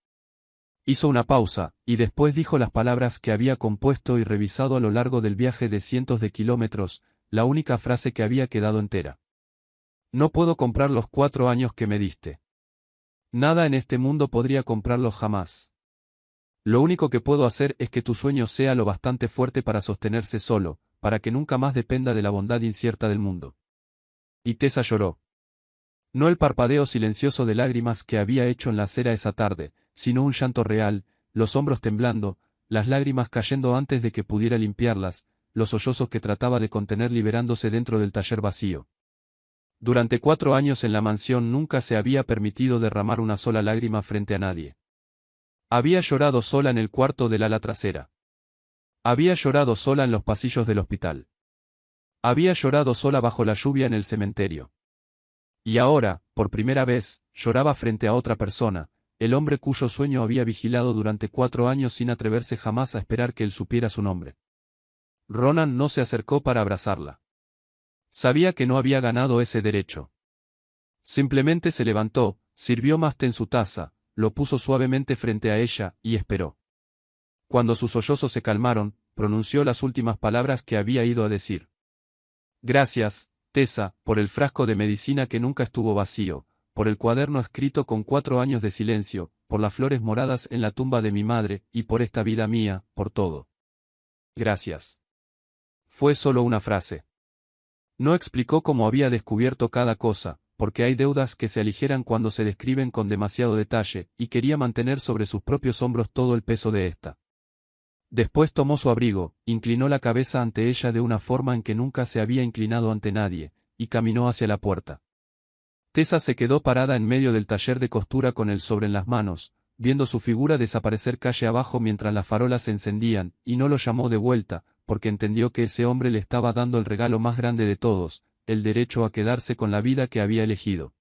Hizo una pausa, y después dijo las palabras que había compuesto y revisado a lo largo del viaje de cientos de kilómetros, la única frase que había quedado entera. No puedo comprar los 4 años que me diste. Nada en este mundo podría comprarlos jamás. Lo único que puedo hacer es que tu sueño sea lo bastante fuerte para sostenerse solo, para que nunca más dependa de la bondad incierta del mundo. Y Tessa lloró. No el parpadeo silencioso de lágrimas que había hecho en la acera esa tarde, sino un llanto real, los hombros temblando, las lágrimas cayendo antes de que pudiera limpiarlas, los sollozos que trataba de contener liberándose dentro del taller vacío. Durante 4 años en la mansión nunca se había permitido derramar una sola lágrima frente a nadie. Había llorado sola en el cuarto del ala trasera. Había llorado sola en los pasillos del hospital. Había llorado sola bajo la lluvia en el cementerio. Y ahora, por primera vez, lloraba frente a otra persona, el hombre cuyo sueño había vigilado durante 4 años sin atreverse jamás a esperar que él supiera su nombre. Ronan no se acercó para abrazarla. Sabía que no había ganado ese derecho. Simplemente se levantó, sirvió más té en su taza, lo puso suavemente frente a ella, y esperó. Cuando sus sollozos se calmaron, pronunció las últimas palabras que había ido a decir. Gracias, Tessa, por el frasco de medicina que nunca estuvo vacío, por el cuaderno escrito con 4 años de silencio, por las flores moradas en la tumba de mi madre, y por esta vida mía, por todo. Gracias. Fue solo una frase. No explicó cómo había descubierto cada cosa, porque hay deudas que se aligeran cuando se describen con demasiado detalle, y quería mantener sobre sus propios hombros todo el peso de esta. Después tomó su abrigo, inclinó la cabeza ante ella de una forma en que nunca se había inclinado ante nadie, y caminó hacia la puerta. Tessa se quedó parada en medio del taller de costura con el sobre en las manos, viendo su figura desaparecer calle abajo mientras las farolas se encendían, y no lo llamó de vuelta, porque entendió que ese hombre le estaba dando el regalo más grande de todos, el derecho a quedarse con la vida que había elegido.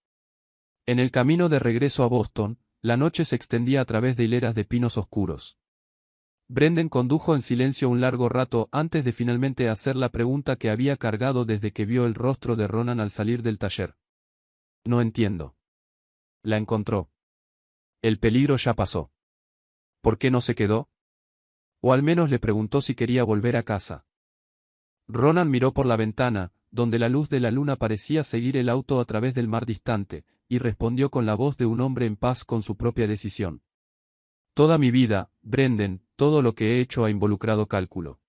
En el camino de regreso a Boston, la noche se extendía a través de hileras de pinos oscuros. Brendan condujo en silencio un largo rato antes de finalmente hacer la pregunta que había cargado desde que vio el rostro de Ronan al salir del taller. No entiendo. La encontró. El peligro ya pasó. ¿Por qué no se quedó? O al menos le preguntó si quería volver a casa. Ronan miró por la ventana, donde la luz de la luna parecía seguir el auto a través del mar distante, y respondió con la voz de un hombre en paz con su propia decisión. Toda mi vida, Brendan, todo lo que he hecho ha involucrado cálculo.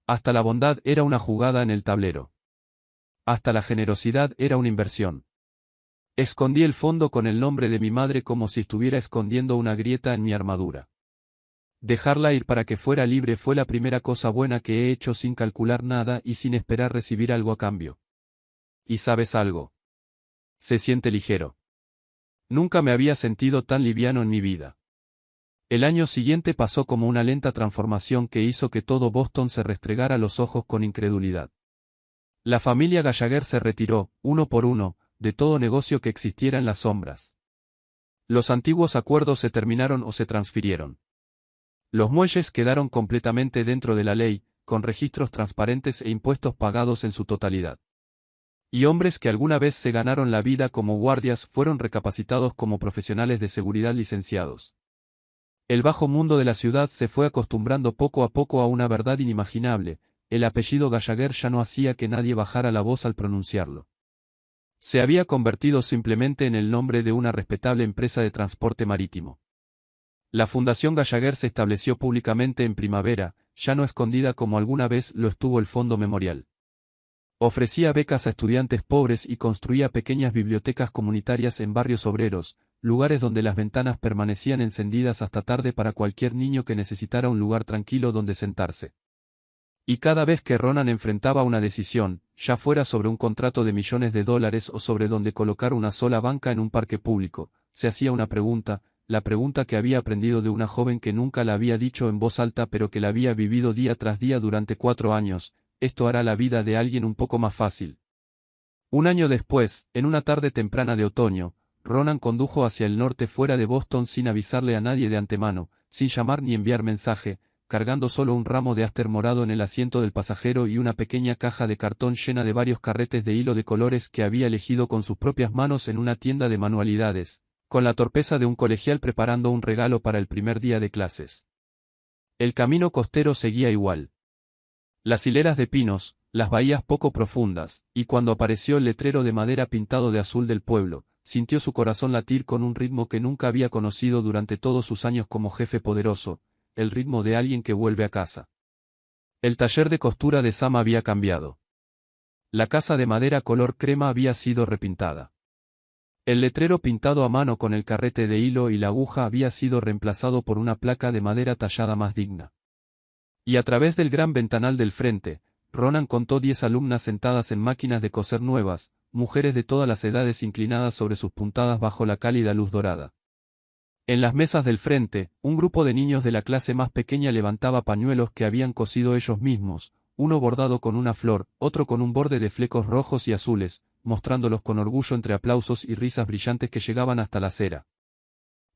Hasta la bondad era una jugada en el tablero. Hasta la generosidad era una inversión. Escondí el fondo con el nombre de mi madre como si estuviera escondiendo una grieta en mi armadura. Dejarla ir para que fuera libre fue la primera cosa buena que he hecho sin calcular nada y sin esperar recibir algo a cambio. ¿Y sabes algo? Se siente ligero. Nunca me había sentido tan liviano en mi vida. El año siguiente pasó como una lenta transformación que hizo que todo Boston se restregara los ojos con incredulidad. La familia Gallagher se retiró, uno por uno, de todo negocio que existiera en las sombras. Los antiguos acuerdos se terminaron o se transfirieron. Los muelles quedaron completamente dentro de la ley, con registros transparentes e impuestos pagados en su totalidad. Y hombres que alguna vez se ganaron la vida como guardias fueron recapacitados como profesionales de seguridad licenciados. El bajo mundo de la ciudad se fue acostumbrando poco a poco a una verdad inimaginable: el apellido Gallagher ya no hacía que nadie bajara la voz al pronunciarlo. Se había convertido simplemente en el nombre de una respetable empresa de transporte marítimo. La Fundación Gallagher se estableció públicamente en primavera, ya no escondida como alguna vez lo estuvo el Fondo Memorial. Ofrecía becas a estudiantes pobres y construía pequeñas bibliotecas comunitarias en barrios obreros, lugares donde las ventanas permanecían encendidas hasta tarde para cualquier niño que necesitara un lugar tranquilo donde sentarse. Y cada vez que Ronan enfrentaba una decisión, ya fuera sobre un contrato de millones de dólares o sobre dónde colocar una sola banca en un parque público, se hacía una pregunta, la pregunta que había aprendido de una joven que nunca la había dicho en voz alta pero que la había vivido día tras día durante 4 años: ¿esto hará la vida de alguien un poco más fácil? Un año después, en una tarde temprana de otoño, Ronan condujo hacia el norte fuera de Boston sin avisarle a nadie de antemano, sin llamar ni enviar mensaje, cargando solo un ramo de aster morado en el asiento del pasajero y una pequeña caja de cartón llena de varios carretes de hilo de colores que había elegido con sus propias manos en una tienda de manualidades, con la torpeza de un colegial preparando un regalo para el primer día de clases. El camino costero seguía igual. Las hileras de pinos, las bahías poco profundas, y cuando apareció el letrero de madera pintado de azul del pueblo, sintió su corazón latir con un ritmo que nunca había conocido durante todos sus años como jefe poderoso, el ritmo de alguien que vuelve a casa. El taller de costura de Sam había cambiado. La casa de madera color crema había sido repintada. El letrero pintado a mano con el carrete de hilo y la aguja había sido reemplazado por una placa de madera tallada más digna. Y a través del gran ventanal del frente, Ronan contó 10 alumnas sentadas en máquinas de coser nuevas, mujeres de todas las edades inclinadas sobre sus puntadas bajo la cálida luz dorada. En las mesas del frente, un grupo de niños de la clase más pequeña levantaba pañuelos que habían cosido ellos mismos, uno bordado con una flor, otro con un borde de flecos rojos y azules, mostrándolos con orgullo entre aplausos y risas brillantes que llegaban hasta la acera.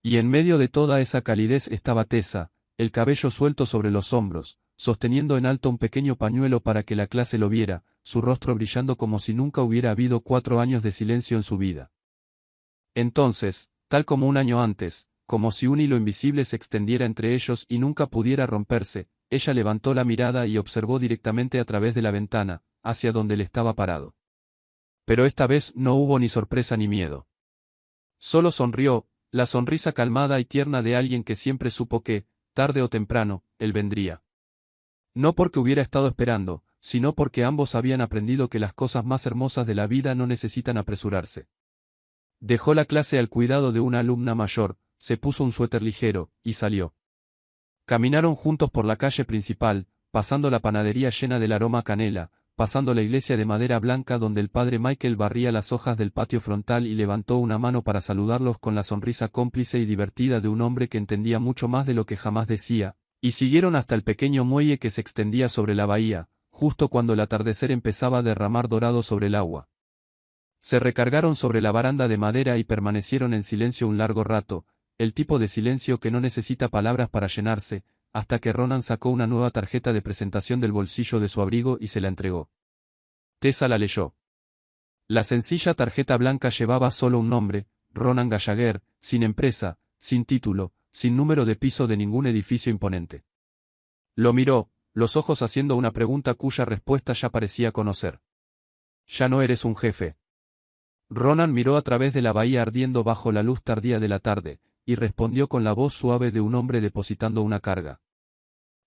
Y en medio de toda esa calidez estaba Tessa, el cabello suelto sobre los hombros, sosteniendo en alto un pequeño pañuelo para que la clase lo viera, su rostro brillando como si nunca hubiera habido 4 años de silencio en su vida. Entonces, tal como un año antes, como si un hilo invisible se extendiera entre ellos y nunca pudiera romperse, ella levantó la mirada y observó directamente a través de la ventana, hacia donde él estaba parado. Pero esta vez no hubo ni sorpresa ni miedo. Solo sonrió, la sonrisa calmada y tierna de alguien que siempre supo que, tarde o temprano, él vendría. No porque hubiera estado esperando, sino porque ambos habían aprendido que las cosas más hermosas de la vida no necesitan apresurarse. Dejó la clase al cuidado de una alumna mayor, se puso un suéter ligero, y salió. Caminaron juntos por la calle principal, pasando la panadería llena del aroma a canela, pasando la iglesia de madera blanca donde el padre Michael barría las hojas del patio frontal y levantó una mano para saludarlos con la sonrisa cómplice y divertida de un hombre que entendía mucho más de lo que jamás decía, y siguieron hasta el pequeño muelle que se extendía sobre la bahía, justo cuando el atardecer empezaba a derramar dorado sobre el agua. Se recargaron sobre la baranda de madera y permanecieron en silencio un largo rato, el tipo de silencio que no necesita palabras para llenarse, hasta que Ronan sacó una nueva tarjeta de presentación del bolsillo de su abrigo y se la entregó. Tessa la leyó. La sencilla tarjeta blanca llevaba solo un nombre, Ronan Gallagher, sin empresa, sin título, sin número de piso de ningún edificio imponente. Lo miró, los ojos haciendo una pregunta cuya respuesta ya parecía conocer. «¿Ya no eres un jefe?» Ronan miró a través de la bahía ardiendo bajo la luz tardía de la tarde, y respondió con la voz suave de un hombre depositando una carga.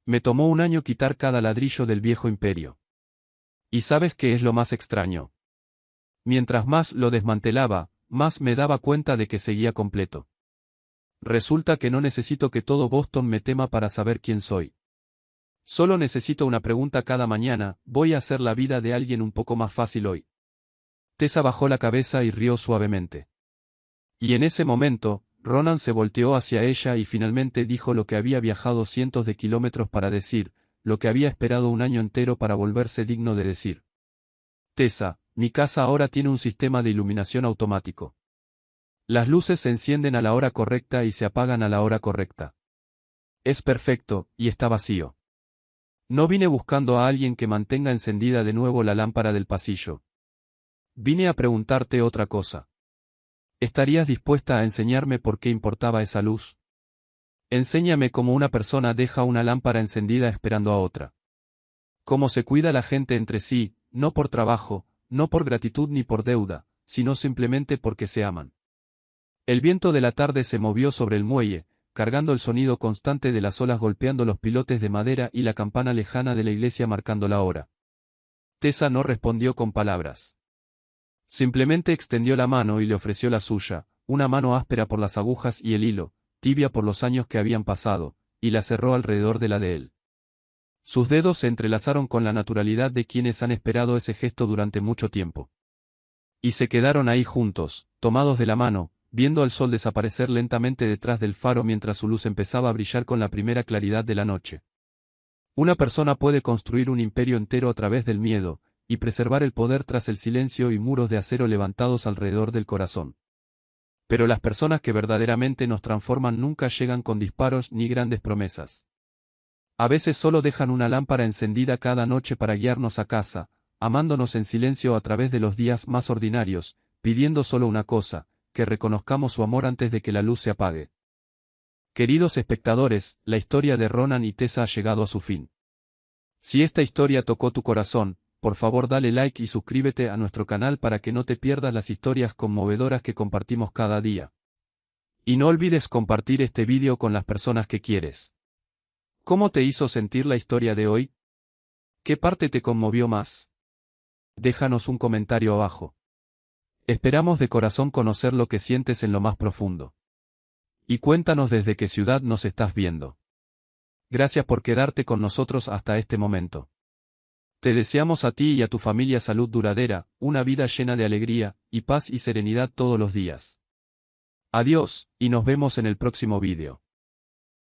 «Me tomó un año quitar cada ladrillo del viejo imperio. ¿Y sabes qué es lo más extraño? Mientras más lo desmantelaba, más me daba cuenta de que seguía completo. Resulta que no necesito que todo Boston me tema para saber quién soy. Solo necesito una pregunta cada mañana, voy a hacer la vida de alguien un poco más fácil hoy». Tessa bajó la cabeza y rió suavemente. Y en ese momento, Ronan se volteó hacia ella y finalmente dijo lo que había viajado cientos de kilómetros para decir, lo que había esperado un año entero para volverse digno de decir. «Tessa, mi casa ahora tiene un sistema de iluminación automático. Las luces se encienden a la hora correcta y se apagan a la hora correcta. Es perfecto, y está vacío. No vine buscando a alguien que mantenga encendida de nuevo la lámpara del pasillo. Vine a preguntarte otra cosa. ¿Estarías dispuesta a enseñarme por qué importaba esa luz? Enséñame cómo una persona deja una lámpara encendida esperando a otra. Cómo se cuida la gente entre sí, no por trabajo, no por gratitud ni por deuda, sino simplemente porque se aman». El viento de la tarde se movió sobre el muelle, cargando el sonido constante de las olas golpeando los pilotes de madera y la campana lejana de la iglesia marcando la hora. Tessa no respondió con palabras. Simplemente extendió la mano y le ofreció la suya, una mano áspera por las agujas y el hilo, tibia por los años que habían pasado, y la cerró alrededor de la de él. Sus dedos se entrelazaron con la naturalidad de quienes han esperado ese gesto durante mucho tiempo. Y se quedaron ahí juntos, tomados de la mano, viendo al sol desaparecer lentamente detrás del faro mientras su luz empezaba a brillar con la primera claridad de la noche. Una persona puede construir un imperio entero a través del miedo, y preservar el poder tras el silencio y muros de acero levantados alrededor del corazón. Pero las personas que verdaderamente nos transforman nunca llegan con disparos ni grandes promesas. A veces solo dejan una lámpara encendida cada noche para guiarnos a casa, amándonos en silencio a través de los días más ordinarios, pidiendo solo una cosa, que reconozcamos su amor antes de que la luz se apague. Queridos espectadores, la historia de Ronan y Tessa ha llegado a su fin. Si esta historia tocó tu corazón, por favor dale like y suscríbete a nuestro canal para que no te pierdas las historias conmovedoras que compartimos cada día. Y no olvides compartir este vídeo con las personas que quieres. ¿Cómo te hizo sentir la historia de hoy? ¿Qué parte te conmovió más? Déjanos un comentario abajo. Esperamos de corazón conocer lo que sientes en lo más profundo. Y cuéntanos desde qué ciudad nos estás viendo. Gracias por quedarte con nosotros hasta este momento. Te deseamos a ti y a tu familia salud duradera, una vida llena de alegría, y paz y serenidad todos los días. Adiós, y nos vemos en el próximo vídeo.